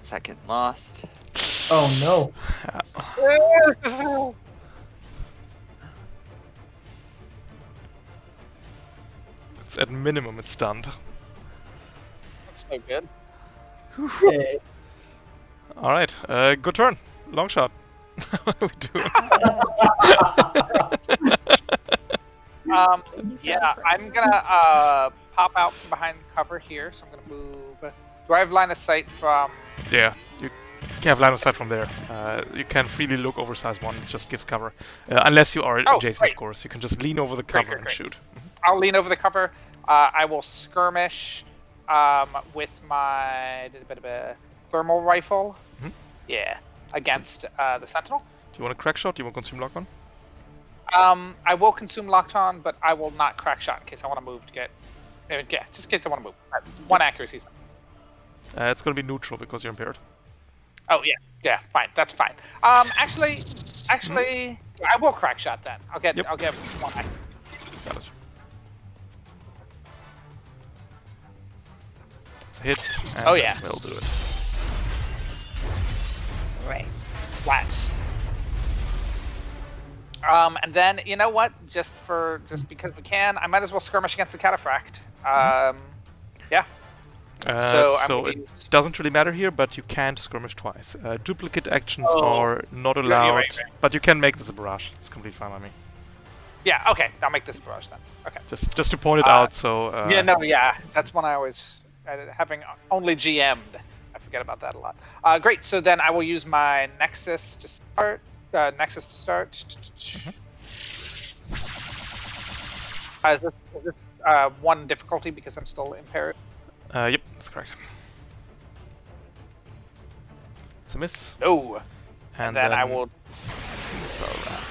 second lost. Oh no! It's at minimum, it's stunned. That's so good. Okay. Alright, good turn. Long shot. What are we doing? Yeah, I'm gonna pop out from behind the cover here, so I'm gonna move. Do I have line of sight from? Yeah, you can have line of sight from there. You can freely look over size 1, it just gives cover. Unless you are Oh, adjacent, great. of course. You can just lean over the Great, cover great, and great. shoot. I'll lean over the cover. I will skirmish with my thermal rifle. Mhm. Yeah, against the Sentinel. Do you want a crack shot? Do you want to consume lock on? I will consume locked on, but I will not crack shot in case I want to move to get. Yeah, just in case I want to move. 1 accuracy. It's going to be neutral because you're impaired. Oh yeah, fine. That's fine. Actually, I will crack shot then. I'll get 1 accuracy. Got it. It's a hit. And Oh, yeah. We'll do it. Right. Splat. And then you know what? Just because we can, I might as well skirmish against the cataphract. Yeah. So I'm So gonna it use- doesn't really matter here, but you can't skirmish twice. Duplicate actions Oh. are not You're allowed, right. but you can make this a barrage. It's completely fine by me. Yeah. Okay. I'll make this a barrage then. Okay. Just to point it out, so Yeah. That's one I always having only GM'd. I forget about that a lot. Great. So then I will use my Nexus to start. Is this 1 difficulty because I'm still impaired? Yep, that's correct. It's a miss. No. And then I will. Missile rack.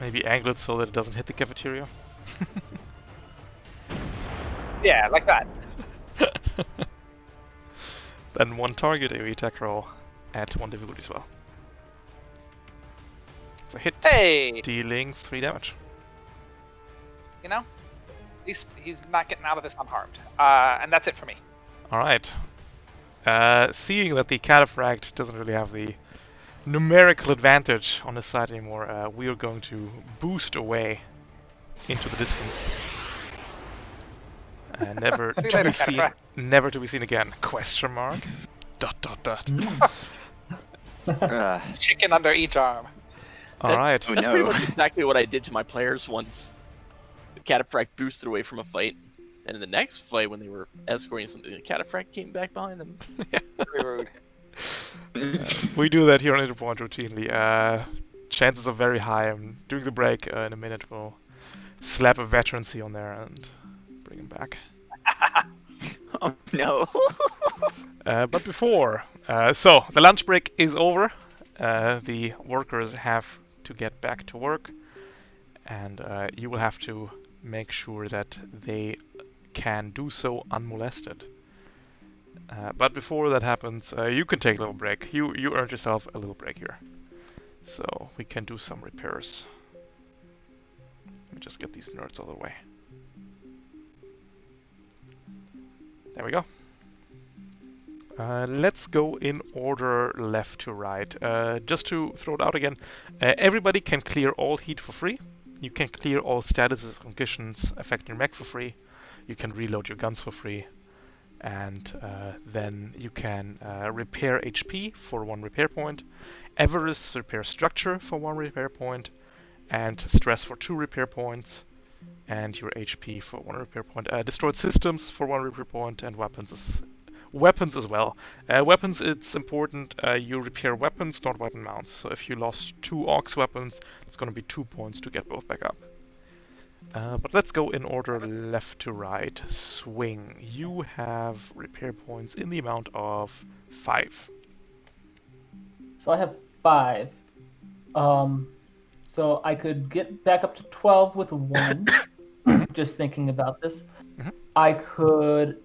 Maybe angle it so that it doesn't hit the cafeteria. Yeah, like that. Then one target AoE attack roll at 1 difficulty as well. It's a hit, Hey! dealing 3 damage. You know, he's not getting out of this unharmed. And that's it for me. Alright. Seeing that the cataphract doesn't really have the numerical advantage on his side anymore, we are going to boost away into the distance. Never See you to later, be seen. cataphract. Never to be seen again. Question mark. ... Chicken under each arm. All right. Oh That's no. pretty much exactly what I did to my players once. The cataphract boosted away from a fight, and in the next fight, when they were escorting something, the cataphract came back behind them. Very rude. We do that here on Interpoint routinely. Chances are very high. I'm doing the break in a minute. We'll slap a veterancy on there and bring him back. Oh no. But before, so the lunch break is over. The workers have to get back to work, and you will have to make sure that they can do so unmolested. But before that happens, you can take a little break. You earned yourself a little break here, so we can do some repairs. Let me just get these nerds out of the way. There we go. Let's go in order left to right. Just to throw it out again, everybody can clear all heat for free. You can clear all statuses and conditions affecting your mech for free. You can reload your guns for free. And then you can repair HP for 1 repair point, Everest repair structure for 1 repair point, and stress for 2 repair points, and your HP for 1 repair point. Destroyed systems for 1 repair point, and weapons as well. Weapons, it's important you repair weapons, not weapon mounts. So if you lost 2 aux weapons, it's going to be 2 points to get both back up. But let's go in order left to right. Swing. You have repair points in the amount of 5. So I have 5. So I could get back up to 12 with 1. Just thinking about this. Mhm. I could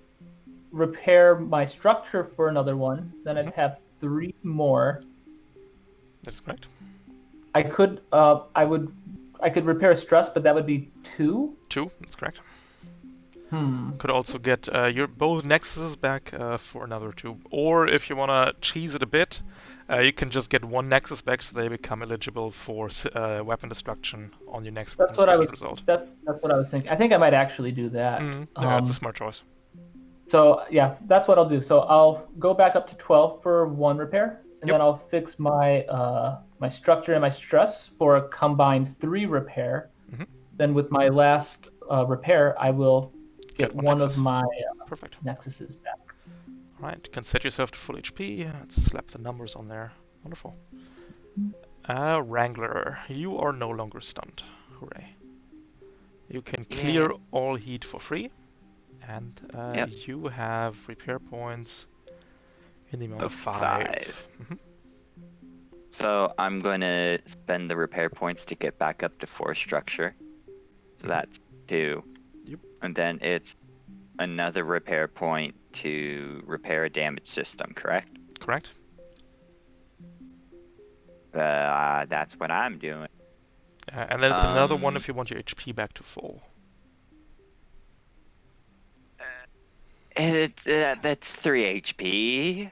repair my structure for another 1. Then I'd have 3 more. That's correct. I could repair stress, but that would be 2. 2, that's correct. Hmm. Could also get your both nexuses back for another 2. Or if you want to cheese it a bit, you can just get 1 nexus back so they become eligible for weapon destruction on your next weapon That's what I destruction was. result. That's what I was thinking. I think I might actually do that. Yeah, that's a smart choice. So yeah, that's what I'll do. So I'll go back up to 12 for 1 repair, and then I'll fix my my structure and my stress for a combined 3 repair. Mhm. Then with my last repair, I will get one one nexus. of my Perfect. nexuses back. Alright, you can set yourself to full HP. Let's slap the numbers on there. Wonderful. Wrangler, you are no longer stunned. Hooray. You can clear all heat for free. And you have repair points in the amount of 5. Mhm. So I'm going to spend the repair points to get back up to 4 structure. So that's 2. Yep. And then it's another repair point to repair a damaged system, correct? Correct? That's what I'm doing. And then it's another 1 if you want your HP back to full. That's 3 HP.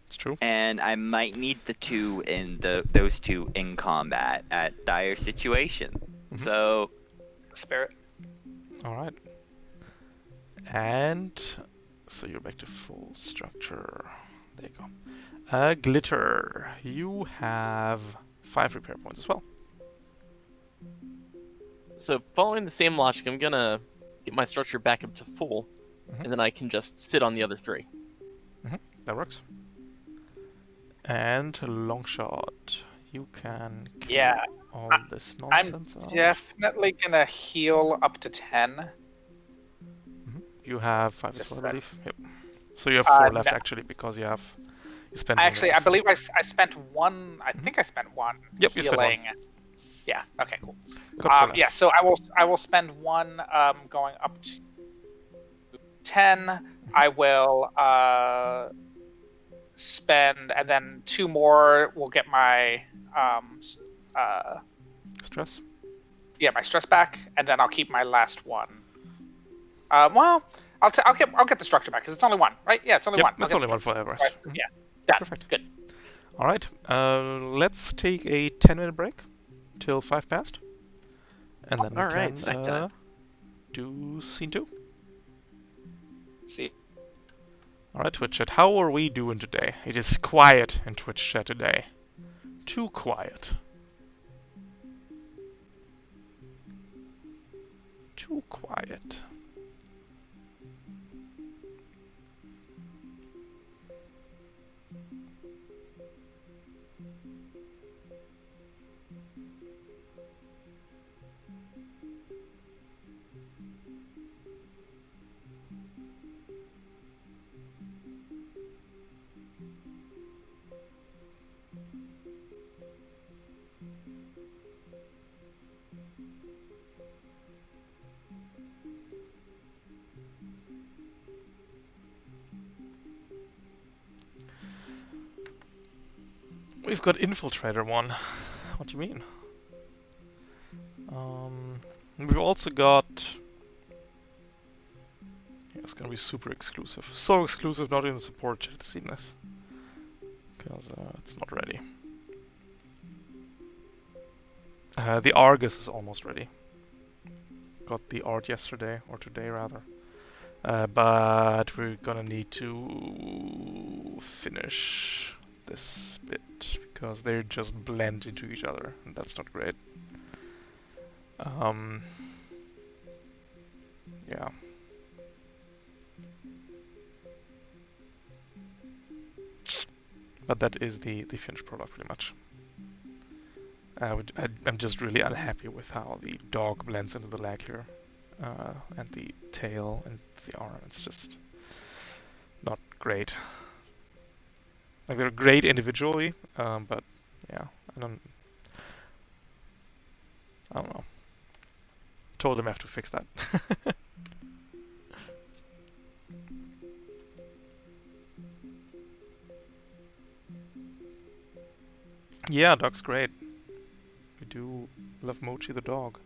It's true. And I might need the 2 in those 2 in combat at dire situation. Mhm. So Spirit. Alright. And so you're back to full structure. There you go. Glitter. You have 5 repair points as well. So following the same logic, I'm gonna get my structure back up to full, Mhm. and then I can just sit on the other 3. That works. And Longshot. You can clear Yeah, all this I'm nonsense out. definitely gonna heal up to 10. You have 5 as Just well, I that. believe. Yep. So you have 4 Uh, left no. actually, because you spent one Actually, there, I so- believe I spent one. I think I spent one. Yep, you spent one. healing. Yeah. Okay. Cool. Got 4 left. Yeah. So I will spend one going up to 10. I will spend, and then 2 more will get my Stress. yeah, my stress back, and then I'll keep my last one. Well, I'll get the structure back because it's only one, right? Yeah, it's only Yep, one. I'll it's get only the one structure for back. Everest. Right, yeah, done. Perfect. Good. All right. Let's take a 10-minute break till 5 past, and then we All right, can psyched to that. do scene 2. See. All right, Twitch chat. How are we doing today? It is quiet in Twitch chat today. Too quiet. Too quiet. We've got Infiltrator 1. What do you mean? We've also got... Yeah, it's gonna be super exclusive. So exclusive, not even support chat seen this. Because it's not ready. The Argus is almost ready. Got the art yesterday, or today rather. But we're gonna need to finish this bit because they just blend into each other, and that's not great. Yeah. But that is the finished product pretty much. I'm just really unhappy with how the dog blends into the leg here. And the tail and the arm, it's just not great. Like, they're great individually, but yeah, I don't know. Told them I have to fix that. Yeah, dog's great. We do love Mochi the dog.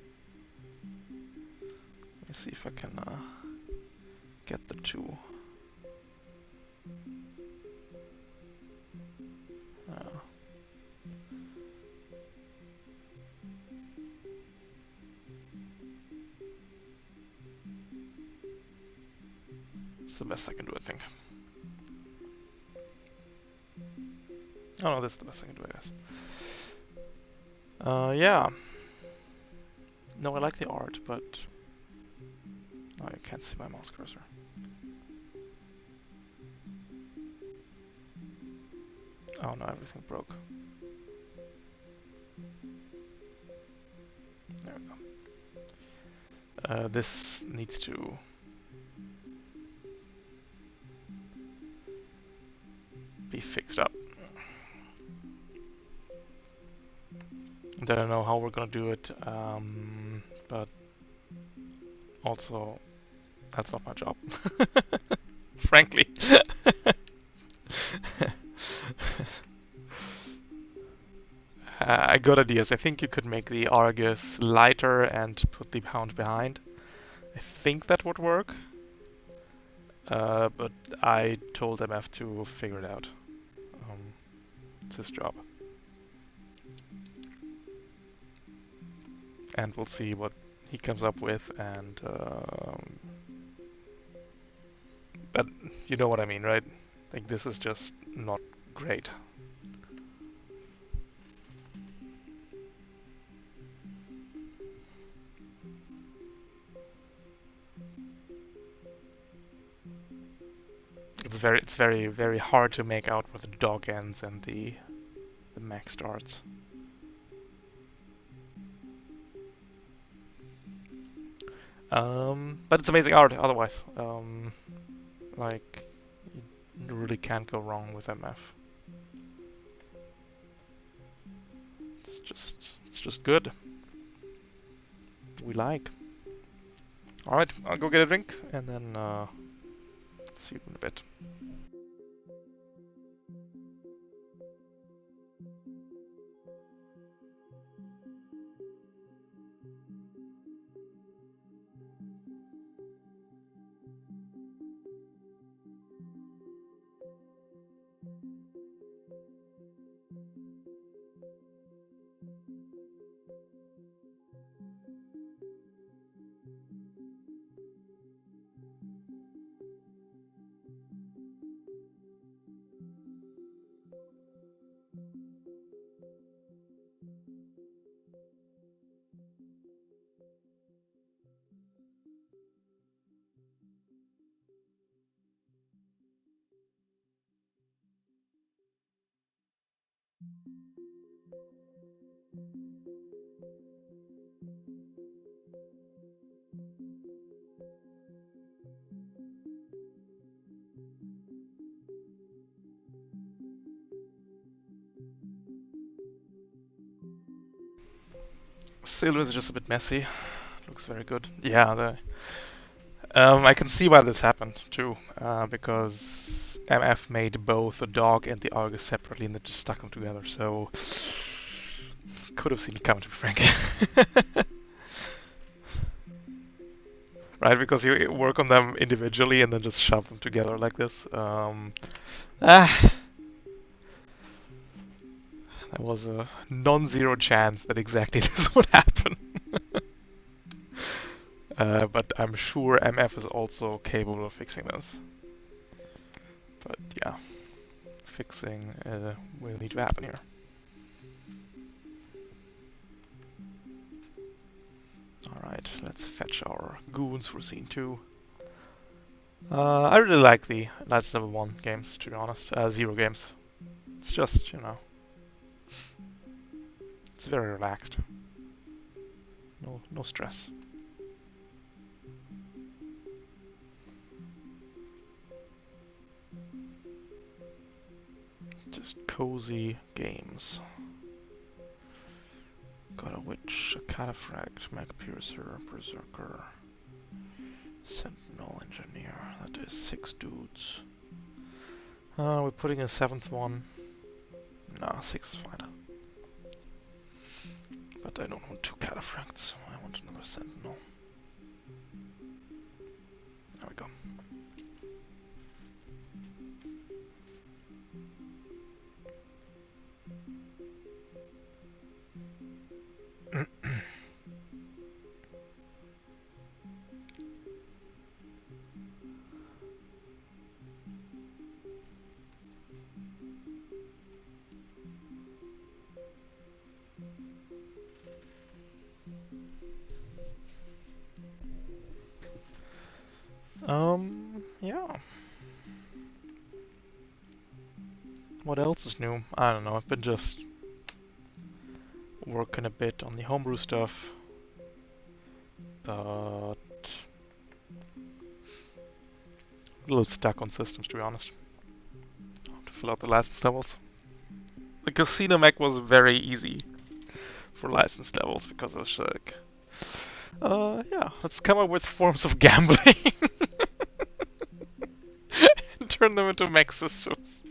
Let me see if I can get the 2. It's the best I can do, I think. Oh no, this is the best I can do, I guess. Yeah. No, I like the art, but... Oh, I can't see my mouse cursor. Oh no, everything broke. There we go. This needs to... be fixed up. And I don't know how we're gonna do it, but also that's not my job, frankly. I got ideas. I think you could make the Argus lighter and put the Hound behind. I think that would work. But I told MF to figure it out. It's his job. And we'll see what he comes up with, and but you know what I mean, right? Like, this is just not great. It's very hard to make out where the dog ends and the mech starts. But it's amazing art otherwise. Like, you really can't go wrong with MF. It's just good. We like. Alright, I'll go get a drink and then see you in a bit. Silver is just a bit messy. Looks very good. Yeah, I can see why this happened too, because MF made both the dog and the Argus separately and they just stuck them together, so could have seen it coming, to be frank. Right, because you work on them individually and then just shove them together like this. There was a non-zero chance that exactly this would happen. But I'm sure MF is also capable of fixing this. But yeah, fixing will need to happen here. Alright, let's fetch our goons for scene 2. I really like the License Level 1 games, to be honest. Zero games. It's just, you know, it's very relaxed. No stress. Just cozy games. Got a witch, a cataphract, mag piercer, berserker, sentinel, engineer. That is 6 dudes. We're putting a 7th one. Nah, 6 is fine. But I don't want 2 cataphracts. I want another sentinel. There we go. Yeah. What else is new? I don't know, I've been just working a bit on the homebrew stuff. But a little stuck on systems, to be honest. I have to fill out the license levels. The casino mech was very easy for license levels because I was like, yeah, let's come up with forms of gambling and turn them into mech systems.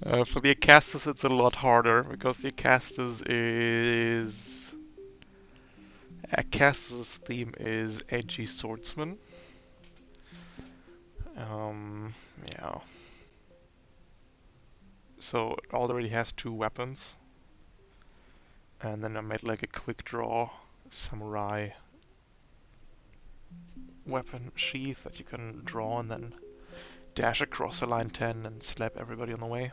For the Acastus it's a lot harder because the Acastus is... Acastus' theme is edgy swordsman. Yeah. So it already has 2 weapons. And then I made like a quick draw samurai weapon sheath that you can draw and then dash across the line 10 and slap everybody on the way.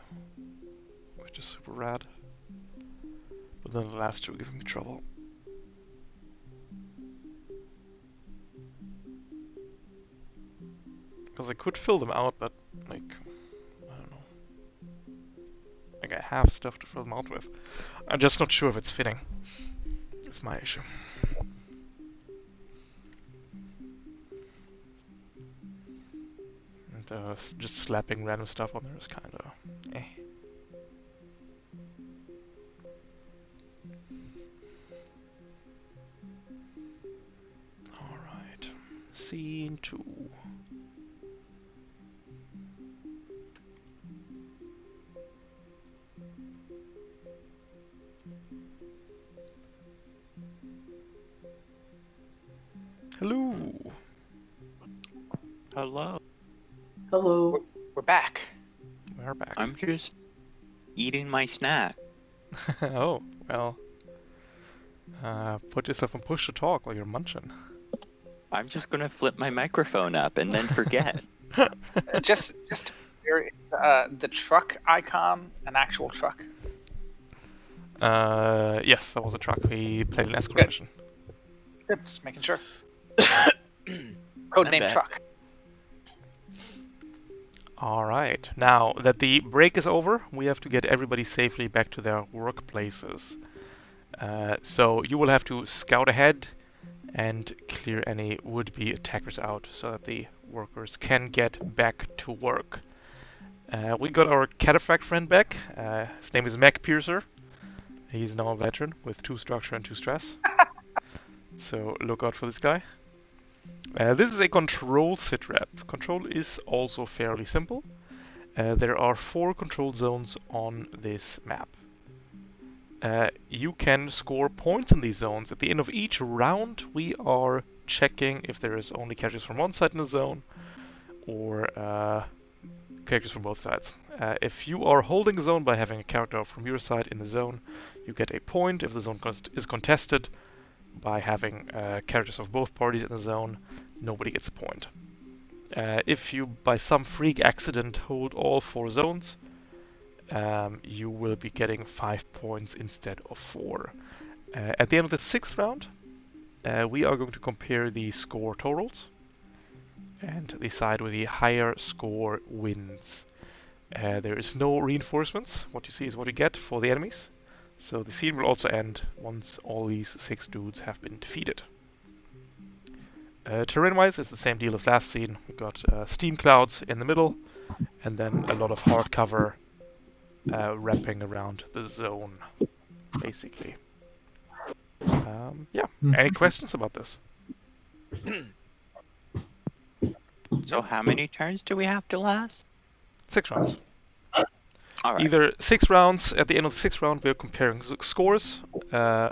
Which is super rad. But then the last 2 giving me trouble. Because I could fill them out, but like, I don't know. Like I have stuff to fill them out with. I'm just not sure if it's fitting. That's my issue. And and just slapping random stuff on there is kind of eh. All right, scene 2. Hello. Hello. Hello. We're back. We're back. I'm just eating my snack. Oh, well. Put yourself on push to talk while you're munching. I'm just gonna flip my microphone up and then forget. Just there is the truck icon, an actual truck. Yes, that was a truck. We played an escort mission. Good, just making sure. Codename bad. truck. Alright, now that the break is over, we have to get everybody safely back to their workplaces. So you will have to scout ahead and clear any would-be attackers out so that the workers can get back to work. We got our cataphract friend back. His name is Mac Piercer. He's now a veteran with 2 structure and 2 stress. So look out for this guy. This is a control sitrep. Control is also fairly simple. There are 4 control zones on this map. You can score points in these zones. At the end of each round, we are checking if there is only characters from one side in the zone, or characters from both sides. If you are holding the zone by having a character from your side in the zone, you get a point. If the zone is contested by having characters of both parties in the zone, nobody gets a point. If you, by some freak accident, hold all 4 zones, you will be getting 5 points instead of 4. At the end of the 6th round, we are going to compare the score totals, and the side with the higher score wins. There is no reinforcements. What you see is what you get for the enemies. So the scene will also end once all these 6 dudes have been defeated. Terrain-wise, it's the same deal as last scene. We've got steam clouds in the middle, and then a lot of hard cover wrapping around the zone, basically. Yeah. Any questions about this? So how many turns do we have to last? 6 rounds. Alright. Either 6 rounds, at the end of the 6th round we're comparing scores,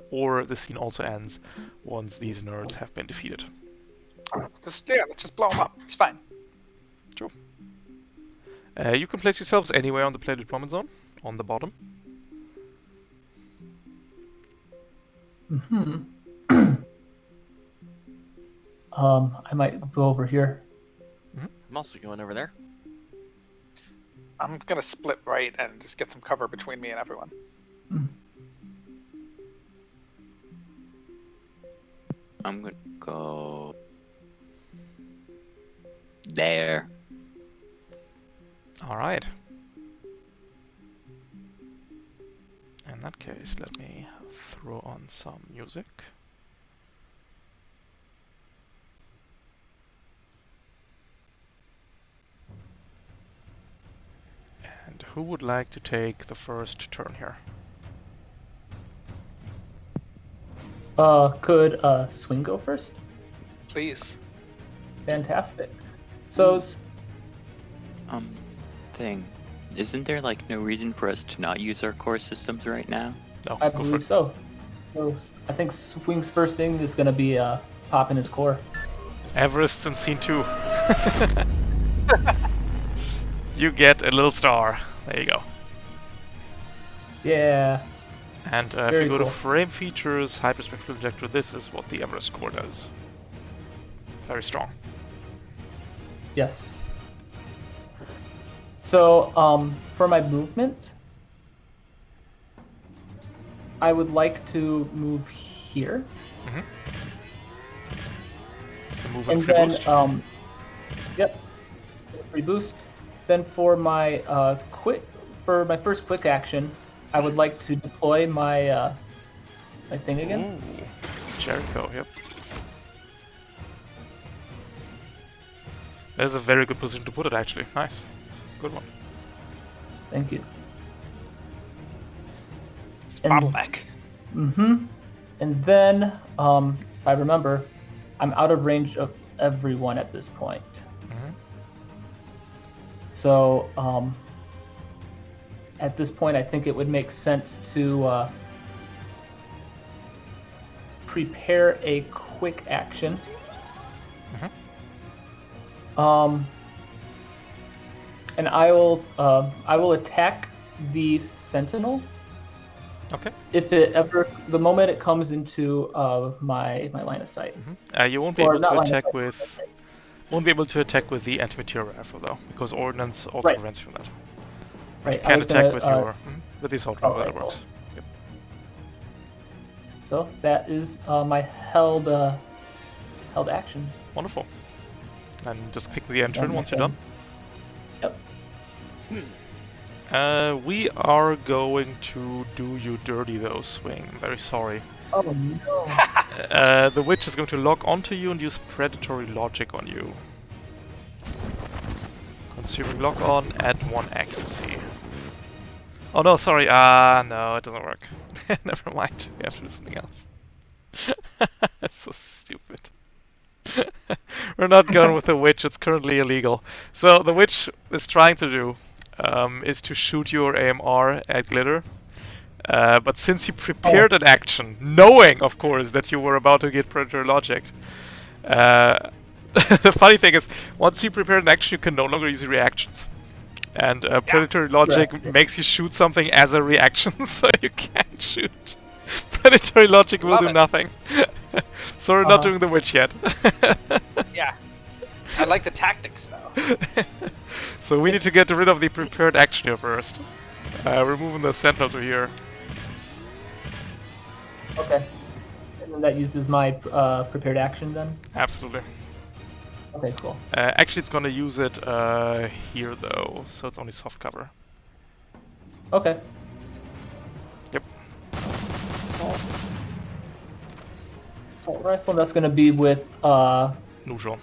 or the scene also ends once these nerds have been defeated. Let's just blow them up. It's fine. Sure. You can place yourselves anywhere on the player deployment zone, on the bottom. I might go over here. I'm also going over there. I'm gonna split right and just get some cover between me and everyone. I'm gonna go there. Alright. In that case, let me throw on some music. And who would like to take the first turn here? Could Swing go first? Please. Fantastic. So, Thing. Isn't there like no reason for us to not use our core systems right now? No, I go for believe it. so. So I think Swing's first thing is going to be popping his core. Everest in scene 2. You get a little star. There you go. Yeah. And if Very you go to cool. frame features, high perspective projector, this is what the Everest core does. Very strong. Yes. So, for my movement, I would like to move here. It's a move And and free then, boost. Yep, free boost. Then for my my first quick action, I would like to deploy my my thing again. Ooh, Jericho, yep. That's a very good position to put it, actually. Nice. Good one. Thank you. It's And- bottleneck. Mm-hmm. And then, if I remember, I'm out of range of everyone at this point. Mhm. So, at this point, I think it would make sense to prepare a quick action. And I will attack the Sentinel. Okay. If it ever, the moment it comes into my line of sight. You won't be Or able not to line of attack sight, with. Won't be able to attack with the antimaterial rifle though, because ordnance also Right. prevents you from that. Right. You can was attack gonna, with your with the assault rifle. That right, works. So that is my held action. Wonderful. And just click the enter And once I you're can- done. Yep. We are going to do you dirty though, Swing. I'm very sorry. Oh no. The witch is going to lock onto you and use predatory logic on you. Consuming lock on at 1 accuracy. Oh no, sorry. No, it doesn't work. Never mind. We have to do something else. That's so stupid. We're not going with the witch. It's currently illegal. So the witch is trying to do is to shoot your AMR at glitter. But since you prepared an action, knowing, of course, that you were about to get predatory logic, the funny thing is, once you prepare an action, you can no longer use reactions. And predatory logic Right. makes you shoot something as a reaction, so you can't shoot. Predatory logic will Love do it. nothing. So we're not Uh-huh. doing the witch yet. Yeah. I like the tactics though. So we need to get rid of the prepared action here first. We're moving the Sentinel to here. Okay. And then that uses my prepared action then. Absolutely. Okay, cool. Actually, it's gonna use it here though, so it's only soft cover. Okay. Yep. Assault rifle. That's gonna be with Neutral.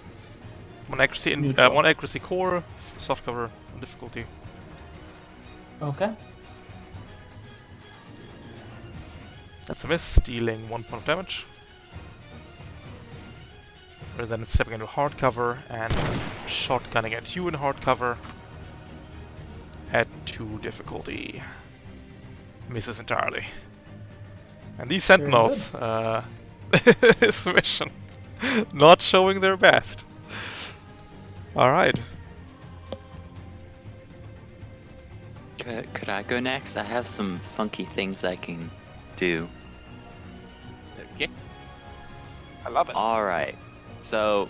One accuracy, Neutral. one accuracy core, soft cover, difficulty. Okay. That's a miss, dealing 1 point of damage. And then it's stepping into hard cover and shotgunning at you in hard cover at 2 difficulty. Misses entirely. And these Sentinels, this mission, not showing their best. Alright. Could I go next? I have some funky things I can do. Okay. I love it. Alright, so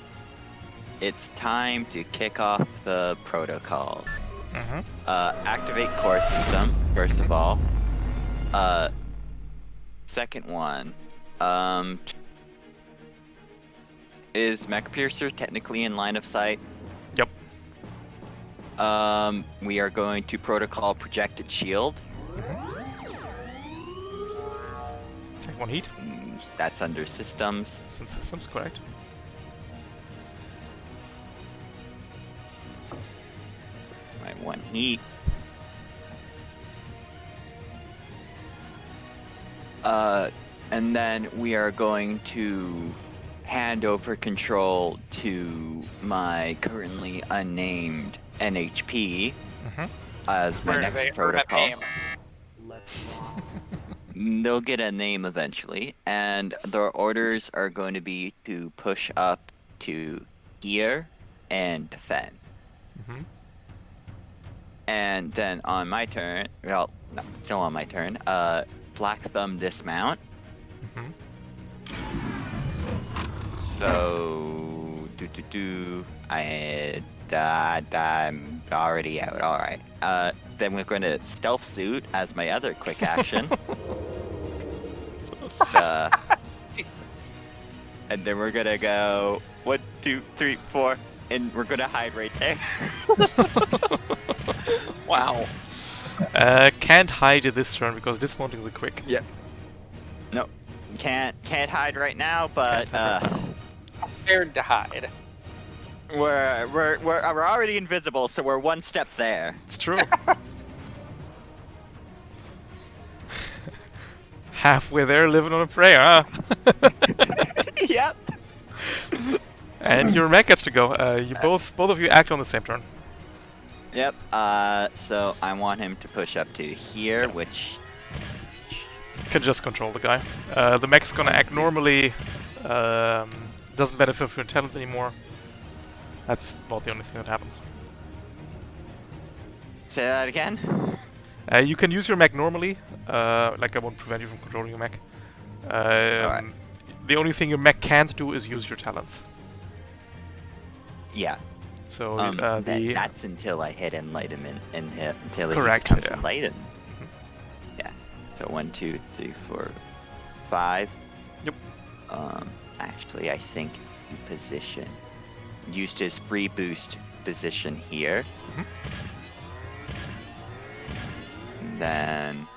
it's time to kick off the protocols. Mm-hmm. Activate core system, first of all. Second one, is Mech Piercer technically in line of sight? Yep. We are going to protocol projected shield. Take 1 heat. That's under systems. It's in systems, correct. Right, 1 heat. And then we are going to hand over control to my currently unnamed NHP Mm-hmm. as my Where next they earn a protocol. name. They'll get a name eventually, and their orders are going to be to push up to here and defend. Mm-hmm. And then on my turn, well, no, still on my turn, Black Thumb dismount. Mm-hmm. So, I'm already out. All right. Then we're going to stealth suit as my other quick action. Jesus. And then we're gonna go 1, 2, 3, 4, and we're gonna hide right there. Wow. Can't hide it this turn because dismounting is a quick. Yep. No, can't hide right now, but Can't hide right Prepared to hide. We're already invisible, so we're one step there. It's true. Halfway there, living on a prayer, huh? Yep. And your mech gets to go. You both of you act on the same turn. Yep. So I want him to push up to here, which You can just control the guy. The mech's gonna act normally. Doesn't benefit from your talents anymore. That's about the only thing that happens. say that again. You can use your mech normally. Like I won't prevent you from controlling your mech. Alright. The only thing your mech can't do is use your talents. Yeah. So That's until I hit enlightenment and hit until Correct, he becomes yeah. enlightened. Yeah. So 1, 2, 3, 4, 5. Yep. Actually, I think he used his free boost position here. And then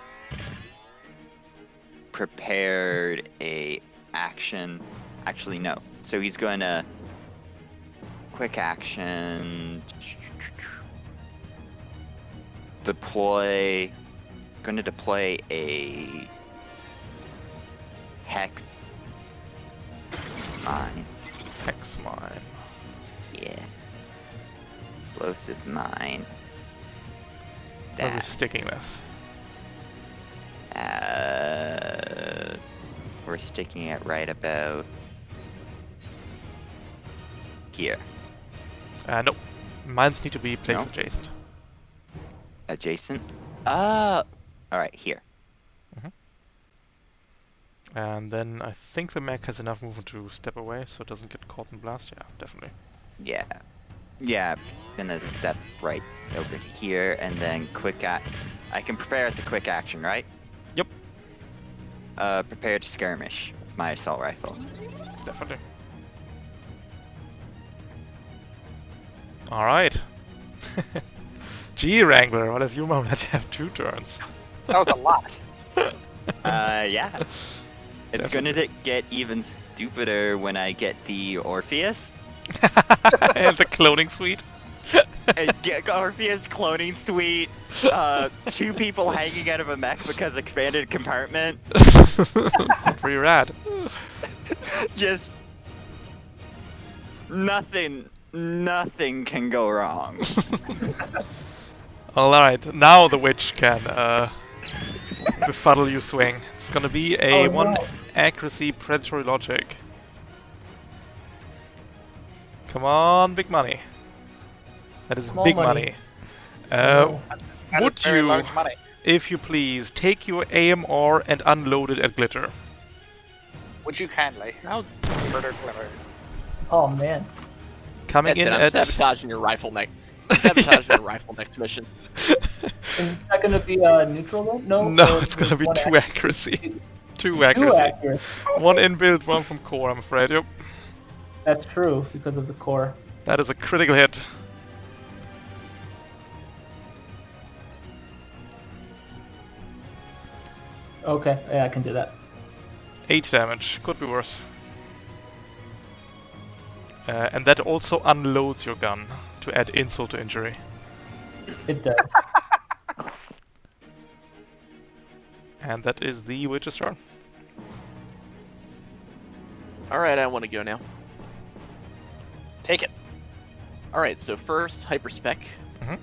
prepared a action. Actually, no. So he's going to quick action deploy. Going to deploy a hex mine. Hex mine. Yeah. Explosive mine. What is That. stickiness? We're sticking it right about here. Nope. Mines need to be placed No? adjacent. Adjacent. Alright, here. And then I think the mech has enough movement to step away, so it doesn't get caught in blast. Yeah, definitely. Yeah. Yeah, gonna step right over here and then I can prepare as a quick action, right? Yep, Prepare to skirmish with my assault rifle. definitely. All right. Gee, Wrangler, what is your mom let you have 2 turns? That was a lot. Yeah. It's gonna get even stupider when I get the Orpheus. And the cloning suite. And get Orpheus cloning suite. 2 people hanging out of a mech because expanded compartment. Pretty rad. Just nothing can go wrong. Alright, now the witch can befuddle you swing. It's gonna be a 1 accuracy predatory logic. Come on, big money. That is Small big money. money. Oh. That Would is very you, large money. if you please, take your AMR and unload it at Glitter? Would you kindly? How Murder clever. Oh man. Coming That's in it, I'm at... sabotaging your rifle next. Sabotaging your rifle next mission. Is that going to be neutral then? No. No, or it's gonna be 1 2 accuracy. 2 accuracy. 2 accuracy. accuracy. 1 inbuilt, 1 from core, I'm afraid. Yep. That's true because of the core. That is a critical hit. Okay, yeah, I can do that. 8 damage. Could be worse. And that also unloads your gun to add insult to injury. It does. And that is the witch's turn. Alright, I want to go now. Take it. Alright, so first, hyperspec. Mhm.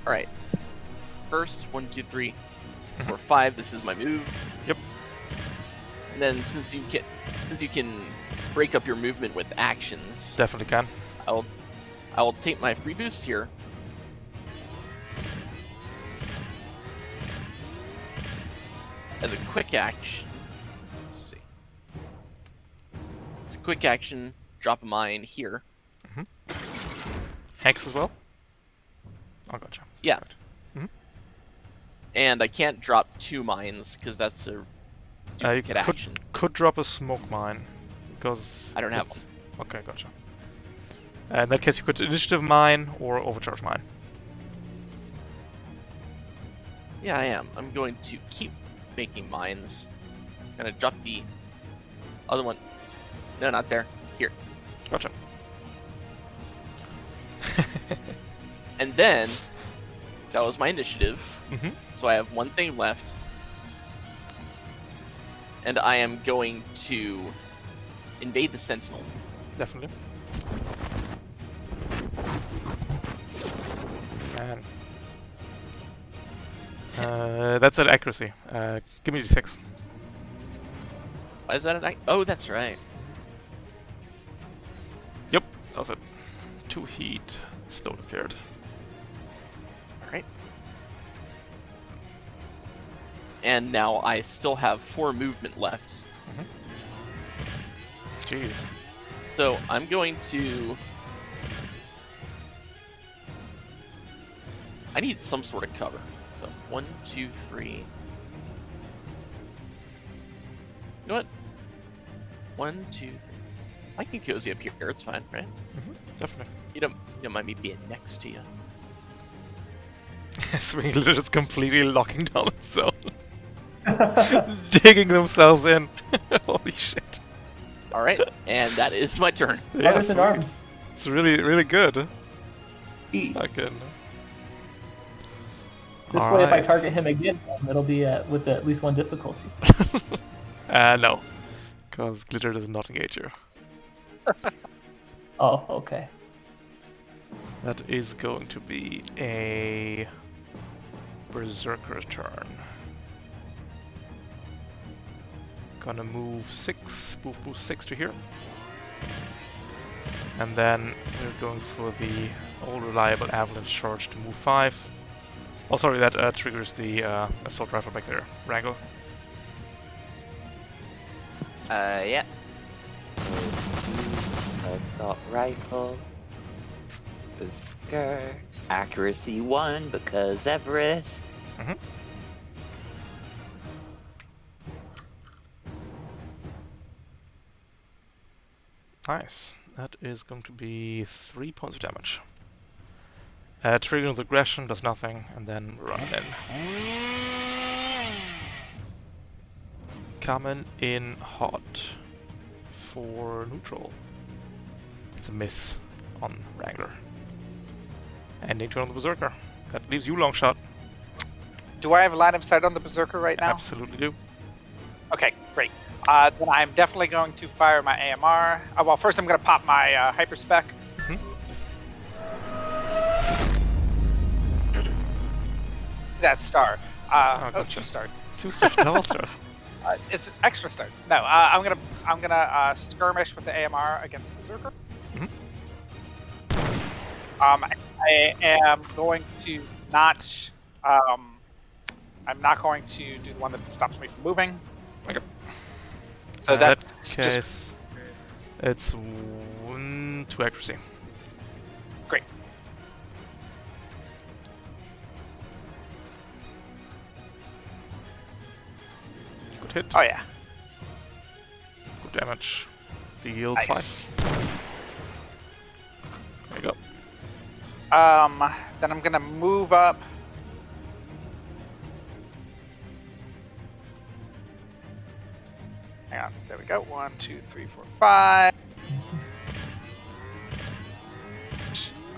Alright. First, 1, 2, 3, 4, 5. This is my move. Yep. And then since you can break up your movement with actions, Definitely can. I'll take my free boost here. As a quick action. Let's see. It's a quick action. Drop a mine here. Hex as well? Oh, gotcha. Yeah. Right. And I can't drop 2 mines because that's a You duplicate action. could drop a smoke mine. Because... I don't have it's- Okay, gotcha. In that case, you could initiative mine or overcharge mine. Yeah, I am. I'm going to keep making mines. Gonna drop the other one. No, not there. Here. Gotcha. And then that was my initiative. Mm-hmm. So I have one thing left. And I am going to invade the Sentinel. Definitely. Man. That's an accuracy. Give me d6. Why is that an Oh, that's right. Yep, that was it. 2 heat. Slowed appeared. Alright. And now I still have 4 movement left. Jeez. So I'm going to... I need some sort of cover. So 1, 2, 3. You know what? 1, 2, 3. I can cozy up here. It's fine, right? Definitely. You don't mind me being next to you. Swing Glitter is completely locking down its zone. Digging themselves in. Holy shit. All right, and that is my turn. Arms and sweet. arms. It's really, really good. This Fucking. way, if I target him again, it'll be with at least 1 difficulty. No. Because Glitter does not engage you. Oh, okay. That is going to be a Berserker turn. Gonna move 6, move 6 to here. And then we're going for the old reliable avalanche charge to move 5. Oh, sorry, that triggers the assault rifle back there. Rango. Yeah. Assault rifle. Berserker. Accuracy 1 because Everest. Nice. That is going to be 3 points of damage. Triggering the aggression does nothing, and then run in. Coming in hot for neutral. It's a miss on Wrangler. Ending turn on the Berserker. That leaves you, long shot. Do I have line of sight on the Berserker right now? Absolutely do. Okay, great. Then I'm definitely going to fire my AMR. Well, first I'm going to pop my hyperspec. That star. Gotcha. 2 stars. 2 stars, double stars. It's extra stars. No, I'm gonna skirmish with the AMR against the Berserker. I am going to not. I'm not going to do the one that stops me from moving. Okay. So In that that's case, just it's 1 to accuracy. great. Good hit. Oh yeah. Good damage. Deals Nice. 5. There you go. Then I'm gonna move up. Hang on. There we go. 1, 2, 3, 4, 5.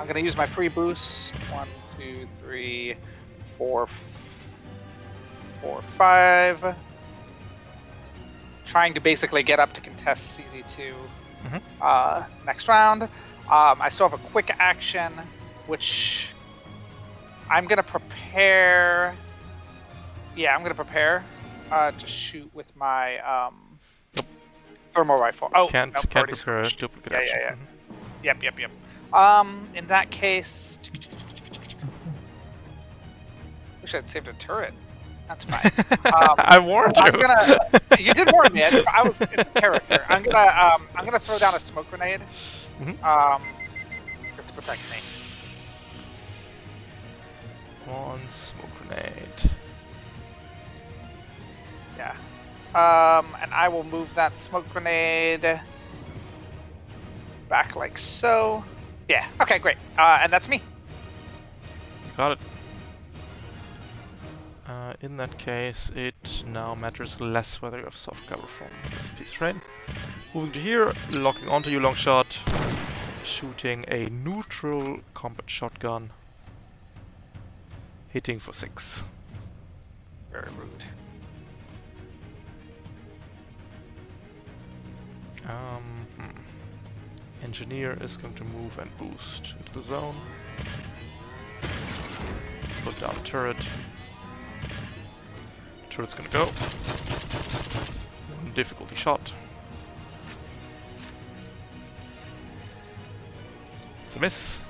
I'm gonna use my free boost. 1, 2, 3, 4, 5. Trying to basically get up to contest CZ2 next round. I still have a quick action, which I'm gonna prepare. Yeah, I'm gonna prepare to shoot with my thermal rifle. Oh, Can't already prepare a switched. duplicate Yeah, action. yeah, yeah. Yep. In that case, wish I'd saved a turret. That's fine. I warned you. You did warn me. I was in character. I'm gonna throw down a smoke grenade. To protect me. 1 smoke grenade. Yeah. And I will move that smoke grenade back like so. Yeah. Okay, great. And that's me. Got it. In that case, it now matters less whether you have soft cover from this piece, right? Moving to here, locking onto you, long shot, shooting a neutral combat shotgun, hitting for 6. Very rude. Engineer is going to move and boost into the zone. Put down turret. Turret's gonna go. Difficulty shot. It's a miss.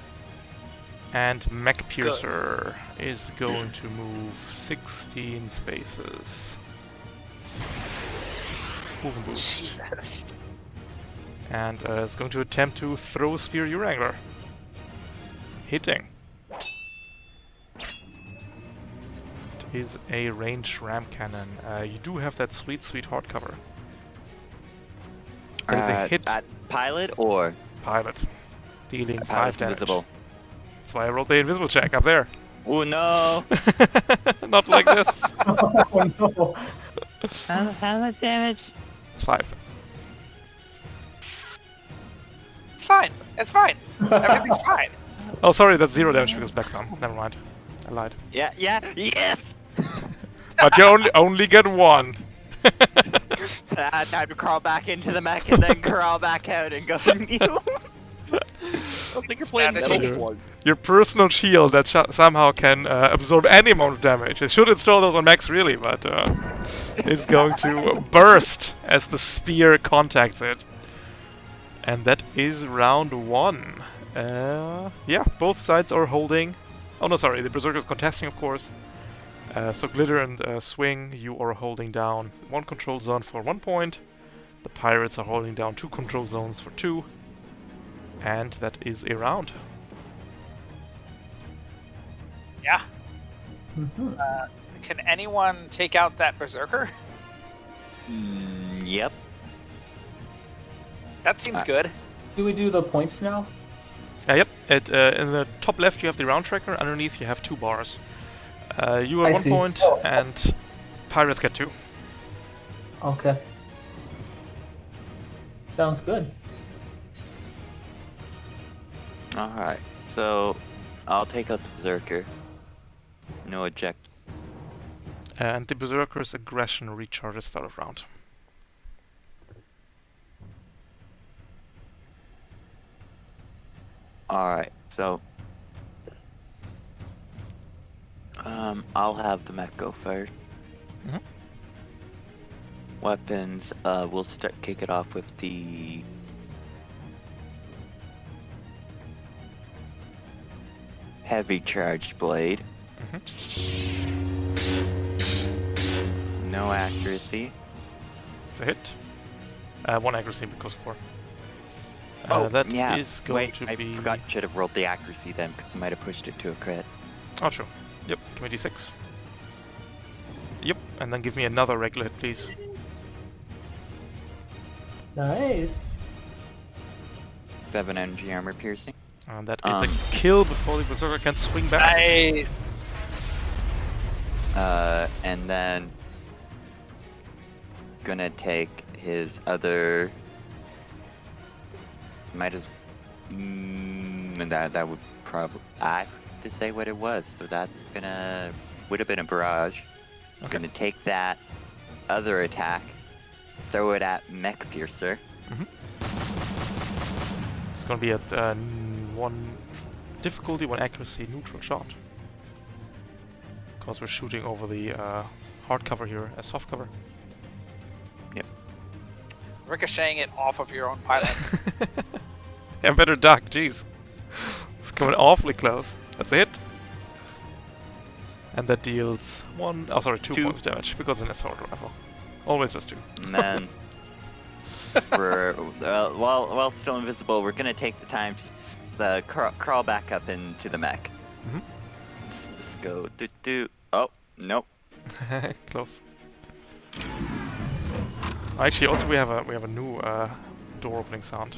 And Mech Piercer is going to move 16 spaces. Move and boost. Jesus. And is going to attempt to throw a spear your angler. Hitting. It is a ranged ram cannon. You do have that sweet hard cover. That is a hit. At pilot or Pilot. Dealing 5 pilot damage. invisible? That's why I rolled the invisible check up there. Oh no! Not like this. Oh no. How much damage? 5. It's fine. It's fine. Everything's fine. Oh, sorry, that's 0 damage because back thumb. Never mind. I lied. Yeah, yes! But you only get 1. Time to crawl back into the mech and then crawl back out and go new. I don't think you're playing Strategy. Metal Slug. Your personal shield that somehow can absorb any amount of damage. It should install those on max, really, but it's going to burst as the spear contacts it. And that is round 1. Yeah, both sides are holding. Oh no, sorry, the Berserker is contesting, of course. So Glitter and Swing, you are holding down 1 control zone for 1 point. The Pirates are holding down 2 control zones for 2. And that is a round. Yeah. Mhm. Can anyone take out that Berserker? Yep. That seems good. Do we do the points now? Yep. In the top left you have the round tracker. Underneath you have 2 bars. You I are 1 see. point, Oh. and Pirates get 2. Okay. Sounds good. Alright, so I'll take out the Berserker. No eject. And the Berserker's aggression recharges start of round. Alright, so I'll have the mech go first. Mhm. Weapons, we'll kick it off with the heavy charged blade. No accuracy. It's a hit. 1 accuracy because core. Oh, that yeah. is going Wait, to I be. forgot. Should have rolled the accuracy then, because I might have pushed it to a crit. Oh, sure. Yep, give me d6. Yep, and then give me another regular hit, please. Nice. 7 energy armor piercing. And that is a kill before the Berserker can swing back. Nice. And then gonna take his other. Might as. And that would probably. I have to say what it was, so that's would have been a barrage. Okay. Gonna take that other attack, throw it at Mech Piercer. It's gonna be at 1 difficulty, 1 accuracy, neutral shot. Because we're shooting over the hard cover here as soft cover. Ricocheting it off of your own pilot. Yeah, better duck, jeez. It's coming awfully close. That's a hit. And that deals 2 Two. points of damage because it's an assault rifle. Always does 2. And then, while still invisible, we're gonna take the time to crawl back up into the mech. Mhm. Just go do. Oh, nope. Close. Actually, also we have a new door opening sound.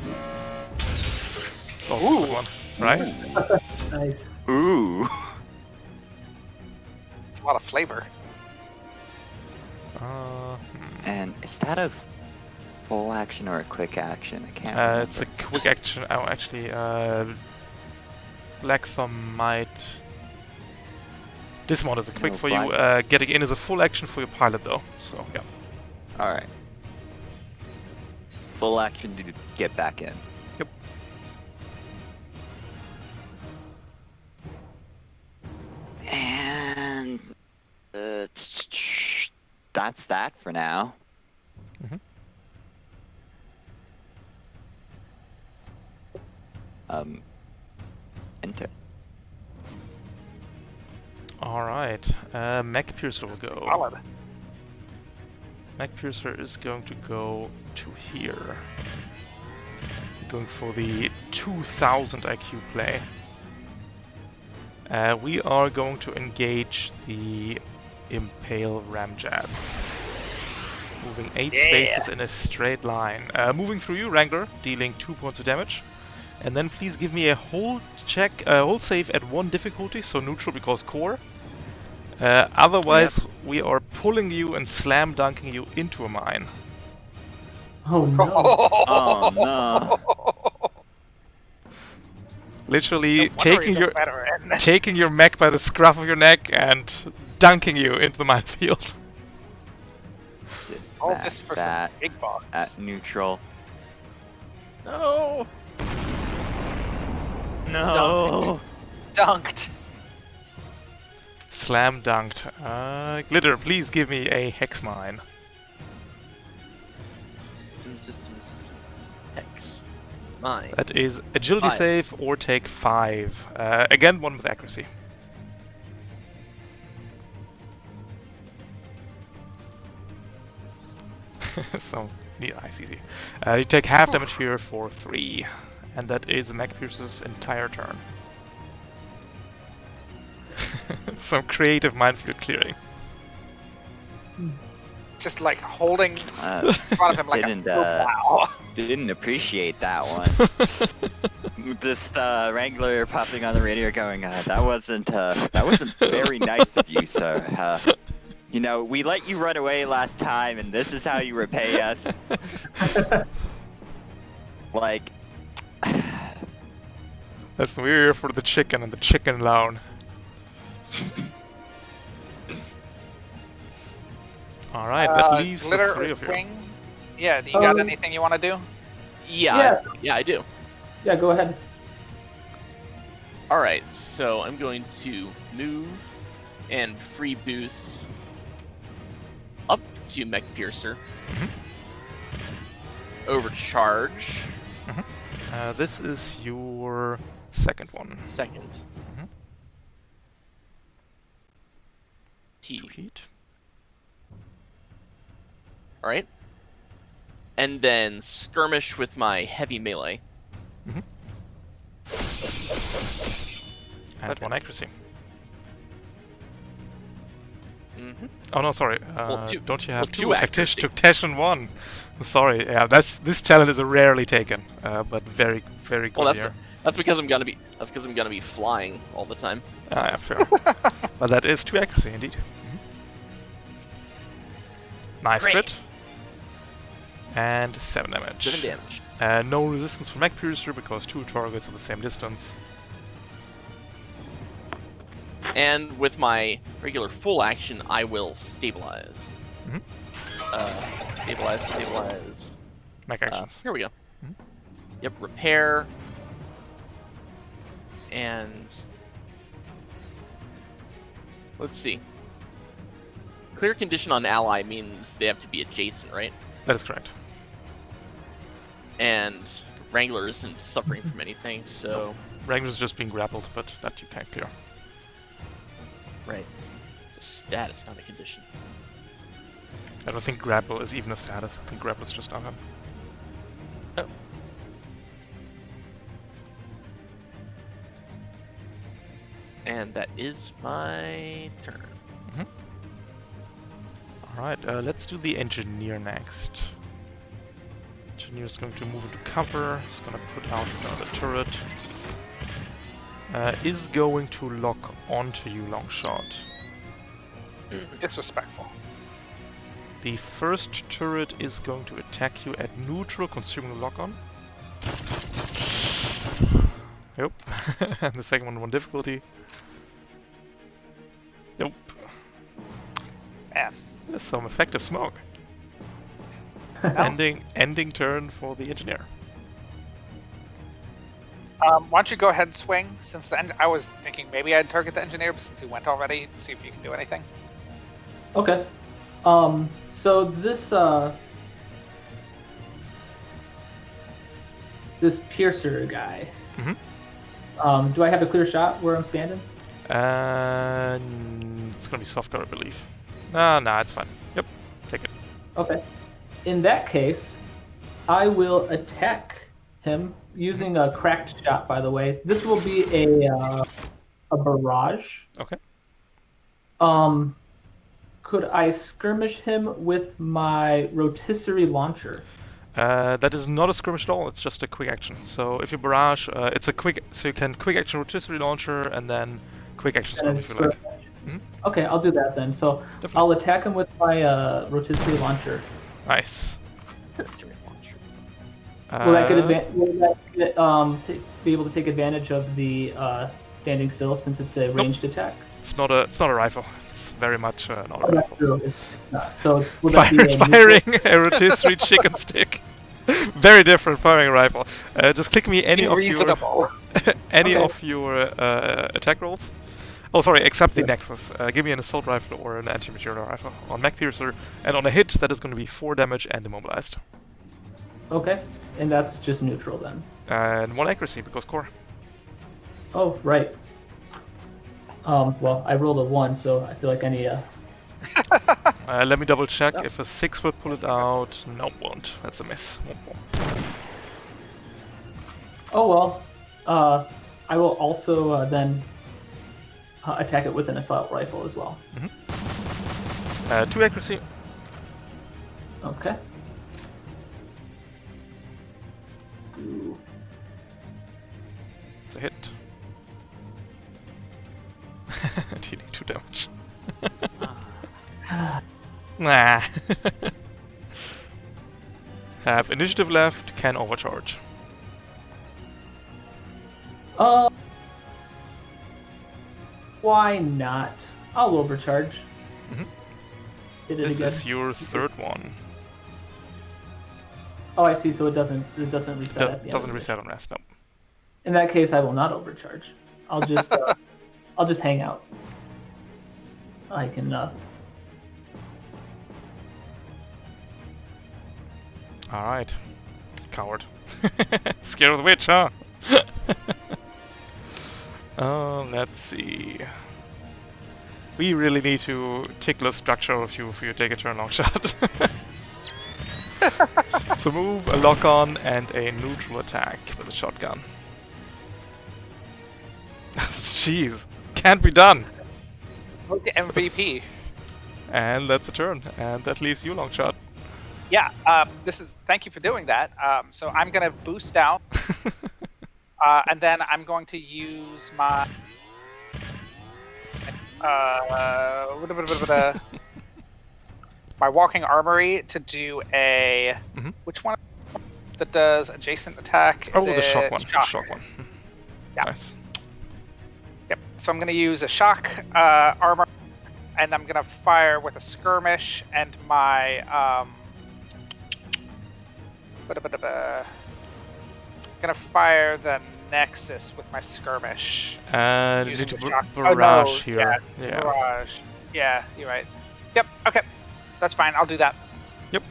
Also a good one, right? Nice. Ooh. It's a lot of flavor. And is that a full action or a quick action? I can't remember. It's a quick action. Oh, actually, Black Thumb might... Dismount is a quick No, for you. Getting in is a full action for your pilot, though. So, yeah. Alright. Full action to get back in. Yep. And... that's that for now. Mhm. Enter. Alright. Mech Piercer will go. Solid. Mech Piercer is going to go to here. Going for the 2000 IQ play. We are going to engage the Impale Ramjets. Moving 8 spaces in a straight line. Moving through you, Wrangler, dealing 2 points of damage. And then please give me a hold save at 1 difficulty, so neutral because core. Otherwise, we are pulling you and slam dunking you into a mine. Oh no. Oh no. Literally No wonder he's taking a your veteran. taking your mech by the scruff of your neck and dunking you into the minefield. Just All smash this for that some big box. at neutral. No. No. Dunked. Slam dunked. Glitter, please give me a hex mine. System. X. Mine. That is agility 5. save or take 5. Again, 1 with accuracy. So, nice, easy. You take half damage here for 3. And that is Mech Piercer's entire turn. Some creative minefield clearing. Just like holding in Uh, front of him like Didn't, a wow. didn't appreciate that one. Just Wrangler popping on the radio going, that wasn't very nice of you, sir. You know, we let you run away last time, and this is how you repay us. Like, That's we're here for the chicken and the chicken alone. Alright, that leaves the Glitter 3 or of you. Wing? Yeah, do you got Um, anything you want to do? Yeah, I do. Yeah, go ahead. All right, so I'm going to move and free boost up to Mech Piercer. Overcharge. This is your second one. Second. Mhm. T. Repeat. All right. And then skirmish with my heavy melee. And Okay. 1 accuracy. Mm-hmm. Oh no, sorry. Well, two- don't you have well, 2 two tactician? accuracy. Tactician 1. I'm sorry. Yeah, this talent is rarely taken, but very very good Well, here. that's because I'm gonna be flying all the time. Ah, yeah, fair. But that is 2 accuracy indeed. Nice Great. crit. And 7 damage. 7 damage. No resistance from Mech Piercer because 2 targets are the same distance. And with my regular full action, I will stabilize. Mhm. Stabilize. Mech actions. Here we go. Mhm. Yep, repair. And let's see. Clear condition on ally means they have to be adjacent, right? That is correct. And Wrangler isn't suffering from anything, so Wrangler's just being grappled, but that you can't clear. right. It's a status, not a condition. I don't think grapple is even a status. I think grapple is just on him. Oh. And that is my turn. Alright, let's do the engineer next. Engineer's going to move into cover. He's going to put out another turret. Is going to lock onto you, long shot. Disrespectful. The first turret is going to attack you at neutral, consuming the lock-on. Yep. And the second one difficulty. Nope. Man. There's some effective smoke. No. Ending turn for the engineer. Why don't you go ahead and swing? Since I was thinking maybe I'd target the engineer, but since he went already, see if you can do anything. Okay. So this piercer guy. Mm-hmm. Do I have a clear shot where I'm standing? It's gonna be soft guard, I believe. Nah, it's fine. Yep, take it. Okay. In that case, I will attack him using a cracked shot. By the way, this will be a barrage. Okay. Could I skirmish him with my rotisserie launcher? That is not a skirmish at all. It's just a quick action. So if you barrage, it's a quick. So you can quick action rotisserie launcher and then quick action skirmish if you like. Mm-hmm. Okay, I'll do that then. So Definitely. I'll attack him with my rotisserie launcher. Nice. Will that be able to take advantage of the standing still since it's a ranged attack? It's not a rifle. It's very much not a Oh, that's rifle. true. It's not. So will that be a Firing a rotisserie chicken stick. Very different firing a rifle. Just click me any of your Reasonable. of your attack rolls. Oh, sorry, except the Nexus. Give me an assault rifle or an anti-material rifle on Mech Piercer, and on a hit that is going to be 4 damage and immobilized. Okay, and that's just neutral then. And 1 accuracy because core. Oh, right. Well, I rolled a 1, so I feel like I need a... Let me double check if a 6 will pull it out. No, won't. That's a miss. Won't. Oh, well. I will also then attack it with an assault rifle as well. 2 accuracy. Okay. Ooh. It's a hit. Dealing 2 damage. Nah. Have initiative left, can overcharge. Why not? I'll overcharge. Hit it This again. is your 3rd one. Oh, I see. So it doesn't reset at the end. Doesn't of it. reset on rest, no. In that case, I will not overcharge. I'll just I'll just hang out. I can. Alright. Coward. Scared of the witch, huh? Let's see. We really need to tickle a structure of you for you to take a turn long shot. So move, a lock on, and a neutral attack with a shotgun. Jeez, can't be done. Okay, MVP. And that's a turn, and that leaves you long shot. Yeah. Thank you for doing that. So I'm gonna boost out, and then I'm going to use my my walking armory to do a which one that does adjacent attack? Oh, the shock one. Shock. Shock one. Yeah. Nice. Yep. So I'm going to use a shock armor, and I'm going to fire with a skirmish and my going to fire the Nexus with my skirmish. And using need the to shock- barrage no, here. Yeah, barrage. Yeah, you're right. Yep. Okay. That's fine. I'll do that. Yep.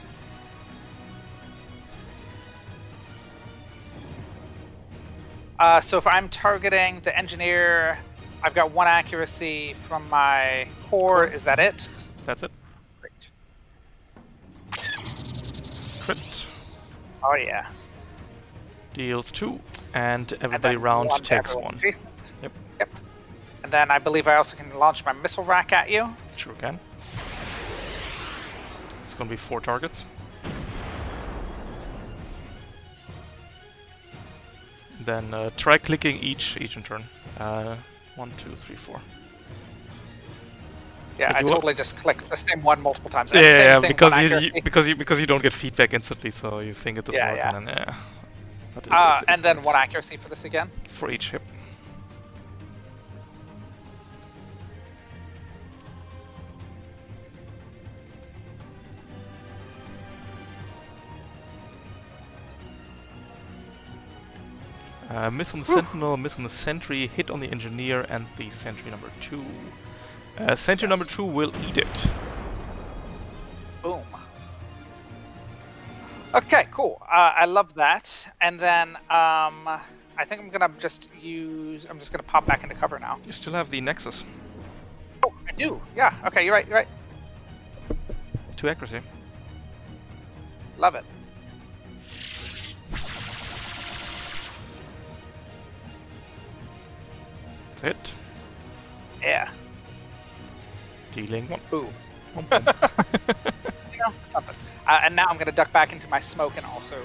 So if I'm targeting the engineer, I've got 1 accuracy from my core. Is that it? That's it. Great. Crit. Oh yeah. Deals 2. And And everybody then round one to takes everyone 1. adjacent. Yep. Yep. And then I believe I also can launch my missile rack at you. Sure can. It's gonna be 4 targets. Then try clicking each in turn. 1, 2, 3, 4. Yeah, If I you wa- totally just clicked the same one multiple times. And Yeah, same yeah, thing because when because you don't get feedback instantly, so you think it doesn't Yeah, work, yeah. and then yeah. But and then works what accuracy for this again? for each hip. Miss on the Sentinel, miss on the Sentry, hit on the Engineer, and the Sentry number 2. Sentry number 2 will eat it. Boom. Okay, cool. I love that. And then I think I'm gonna just use. I'm just gonna pop back into cover now. You still have the Nexus. Oh, I do. Yeah. Okay, you're right. You're right. 2 accuracy. Love it. That's a hit. Yeah. Dealing 1. Boom. 1 point. You know, something. And now I'm gonna duck back into my smoke and also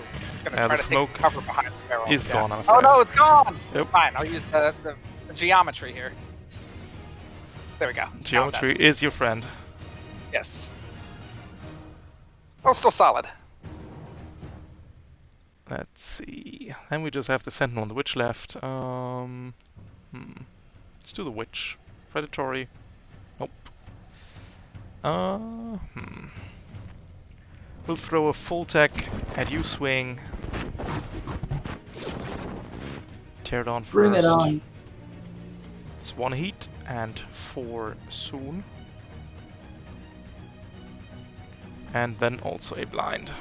gonna try The to take smoke some cover behind the barrel. is gone, I'm Oh afraid. no, it's gone. Yep. Fine. I'll use the geometry here. There we go. Geometry is your friend. Yes. Oh, still solid. Let's see. Then we just have the Sentinel and the Witch left. Let's do the Witch. Predatory. Nope. We'll throw a full tech at you, Swing. Tear it on first. Bring it on. It's 1 heat and 4 soon. And then also a blind.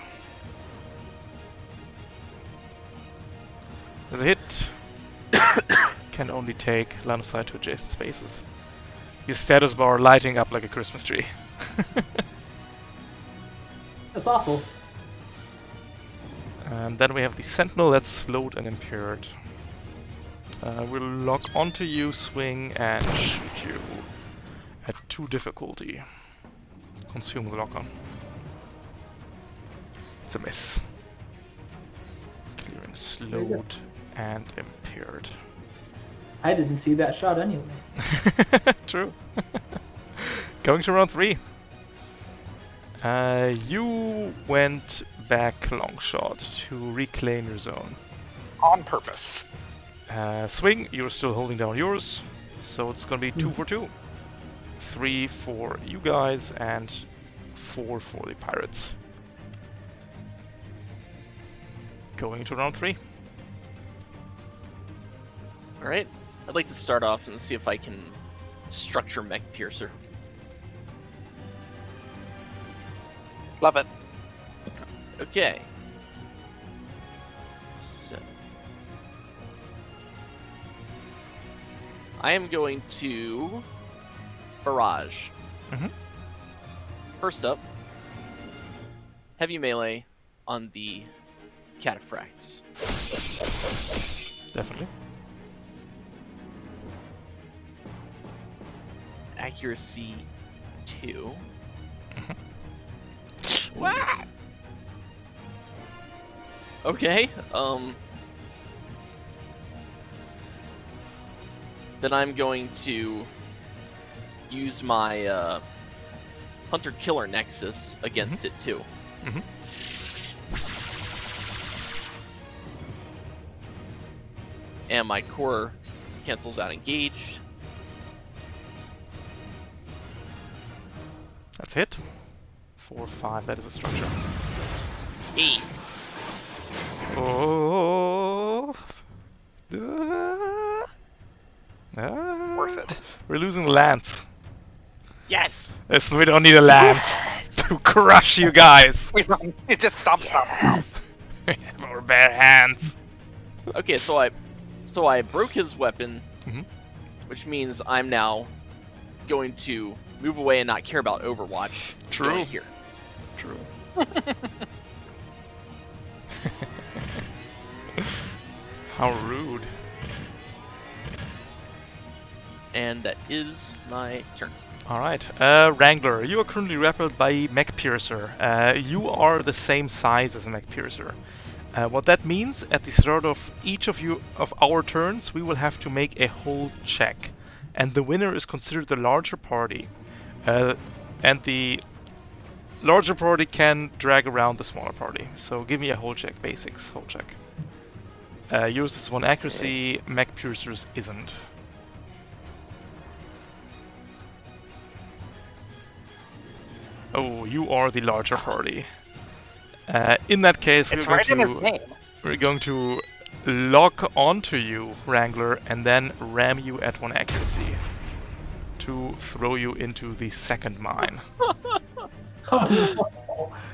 There's a hit. Can only take line of sight to adjacent spaces. Your status bar lighting up like a Christmas tree. That's awful. And then we have the Sentinel that's slowed and impaired. We'll lock onto you, Swing, and shoot you at 2 difficulty. Consume the lock-on. It's a miss. Clearing slowed and impaired. I didn't see that shot anyway. True. Going to round 3. You went back long shot to reclaim your zone. On purpose. Swing, you're still holding down yours, so it's gonna be 2 for 2. 3 for you guys and 4 for the pirates. Going to round 3. Alright. I'd like to start off and see if I can structure Mech Piercer. Love it. Okay. So I am going to barrage. Mhm. First up, heavy melee on the cataphracts. Definitely. Accuracy 2. What? Okay, then I'm going to use my Hunter-Killer Nexus against it too. Mhm. And my core cancels out engaged. That's hit. 4, 5, that is a structure. 8. Oh. Worth it. We're losing the lance. Yes! Yes, we don't need a lance to crush you guys. We don't. It just stomp. We have our bare hands. Okay, so I broke his weapon, Mhm. which means I'm now going to move away and not care about Overwatch. True. Going here. True. How rude. And that is my turn. Alright, Wrangler, you are currently grappled by Mech Piercer. You are the same size as a Mech Piercer. What that means, at the start of each of our turns, we will have to make a hold check. And the winner is considered the larger party. And the larger party can drag around the smaller party. So give me a hold check, basics hold check. Yours is 1 accuracy, Mech Piercer's isn't. Oh, you are the larger party. In that case, It's right in his name. we're going to lock onto you, Wrangler, and then ram you at 1 accuracy to throw you into the second mine,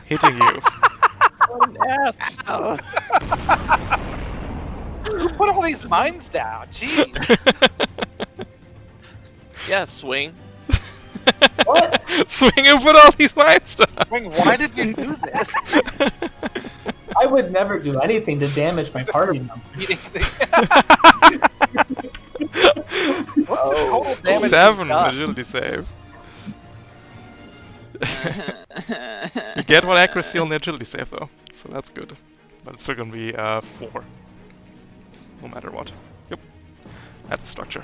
hitting you. What an ass. Oh. Put all these mines down. Jeez. Yeah, swing. What? Swing and put all these mines down. Wing, why did you do this? I would never do anything to damage my party member. Eating the- What's the total damage? 7 he's done? agility save. You get 1 accuracy on the agility save though, so that's good. But it's still gonna be 4. No matter what. Yep. That's a structure.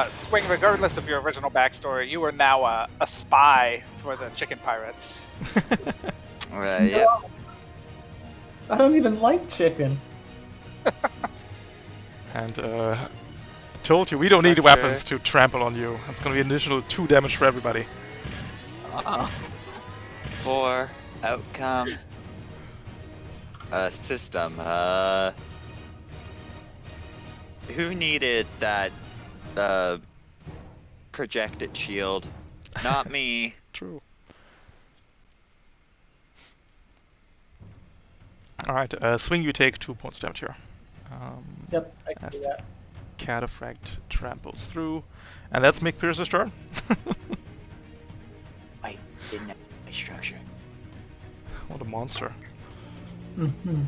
Swing, regardless of your original backstory, you are now a spy for the chicken pirates. Yeah. I don't even like chicken. And told you we don't need Structure. weapons to trample on you. It's gonna be an additional 2 damage for everybody. 4 outcome. System. Who needed that projected shield? Not me. True. Alright, swing you take 2 points damage here. Yep, I can As do the that. Cataphract tramples through. And that's Mick Pierce's turn. Wait, didn't have my structure. What a monster. Mm-hmm.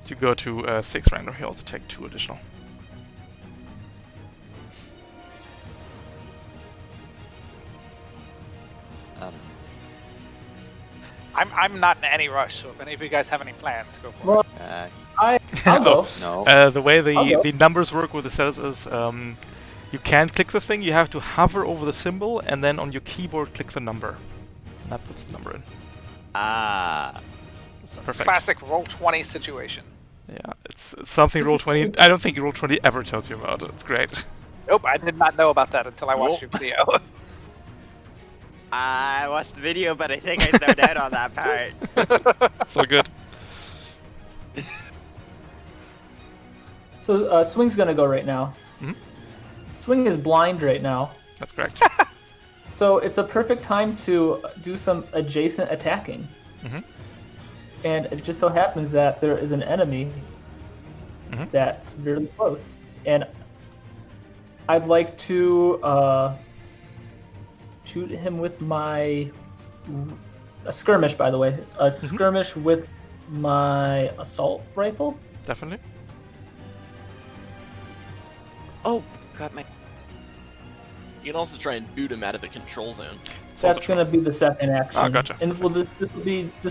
To go to 6 Wrangler, he also take 2 additional. I'm not in any rush, so if any of you guys have any plans, go for Well, it. I'll go. No. The way I'll go. the numbers work with the cells is you can't click the thing, you have to hover over the symbol and then on your keyboard click the number. And that puts the number in. Ah. Perfect. Classic roll 20 situation. Yeah, it's something Roll20. I don't think Roll20 ever tells you about it. It's great. Nope, I did not know about that until I watched your video. I watched the video, but I think I zoned out on that part. It's all good. So Swing's gonna go right now. Mhm. Swing is blind right now, That's correct. so it's a perfect time to do some adjacent attacking. Mhm. And it just so happens that there is an enemy Mhm. that's very close, and I'd like to shoot him with my a skirmish. By the way, a skirmish with my assault rifle. Definitely. Oh, got my. You can also try and boot him out of the control zone. It's also That's true. gonna be the second action. Ah, gotcha. And will this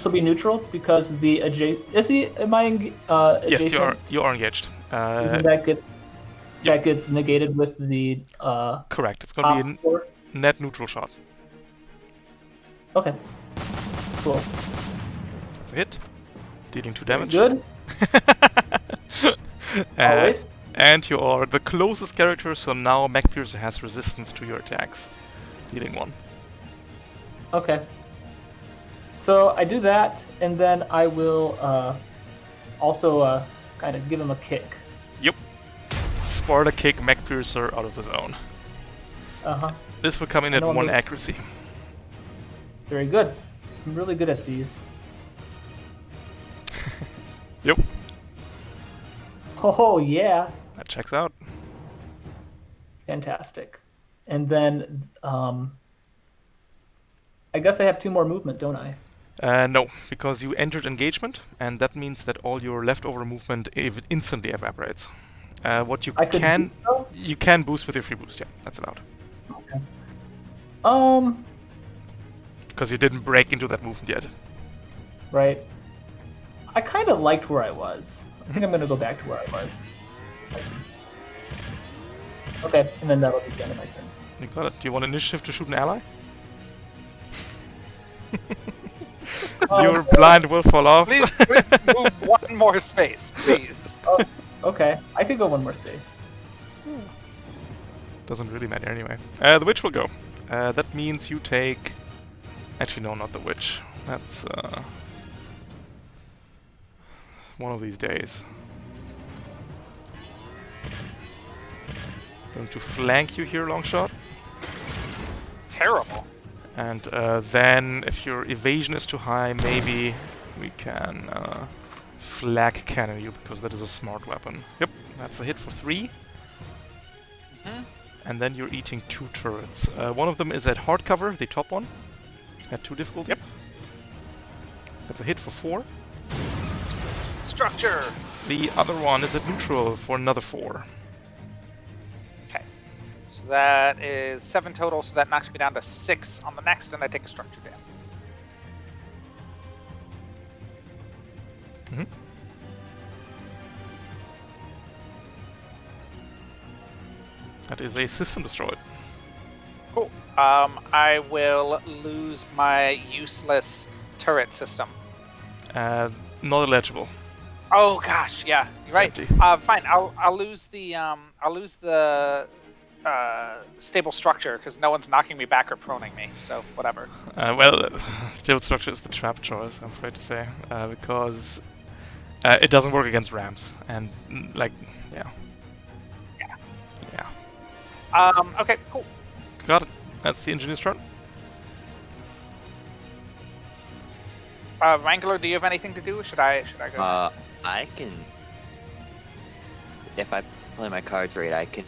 will be neutral because the adjacent is he am I adjacent? Yes, you are engaged. Isn't that gets negated with the Correct. It's going to be top four? a net neutral shot. Okay. Cool. That's a hit. Dealing 2 damage. Good. Always. And you are the closest character, so now MacPiercer has resistance to your attacks. Dealing 1. Okay. So I do that, and then I will also kind of give him a kick. Yep. Sparta kick MacPiercer out of the zone. Uh-huh. This will come in I at know I'm 1 good. accuracy. Very good. I'm really good at these. Yep. Oh, yeah. That checks out. Fantastic. And then, I guess I have 2 more movement, don't I? No, because you entered engagement, and that means that all your leftover movement instantly evaporates. What you I could can do so? you can boost with your free boost, yeah, that's allowed. Okay. Because you didn't break into that movement yet. Right. I kind of liked where I was. I think I'm going to go back to where I was. Okay, and then that'll be the end of my turn. You got it. Do you want initiative to shoot an ally? Your blind will fall off. Please move one more space, please. Oh, okay, I could go one more space. Doesn't really matter anyway. The witch will go. That means you take... Actually, no, not the witch. That's one of these days. Going to flank you here, long shot. Terrible. And then, if your evasion is too high, maybe we can flag cannon you, because that is a smart weapon. Yep, that's a hit for 3. And then you're eating 2 turrets. One of them is at hard cover, the top one, at 2 difficulty. Yep. That's a hit for 4. Structure. The other one is at neutral for another 4. Okay. So that is 7 total, so that knocks me down to 6 on the next, and I take a structure damage. That is a system destroyed. Cool. I will lose my useless turret system. Not illegible. Oh gosh, yeah, you're right. It's empty. Fine. I'll lose the stable structure because no one's knocking me back or proning me. So whatever. Well, stable structure is the trap choice, I'm afraid to say, because it doesn't work against rams, and like, yeah. Okay, cool. Got it. That's the engineer's turn. Wrangler, do you have anything to do? Or should I go? I can. If I play my cards right, I can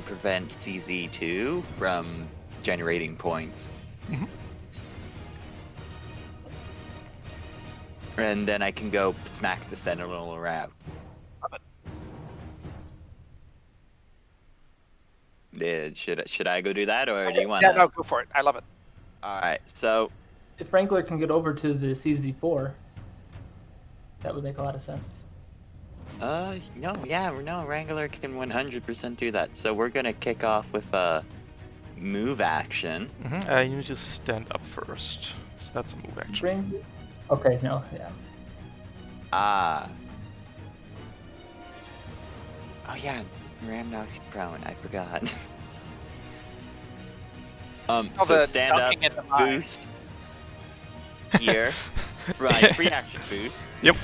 prevent CZ2 from generating points. Mhm. And then I can go smack the Sentinel around. Should I go do that, or do you want? Yeah, no, go for it. I love it. All right. So If Wrangler can get over to the CZ4, that would make a lot of sense. no, Wrangler can 100% do that. So we're gonna kick off with a move action. You need to stand up first. So that's a move action. Wrangler? Okay, no, yeah. Oh yeah, Ram knocks you prone. I forgot. Oh, So the stand up, dunking into mine. boost here, right? Free action boost. Yep.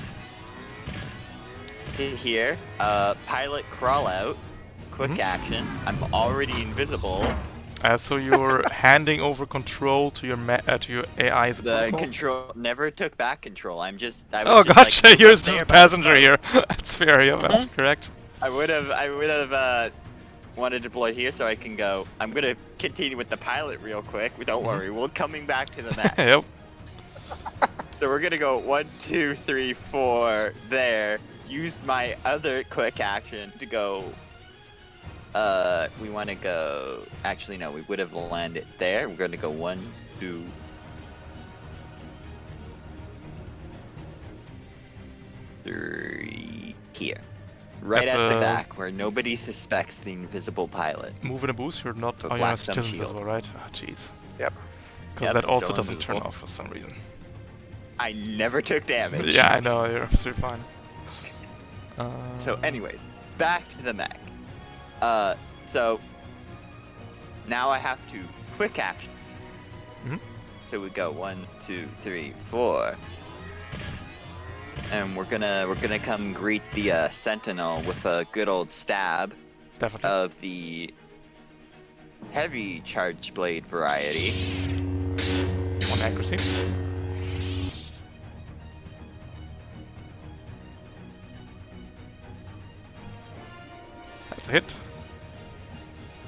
Hit here, pilot crawl out, quick action. I'm already invisible. So you're handing over control to your AI's The protocol? control never took back control. I was Oh just gotcha, like, you're "What's just there a about passenger this?" here. That's fair, yeah, that's correct. I would have wanted to deploy here so I can go. I'm gonna continue with the pilot real quick. Don't worry, we're coming back to the map. Yep. So we're gonna go 1, 2, 3, 4 there. Use my other quick action to go. We want to go. Actually, no, we would have landed there. We're gonna go 1, 2. 3 here. Right That's at the a- back where nobody suspects the invisible pilot. Move in a boost, you're not. For Oh, you're Black not still Sun Shield. invisible, right? Ah, jeez. Yep. Because Yep, that also still doesn't turn invisible. off for some reason. I never took damage. Yeah, I know, you're absolutely fine. So, anyways, back to the mech. So now I have to quick action. Mhm. So we go 1, 2, 3, 4, and we're gonna come greet the Sentinel with a good old stab Definitely. of the heavy charge blade variety. 1 accuracy. That's a hit.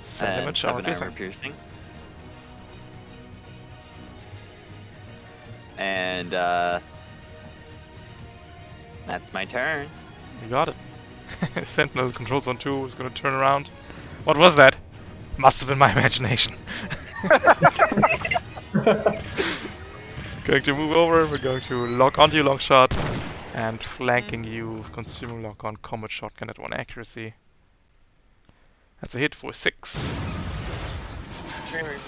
7 And damage, 7 armor piercing. armor piercing. And that's my turn. You got it. Sentinel control zone 2 is gonna turn around. What was that? Must have been my imagination. Going to move over, we're going to lock onto you long shot, and flanking you, consuming lock on combat shotgun at 1 accuracy. That's a hit for 6. Very rude.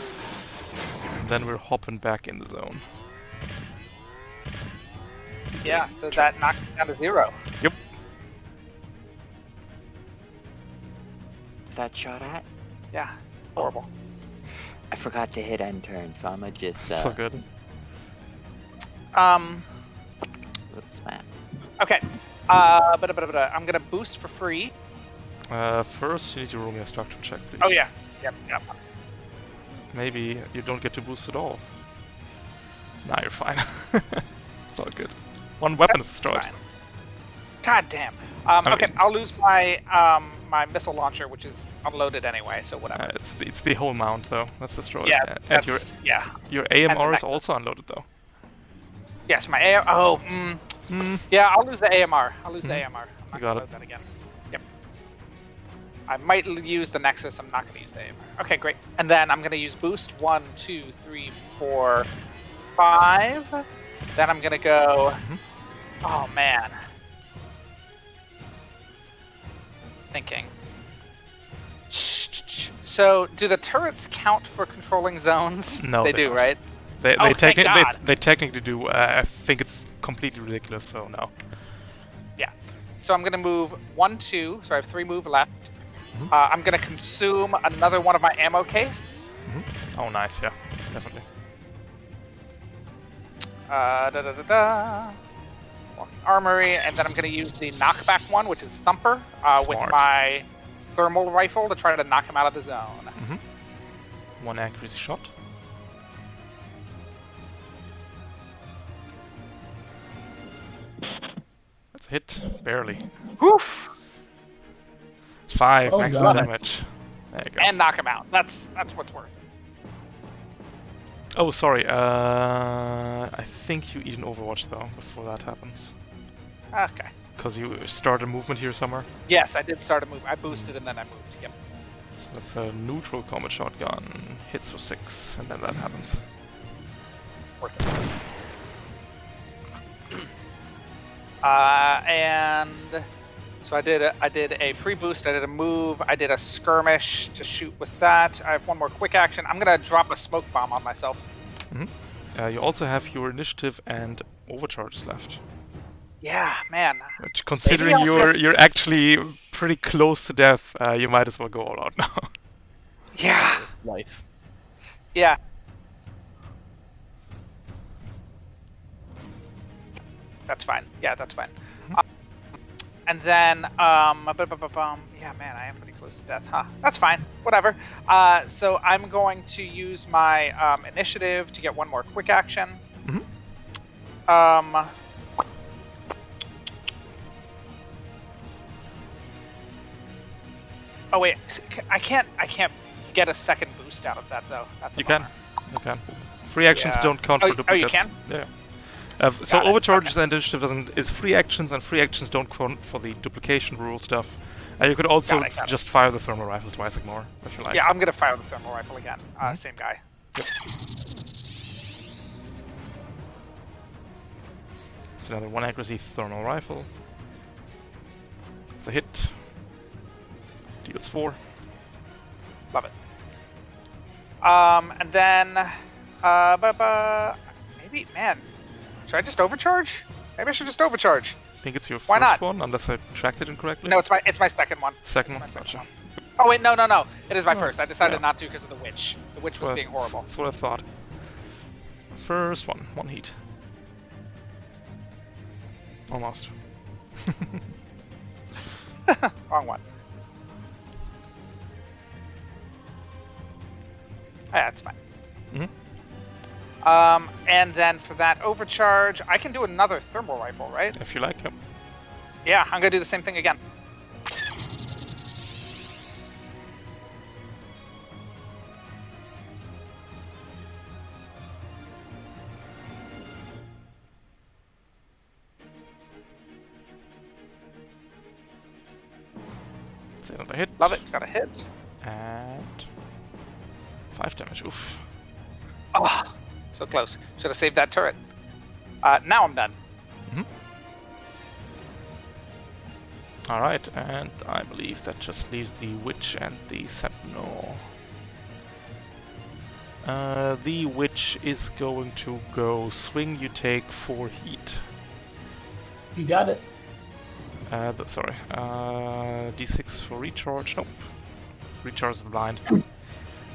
And then we're hopping back in the zone. Yeah, so that knocks it down to 0. Yep. Is that shot at? Yeah, horrible. I forgot to hit end turn, so I'm gonna just. It's so good. Whoops, man. Okay. I'm gonna boost for free. First, you need to roll me a structure check, please. Oh yeah. Yep. Maybe you don't get to boost at all. Nah, you're fine. It's all good. One weapon is destroyed. Fine. God damn. mean- Okay, I'll lose my my missile launcher, which is unloaded anyway, so whatever. It's the whole mount though. That's destroyed. Yeah, And that's, yeah. your And the AMR is necklace. also unloaded though. Yes, my AMR. Oh, yeah, I'll lose the AMR. I'll lose the Mhm. AMR. I'm not You got gonna it. load that again. Yep. I might use the Nexus. I'm not going to use the AMR. Okay, great. And then I'm going to use boost 1, 2, 3, 4, 5. Then I'm going to go. Oh man. Thinking. So, do the turrets count for controlling zones? No, they they do, don't. right? They Oh, thank God. they technically do. I think it's completely ridiculous. So no. Yeah. So I'm going to move 1, 2. So I have 3 move left. I'm going to consume another one of my ammo case. Oh, nice. Yeah, definitely. Walking armory, and then I'm going to use the knockback one, which is Thumper, with Smart. my thermal rifle to try to knock him out of the zone. One accuracy shot. That's a hit, barely. Woof! 5 Oh, maximum God. damage. There you go. And knock him out. That's what's worth it. Oh, sorry. I think you eat an Overwatch though before that happens, Okay. because you start a movement here somewhere. Yes, I did start a move. I boosted and then I moved. Yep. So that's a neutral combat shotgun. Hits for 6, and then that happens. Worth it. And so I did a free boost. I did a move. I did a skirmish to shoot with that. I have one more quick action. I'm gonna drop a smoke bomb on myself. You also have your initiative and overcharges left. Yeah, man. Which, considering I'll just- you're actually pretty close to death, you might as well go all out now. Yeah. Life. Yeah. That's fine. Yeah, that's fine. And then, yeah, man, I am pretty close to death, huh? That's fine. Whatever. So I'm going to use my initiative to get one more quick action. Oh wait, I can't get a second boost out of that though. That's a You can. bummer. You can. Free actions Yeah. don't count Oh, for oh, duplicates. you can? Yeah. So Got it, overcharges okay. and initiative is free actions, and free actions don't count for the duplication rule stuff. You could also Got it. just fire the thermal rifle twice more if you like. Yeah, I'm gonna fire the thermal rifle again. Same guy. It's another 1 accuracy thermal rifle. It's a hit. Deals 4. Love it. And then, maybe, man, should I just overcharge? Maybe I should just overcharge. I think it's your Why first not? one, unless I tracked it incorrectly. No, it's my second one. Second one. my second Gotcha. one. Oh wait, no. It is my Oh, first. I decided yeah. not to because of the witch. The witch was being horrible. That's what I thought. First one. 1 heat. Almost. Wrong one. Yeah, that's fine. And then for that overcharge, I can do another thermal rifle, right? If you like. Yep. Yeah, I'm gonna do the same thing again. It's another hit. Love it. Got a hit. And 5 damage. Oof. Oh, so close. Should have saved that turret. Now I'm done. Alright, and I believe that just leaves the Witch and the Sentinel. The Witch is going to go swing, you take 4 heat. You got it. Sorry, D6 for recharge, nope. Recharge the blind.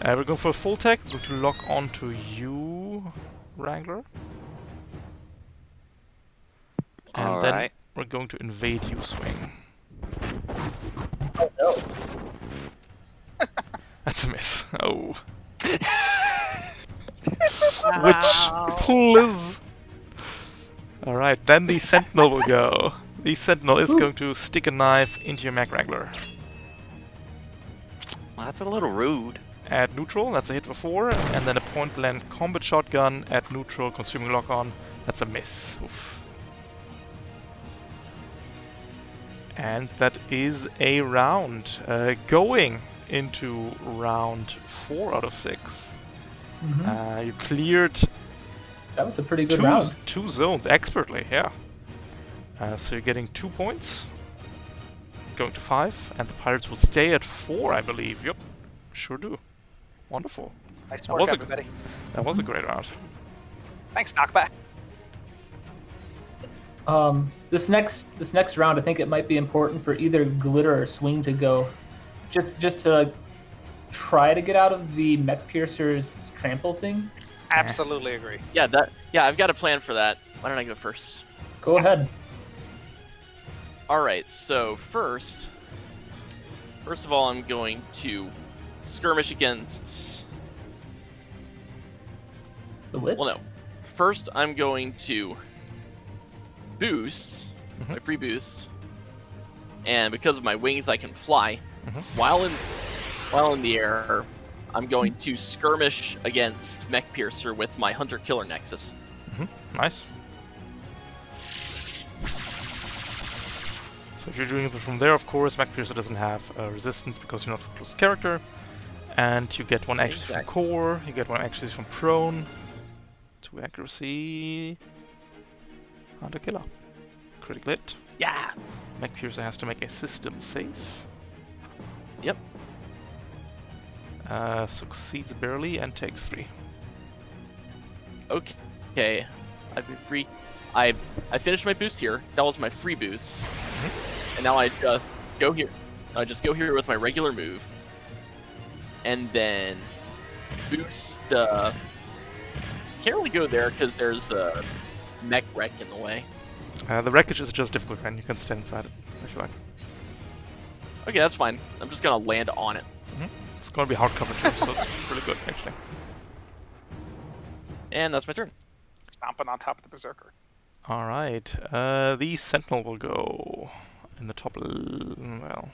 We're going for a full tech, we're going to lock onto you, Wrangler. And then Alright. we're going to invade you, Swing. Oh no. That's a miss. Oh. Witch, please. Alright, then the Sentinel will go. The Sentinel is going to stick a knife into your Mech Wrangler. Well, that's a little rude. At neutral, that's a hit for 4, and then a point blank combat shotgun at neutral, consuming lock on. That's a miss. Oof. And that is a round. Going into round 4 out of 6. Mhm. You cleared That was a pretty good round. two zones expertly, yeah. So you're getting 2 points. Going to 5, and the pirates will stay at 4, I believe. Yep, sure do. Wonderful. Nice That work, was a- everybody. That was a great round. Thanks, Knockback. This next round, I think it might be important for either Glitter or Swing to go, just to try to get out of the Mech Piercer's trample thing. Absolutely agree. Yeah, I've got a plan for that. Why don't I go first? Go ahead. All right. So first of all, I'm going to skirmish against. The Witch. Well, no. First, I'm going to boost Mhm. my free boost, and because of my wings, I can fly. Mhm. While in the air, I'm going to skirmish against Mech Piercer with my Hunter Killer Nexus. Nice. So if you're doing it from there, of course, Mech Piercer doesn't have resistance because you're not a close character. And you get 1 accuracy from Exactly. core, you get 1 accuracy from prone, 2 accuracy, Hunter Killer. Critical hit. Yeah. Mech Piercer has to make a system save. Yep. Succeeds barely and takes 3. Okay. I've been free. I finished my boost here. That was my free boost. And now I just go here. I just go here with my regular move. And then boost. Can't really go there because there's a mech wreck in the way. The wreckage is just difficult, and you can stand inside it if you like. Okay, that's fine. I'm just gonna land on it. It's gonna be hard cover too, so it's really good actually. And that's my turn. Stomping on top of the Berserker. Alright, the Sentinel will go in the top well.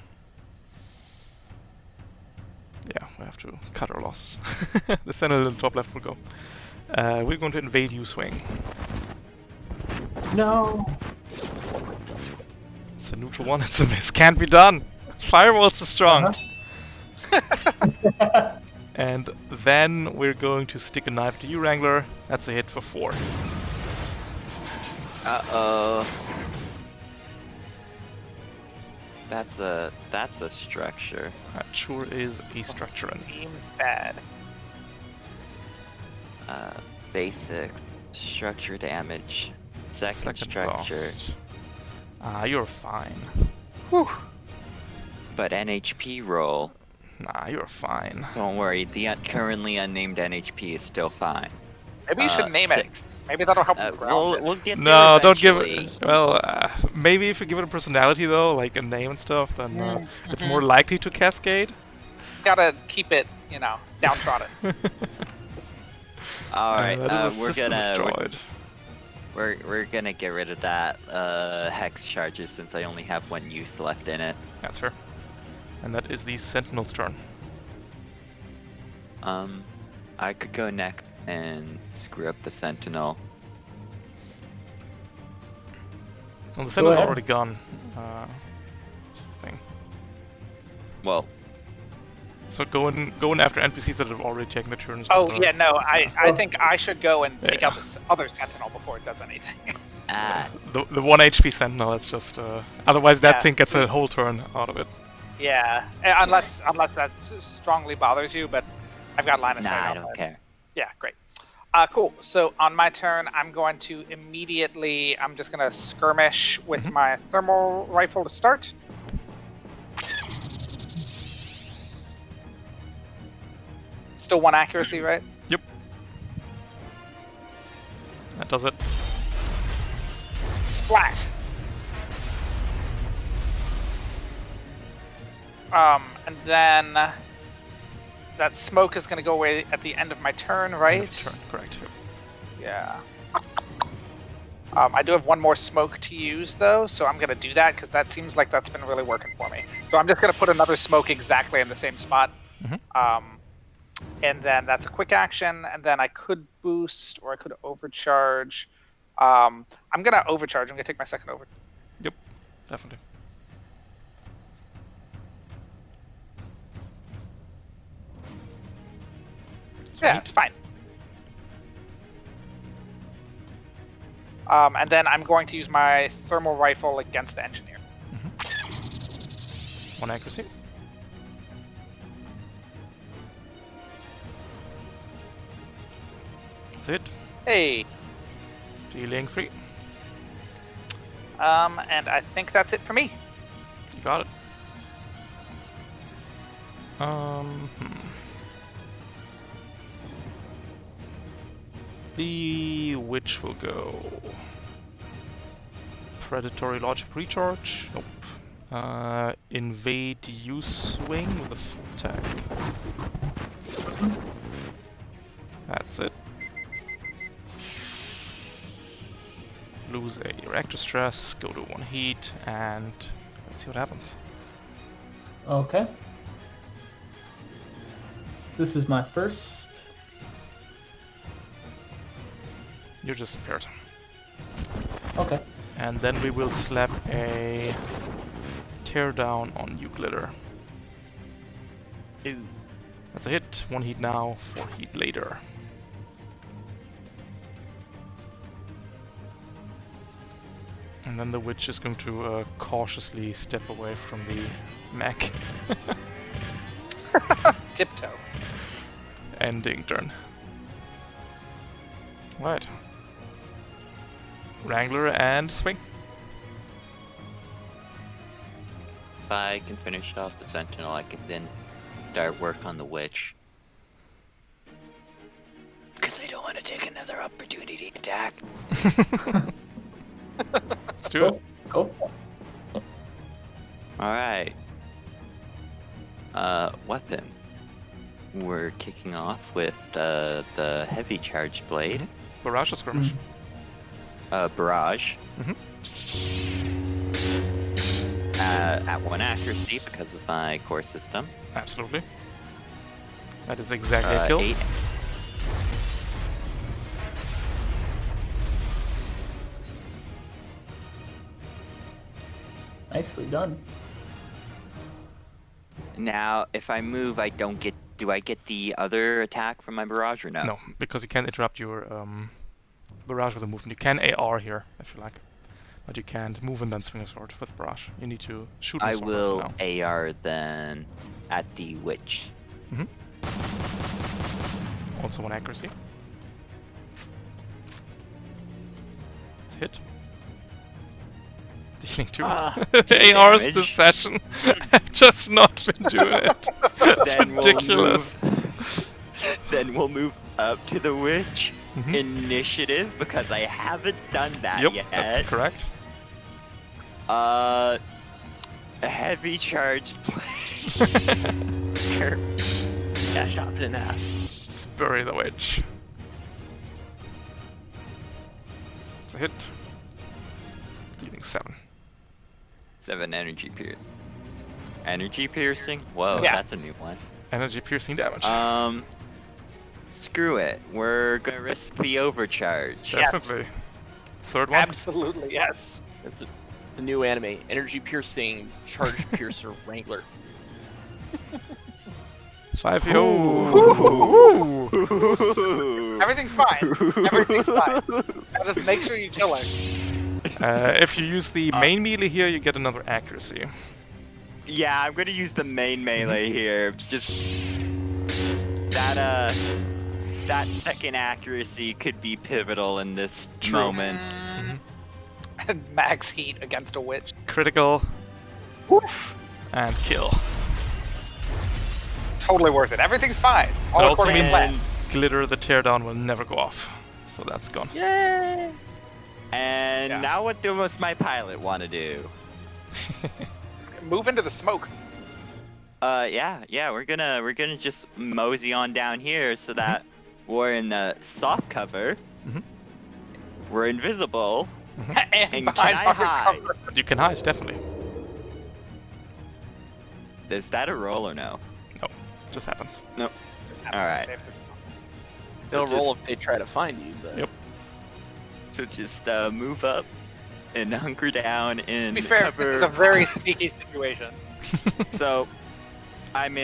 Yeah, we have to cut our losses. The Sentinel in the top left will go. We're going to invade you, Swing. No. It's a neutral one, it's a miss. Can't be done! Firewall's too strong! And then we're going to stick a knife to you, Wrangler. That's a hit for 4. Uh-oh. That's a structure. That sure is a structure. Seems bad. Basic structure damage. Second structure. Lost. You're fine. Whew. But NHP roll. Nah, you're fine. Don't worry, the currently unnamed NHP is still fine. Maybe you should name it. 6. Maybe that'll help you ground it. We'll get No, there don't give eventually. it. Well, maybe if you give it a personality though, like a name and stuff, then it's more likely to cascade. Gotta keep it, downtrodden. All right, That is a we're system gonna destroyed. we're gonna get rid of that hex charges since I only have 1 use left in it. That's fair. And that is the Sentinel's turn. I could go next and screw up the Sentinel. Well, the Sentinel's ahead. already gone. Just the thing. Well, So going after NPCs that have already taken the turns. Oh, with the- yeah, no, I think I should go and take Yeah. out this other Sentinel before it does anything. Ah. The 1 HP Sentinel. It's just otherwise that Yeah. thing gets a whole turn out of it. Yeah, unless that strongly bothers you, but I've got line of Nah, sight I on don't that. care. Yeah, great. Cool. So on my turn, I'm going to immediately. I'm just going to skirmish with my thermal rifle to start. Still 1 accuracy, right? Yep. That does it. Splat. And then that smoke is going to go away at the end of my turn, right? Turn, correct. Yeah. I do have 1 more smoke to use, though, so I'm going to do that because that seems like that's been really working for me. So I'm just going to put another smoke exactly in the same spot. And then that's a quick action, and then I could boost or I could overcharge. I'm going to overcharge. I'm going to take my second over. Yep, definitely. Yeah, it's fine. And then I'm going to use my thermal rifle against the engineer. 1 accuracy. That's it. Hey. Dealing 3. And I think that's it for me. You got it. The witch will go. Predatory logic recharge. Nope. Invade U swing with a full attack. That's it. Lose a reactor stress, go to 1 heat, and let's see what happens. Okay. This is my first. You're just impaired. Okay. And then we will slap a tear down on you, Glitter. Ooh. That's a hit. 1 heat now, 4 heat later. And then the witch is going to cautiously step away from the mech. Tiptoe. Ending turn. Right. Wrangler and swing. If I can finish off the Sentinel, I can then start work on the Witch. Because I don't want to take another opportunity attack. Let's do it. Cool. Alright. Weapon. We're kicking off with the heavy charged blade. Barrage or skirmish? Barrage. Mm-hmm. At 1 accuracy because of my core system. Absolutely. That is exactly a kill. 8. Nicely done. Now, if I move, I don't get. Do I get the other attack from my barrage or no? No, because you can't interrupt your barrage with a movement. You can AR here, if you like. But you can't move and then swing a sword with barrage. You need to shoot with I a sword will for now. AR then at the witch. Also 1 accuracy. It's a hit. Dealing 2. The ARs damage. this session have just not been doing it. It's Then we'll ridiculous. Then we'll move up to the witch Mhm. initiative because I haven't done that Yep, yet. that's correct. A heavy charged blade. Sure. Yeah, chop it in half. Let's bury the witch. It's a hit. Dealing 7. 7 energy piercing. Energy piercing? Whoa, Yeah. that's a new one. Energy piercing damage. Screw it. We're gonna risk the overcharge. Yes. Definitely. Third one. Absolutely, yes. It's the new anime, Energy Piercing Charge Piercer Wrangler. 5 Everything's fine. Everything's fine. Now just make sure you kill her. If you use the main melee here, you get another accuracy. Yeah, I'm gonna use the main melee here. Just that second accuracy could be pivotal in this True. moment. And max heat against a witch. Critical Woof. and kill. Totally worth it. Everything's fine. That All also according to means plan. glitter, the teardown, will never go off. So that's gone. Yay! And Yeah. now what does my pilot want to do? Move into the smoke. Yeah, we're gonna just mosey on down here so that we're in soft cover. Mhm. We're invisible. And And behind can I our hide? cover. You can hide, definitely. Is that a roll or no? No, just happens. Alright. They'll So roll just- if they try to find you. But... Yep. So just move up and hunker down To in be fair, cover. it's a very sneaky situation. So I'm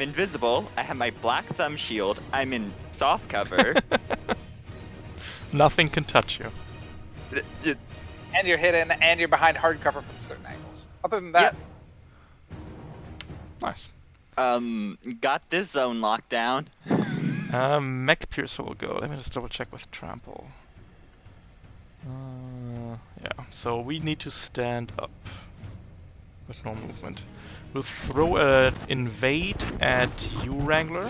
invisible. I have my black thumb shield. I'm in soft cover. Nothing can touch you. And you're hidden, and you're behind hard cover from certain angles. Other than that, Nice. Got this zone locked down. Mech Piercer will go. Let me just double check with Trample. Yeah, so we need to stand up with no movement. We'll throw an invade at you, Wrangler,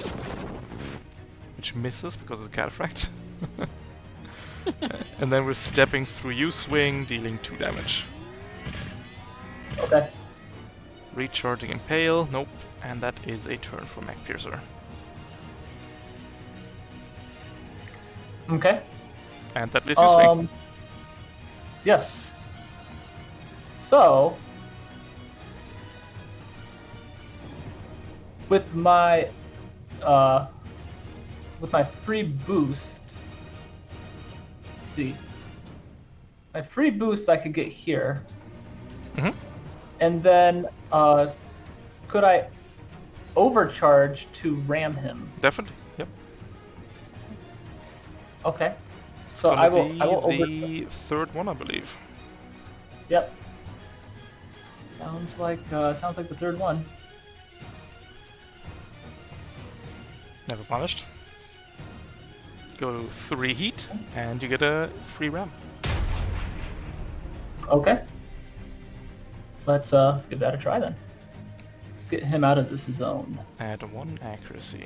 which misses because it's cataphract. And then we're stepping through you, swing, dealing 2 damage. Okay. Recharging Impale, nope. And that is a turn for Mech Piercer. Okay. And that leaves you swing. Yes. So, with my free boost, let's see, my free boost I could get here, Mhm. and then could I overcharge to ram him? Definitely, yep. Okay. It's So gonna I will. be I will over. the third one, I believe. Yep. Sounds like the third one. Never punished. Go 3 heat, and you get a free ram. Okay. Let's give that a try then. Let's get him out of this zone. Add 1 accuracy.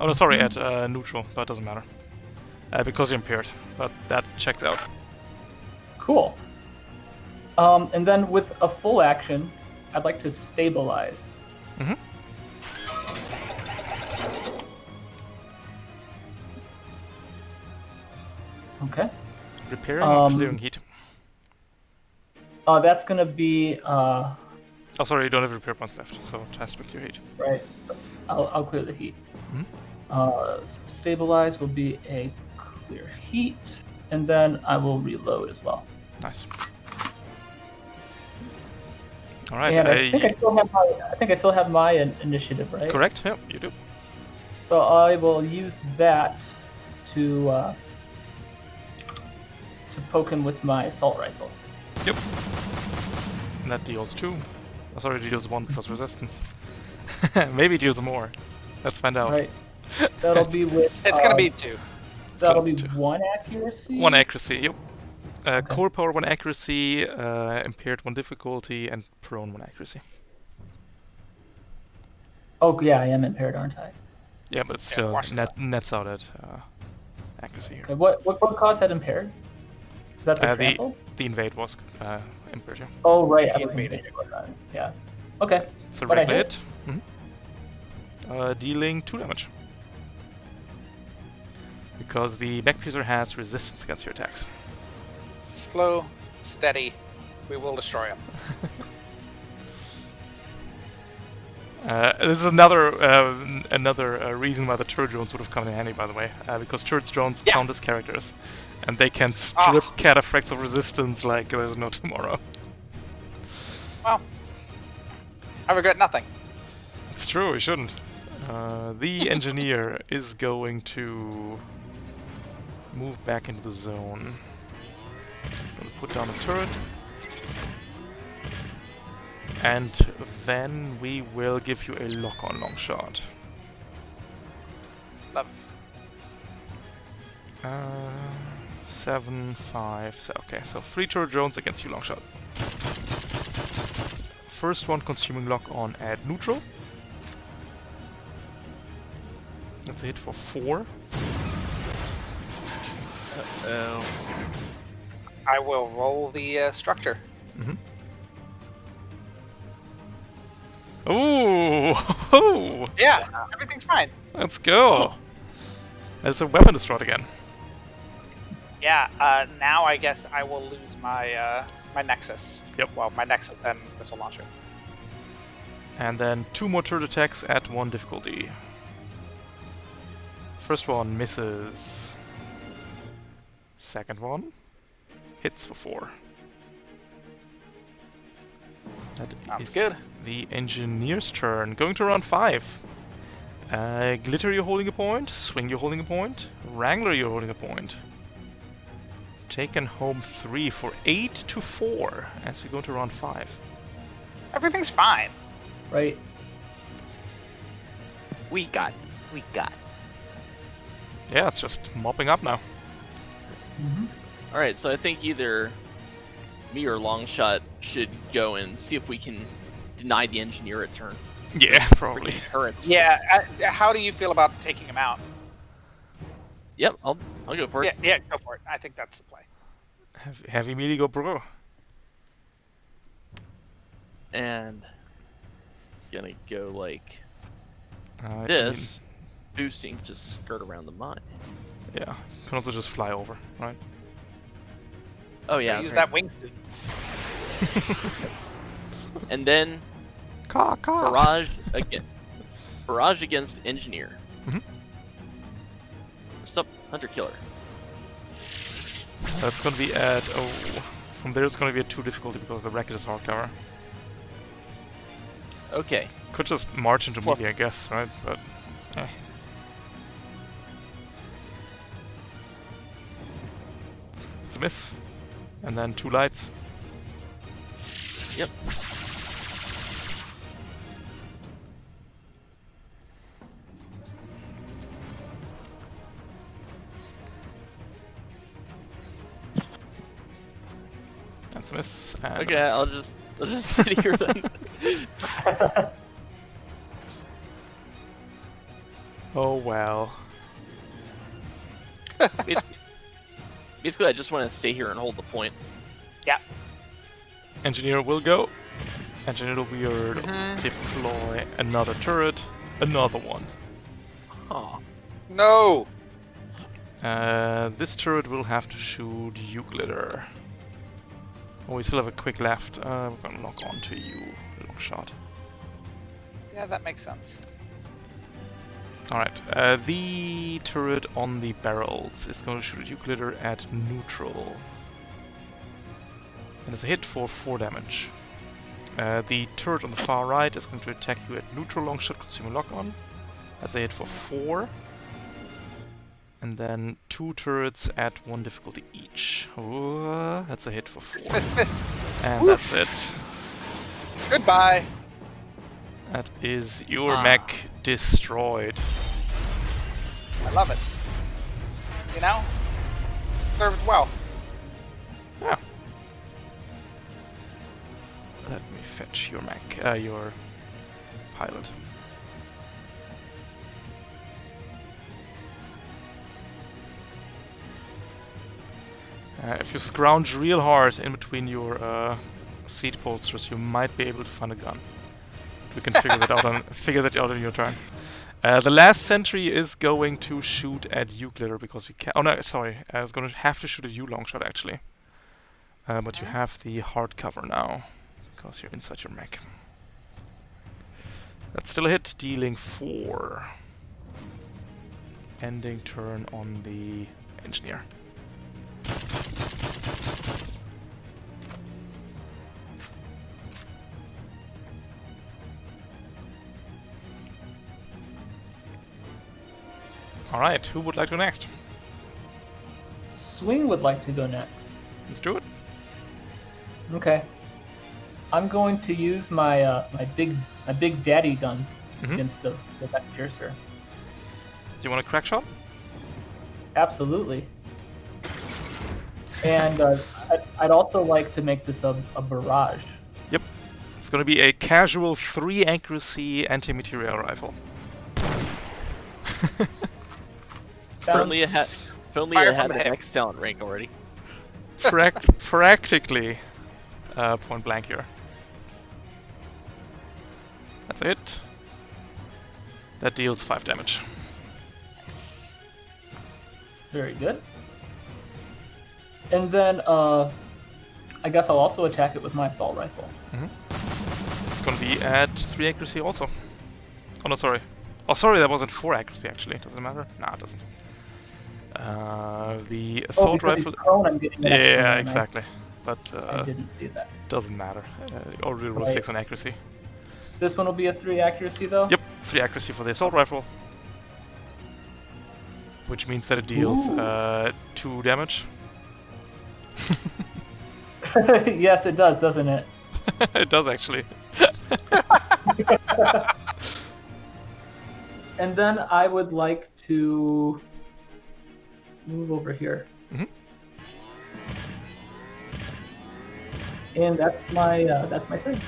Oh no, sorry, at neutral, but it doesn't matter. Because you're impaired, but that checks out. Cool. And then with a full action, I'd like to stabilize. Mhm. Okay. Repairing or Um, clearing heat? That's gonna be Oh, sorry, you don't have repair points left, so it has to be clear heat. right. I'll clear the heat. Mhm. Stabilize will be a clear heat, and then I will reload as well. Nice. All right. And I think I still have my initiative, right? Correct. Yep, you do. So I will use that to poke him with my assault rifle. Yep. And that deals 2. Oh, sorry, it deals 1 plus resistance. Maybe it deals more. Let's find out. Right. That'll be with. it's gonna be 2. That'll be gonna be 1 accuracy. 1 accuracy. Yep. Core power 1 accuracy, impaired 1 difficulty, and prone 1 accuracy. Oh yeah, I am impaired, aren't I? Yeah, but Yeah, still wash it nets out at accuracy here. Okay, what caused that impaired? Is that the The trample? the invade was impaired. Yeah. Oh right, the everything invaded. was on it. Yeah. Okay. It's a But I regular hit. hit. Dealing 2 damage. Because the Mech Piercer has resistance against your attacks. Slow, steady. We will destroy him. This is another reason why the turret drones would have come in handy, by the way, because turret drones Yeah. count as characters, and they can strip cataphracts of resistance like there's no tomorrow. Well, I regret nothing. It's true, we shouldn't. The engineer is going to move back into the zone. Gonna put down a turret. And then we will give you a lock-on long shot. Love 7, 5, okay, so 3 turret drones against you long shot. First one consuming lock on at neutral. That's a hit for 4. I will roll the structure. Ooh! Yeah, everything's fine. Let's go! There's a weapon destroyed again. Yeah, now I guess I will lose my my Nexus. Yep. Well, my Nexus and missile launcher. And then 2 more turret attacks at 1 difficulty. First one misses. Second one hits for 4. That Sounds is good. the engineer's turn. Going to round 5. Glitter, you're holding a point. Swing, you're holding a point. Wrangler, you're holding a point. Taken home 3 for 8-4 as we go to round 5. Everything's fine. Right. We got. Yeah, it's just mopping up now. All right, so I think either me or Longshot should go and see if we can deny the engineer a turn. Yeah, probably. Turrets. Yeah. How do you feel about taking him out? Yep, I'll go for it. Yeah, go for it. I think that's the play. Heavy meaty go bro. And gonna go like I this, boosting to skirt around the mine. mean, yeah, can also just fly over, right? Oh yeah, Use that's that wingsuit. right. And then Caw. barrage against engineer. Mhm. First up, hunter killer. That's gonna be at from there it's gonna be at 2 difficulty because the racket is hardcover. Okay, Could just march into melee, I guess, right? But it's a miss. And then 2 lights. yep. That's a miss. And Okay, a miss. I'll just sit here then. Oh well. Basically, I just want to stay here and hold the point. Yeah. Engineer will go. Engineer will deploy another turret. Another one. Huh. No. This turret will have to shoot you, Glitter. Oh, we still have a quick left. We're gonna lock on to you, long shot. Yeah, that makes sense. Alright, the turret on the barrels is going to shoot at you, Glitter, at neutral. And it's a hit for 4 damage. The turret on the far right is going to attack you at neutral, long shot, consuming lock on. That's a hit for 4. And then 2 turrets at 1 difficulty each. Ooh, that's a hit for 4. Miss. And that's it. Goodbye. That is your mech destroyed. I love it. You know, served well. Yeah. Let me fetch your mech, your pilot. If you scrounge real hard in between your seat posters, you might be able to find a gun. We can figure that out on your turn. The last sentry is going to shoot at you, Glitter, because we can. Oh no, sorry. I was going to have to shoot at you, long shot, actually. But you have the hard cover now because you're inside your mech. That's still a hit, dealing 4. Ending turn on the engineer. Alright, who would like to go next? S-Wing would like to go next. Let's do it. Okay. I'm going to use my my big daddy gun against the mech piercer. Do you want a crack shot? Absolutely. And I'd also like to make this a barrage. Yep. It's gonna be a casual 3 accuracy anti-material rifle. Firmly ahead. Firmly Fire ahead from of the the hip. next talent rank already. Practically point blank here. That's it. That deals 5 damage. Very good. And then I guess I'll also attack it with my assault rifle. It's gonna be at 3 accuracy also. Oh no, sorry. Oh, sorry, that wasn't 4 accuracy actually. Does it matter? Nah, it doesn't. The assault because rifle. he's prone, I'm getting an extra Yeah, one, exactly. But I didn't see that. doesn't matter. Already rolled Right. 6 on accuracy. This one will be a 3 accuracy though? Yep, 3 accuracy for the assault rifle. Which means that it deals Ooh. 2 damage. Yes, it does, doesn't it? It does actually. And then I would like to move over here. And that's my turn.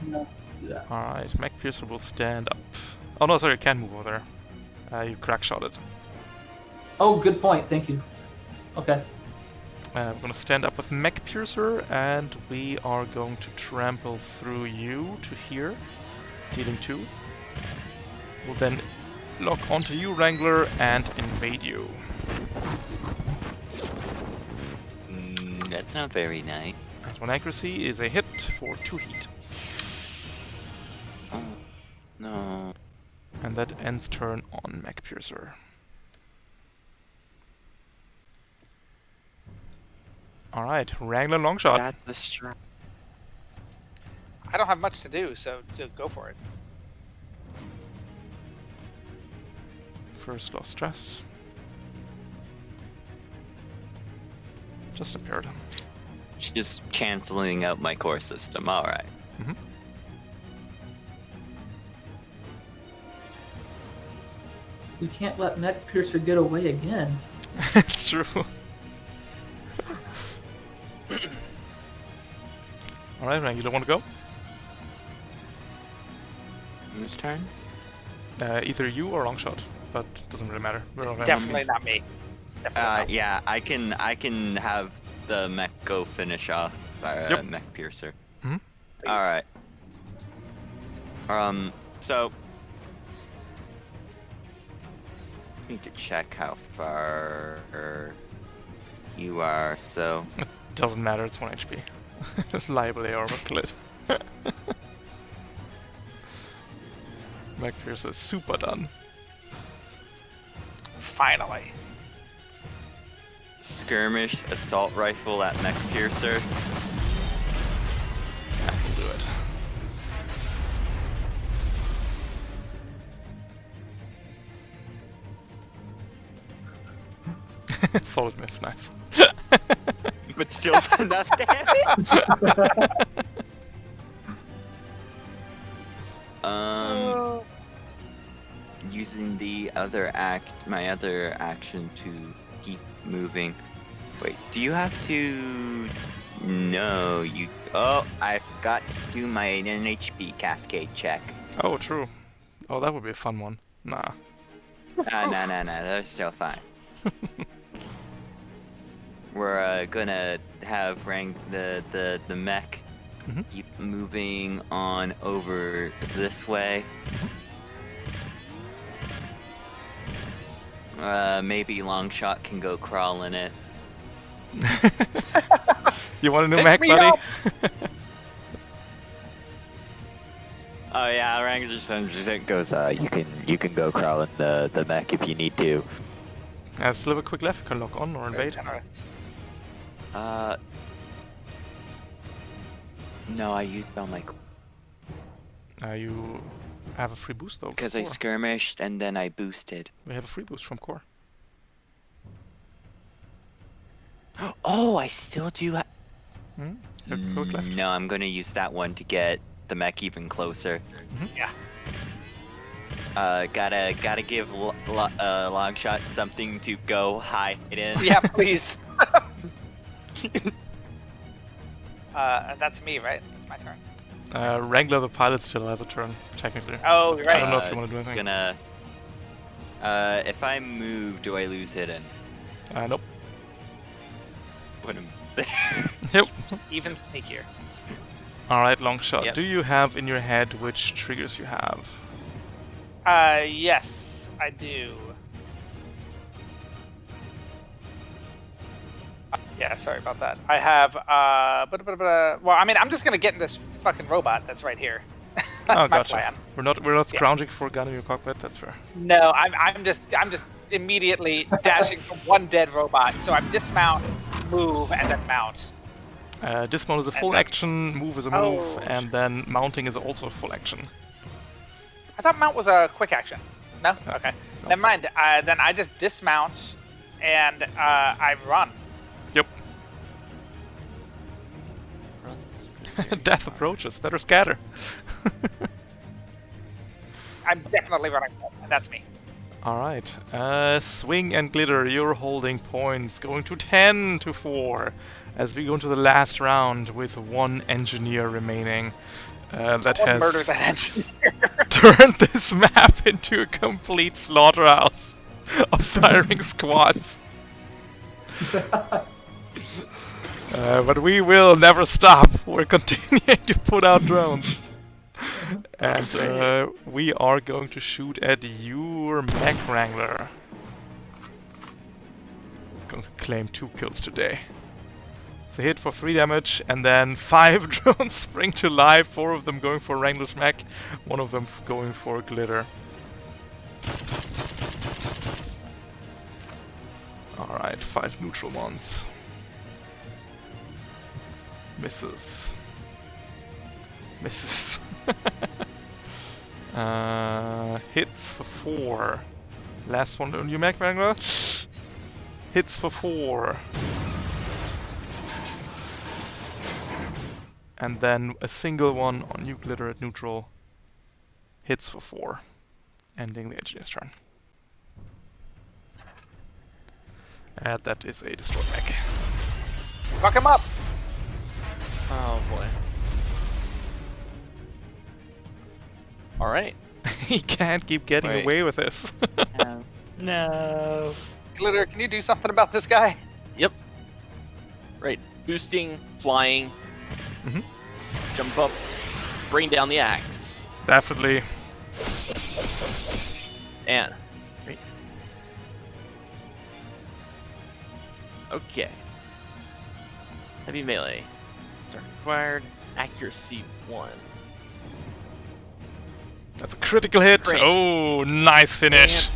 No, do that. Alright, Mech Piercer will stand up. Oh no, sorry, you can't move over there. You crack shot it. Oh, good point. Thank you. Okay. We're gonna stand up with Mech Piercer, and we are going to trample through you to here, dealing 2. We'll then lock onto you, Wrangler, and invade you. That's not very nice. And 1 accuracy is a hit for 2 heat. Oh, no. And that ends turn on Mech Piercer. Alright, Wrangler Longshot. That's the strike. I don't have much to do, so go for it. First lost stress. Just appeared. Just canceling out my core system. Alright. We can't let Mech Piercer get away again. It's true. Alright, Wrangler, you want to go? Whose turn? Either you or Longshot, but doesn't really matter. We're all Definitely enemies. not me. Definitely not me. Yeah, I can have the mech go finish off Yep. Mech Piercer. Mhm. Please. Alright. So I need to check how far you are, so Doesn't matter, it's 1 HP. Liable AR will kill it. Mech Piercer is super done. Finally. skirmish assault rifle at Mech Piercer. I can do it. Solid miss, nice. But still enough damage. Using the other my other action to keep moving. Wait, do you have to? No, you. Oh, I forgot to do my NHP cascade check. Oh, true. Oh, that would be a fun one. Nah. No, that's still fine. We're gonna have the mech keep moving on over this way. Maybe Longshot can go crawl in it. You want a new Pick mech, me buddy? up! Oh yeah, Ranger just goes. You can go crawl in the mech if you need to. Still have a quick left. You can lock on or Very invade. generous. No, I used all my You have a free boost though. because from I core. skirmished and then I boosted. We have a free boost from core. Oh, I still do. Hmm? Quick left. No, I'm gonna use that one to get the mech even closer. Yeah. Gotta give Longshot something to go hide in. Yeah, please. That's me, right? That's my turn. Wrangler the pilot still has a turn, technically. Oh, you're right. I don't know if you want to do anything. Gonna. If I move, do I lose hidden? Nope. Put him. Yep. Even sneakier. Alright, long shot. Yep. Do you have in your head which triggers you have? Yes, I do. Yeah, sorry about that. I have, well, I mean, I'm just gonna get in this fucking robot that's right here. That's Oh, my gotcha. plan. We're not Yeah. scrounging for a gun in your cockpit. That's fair. No, I'm just immediately dashing from one dead robot. So I'm dismount, move, and then mount. Dismount is a full then- action, move is a move, Oh. and then mounting is also a full action. I thought mount was a quick action. No? Okay. Never mind. Then I just dismount and I run. Yep. Death approaches. Better scatter. I'm definitely running. That's me. Alright. Swing and glitter, you're holding points. Going to 10-4 as we go into the last round with one engineer remaining. That Someone murder has that engineer. turned this map into a complete slaughterhouse of firing squads. But we will never stop. We're continuing to put out drones. And we are going to shoot at your mech wrangler. Going to claim 2 kills today. It's a hit for 3 damage, and then 5 drones spring to life, 4 of them going for Wrangler's mech, 1 of them going for glitter. Alright, 5 neutral ones. Misses. Misses. Hits for 4. Last one on your mech wrangler. Hits for 4. And then a single one on you glitter at neutral. Hits for 4. Ending the engineer's turn. And that is a destroyed mech. Fuck him up. Oh boy. All right. He can't keep getting Wait. away with this. No. Glitter, can you do something about this guy? Yep. Right. Boosting, flying. Mhm. Jump up, bring down the axe, Definitely. and right. Okay. Heavy melee. Start required. Accuracy 1. That's a critical hit. Great. Oh, nice finish.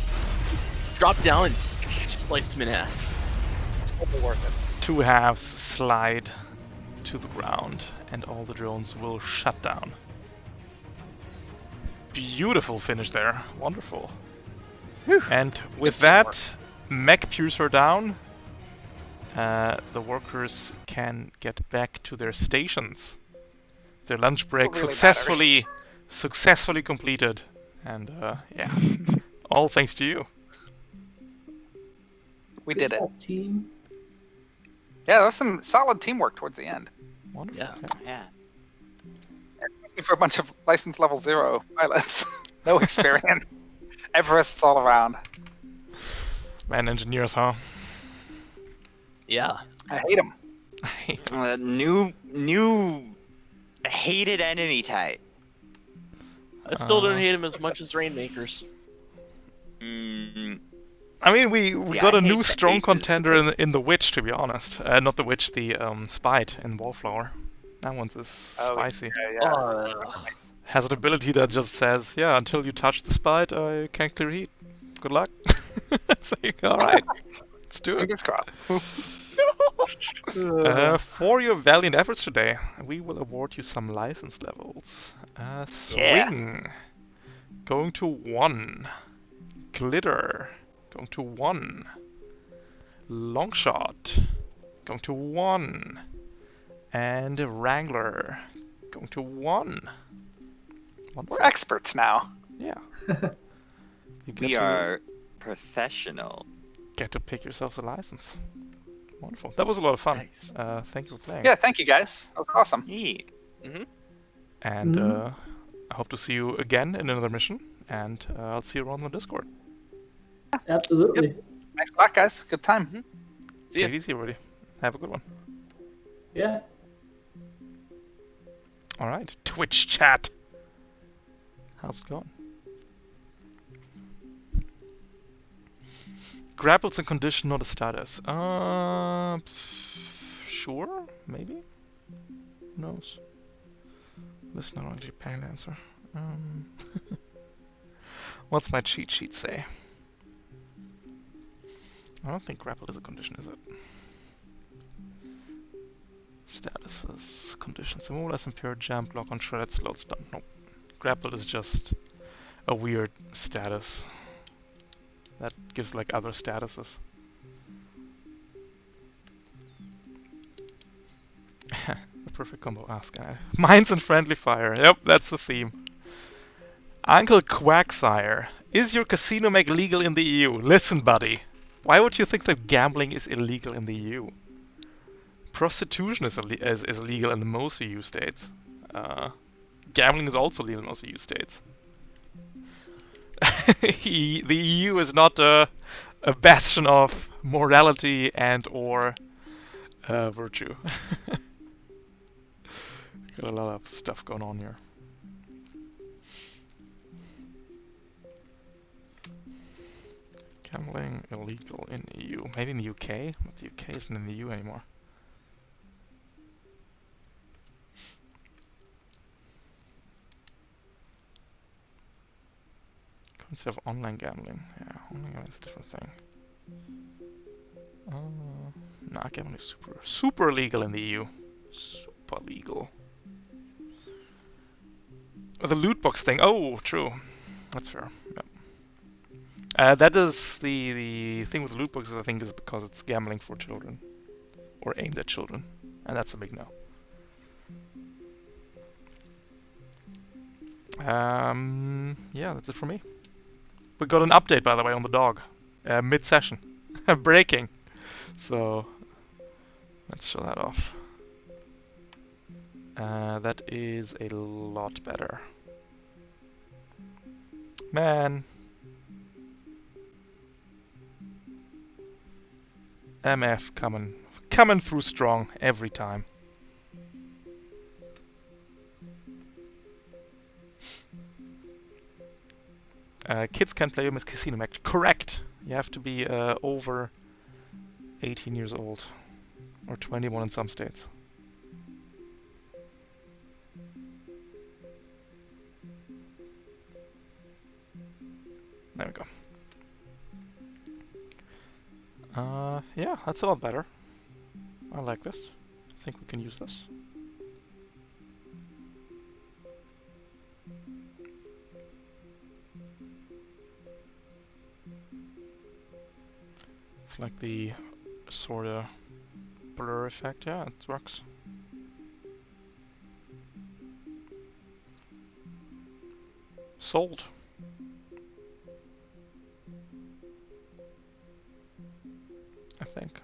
Drop down and sliced him in half. Totally worth it. 2 halves slide to the ground, and all the drones will shut down. Beautiful finish there. Wonderful. And with Good teamwork. that, mech piercer down. The workers can get back to their stations. Their lunch break What really successfully completed. And yeah, all thanks to you. We did it. Team. Yeah, there was some solid teamwork towards the end. Wonderful. Yeah. Yeah. For a bunch of license level 0 pilots. No experience. Everests all around. Man, engineers, huh? Yeah. I hate them. New hated enemy type. I still don't hate him as much as Rainmakers. Mm, I mean, we Yeah, got I a hate new the strong aces. contender in the Witch, to be honest. Not the Witch, the Spite in Wallflower. That one's is spicy. Yeah. Has an ability that just says, yeah, until you touch the Spite, I can't clear heat. Good luck. It's like, alright, let's do it. Fingers crossed. For your valiant efforts today, we will award you some license levels. Swing. Going to 1. Glitter. Going to 1. Longshot. going to 1. And Wrangler going to 1. We're experts now. Yeah. You get We to are professional. get to pick yourself a license. Wonderful. That was a lot of fun. Nice. Thank you for playing. Yeah, thank you guys. That was awesome. Neat. And Mhm. I hope to see you again in another mission. And I'll see you around on Discord. Absolutely. Thanks a lot, guys. Good time. See ya. Take it easy, everybody. Have a good one. Yeah. All right. Twitch chat. How's it going? Grapples and condition, not a status. Sure, maybe. Who knows? This is not only Japan answer. What's my cheat sheet say? I don't think grapple is a condition, is it? Statuses, conditions, more or less impaired jump, block on shredded, slowed stun. Nope. Grapple is just a weird status that gives like other statuses. The perfect combo, ask I. Mines and friendly fire. Yep, that's the theme. Uncle Quacksire, is your casino make legal in the EU? Listen, buddy. Why would you think that gambling is illegal in the EU? Prostitution is illegal in most EU states. Gambling is also legal in most EU states. The EU is not a bastion of morality and or virtue. Got a lot of stuff going on here. Gambling illegal in EU. Maybe in the UK, but the UK isn't in the EU anymore. Instead of online gambling. Yeah, online gambling is a different thing. Nah, gambling is super legal in the EU. Super legal. Oh, the loot box thing. Oh, true. That's fair. Yep. That is the thing with loot boxes. I think is because it's gambling for children, or aimed at children, and that's a big no. Yeah, that's it for me. We got an update, by the way, on the dog. Mid-session. Breaking. So, let's show that off. That is a lot better. Man. MF coming through strong every time. Kids can't play Miss Casino Mac. Correct. You have to be over 18 years old, or 21 in some states. There we go. Yeah, that's a lot better. I like this. I think we can use this. It's like the sort of blur effect. Yeah, it works. Sold. I think.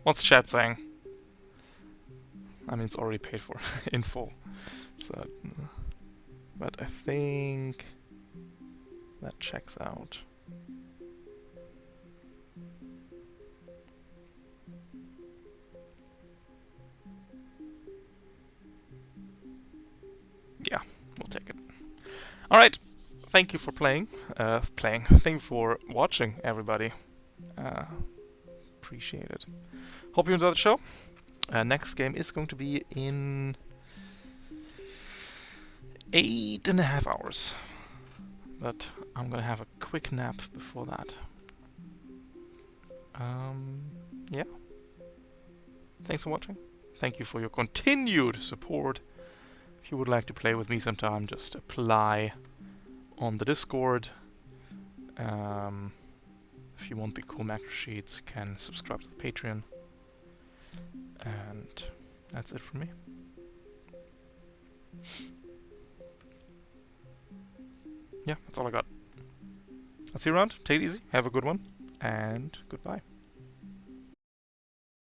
What's chat saying? I mean, it's already paid for in full. So, but I think that checks out. Yeah, we'll take it. All right. Thank you for playing. Thank you for watching, everybody. Appreciate it. Hope you enjoyed the show. Next game is going to be in 8.5 hours. But I'm gonna have a quick nap before that. Yeah. Thanks for watching. Thank you for your continued support. If you would like to play with me sometime, just apply on the Discord. If you want the cool macro sheets, you can subscribe to the Patreon. And that's it from me. Yeah, that's all I got. I'll see you around. Take it easy. Have a good one. And goodbye.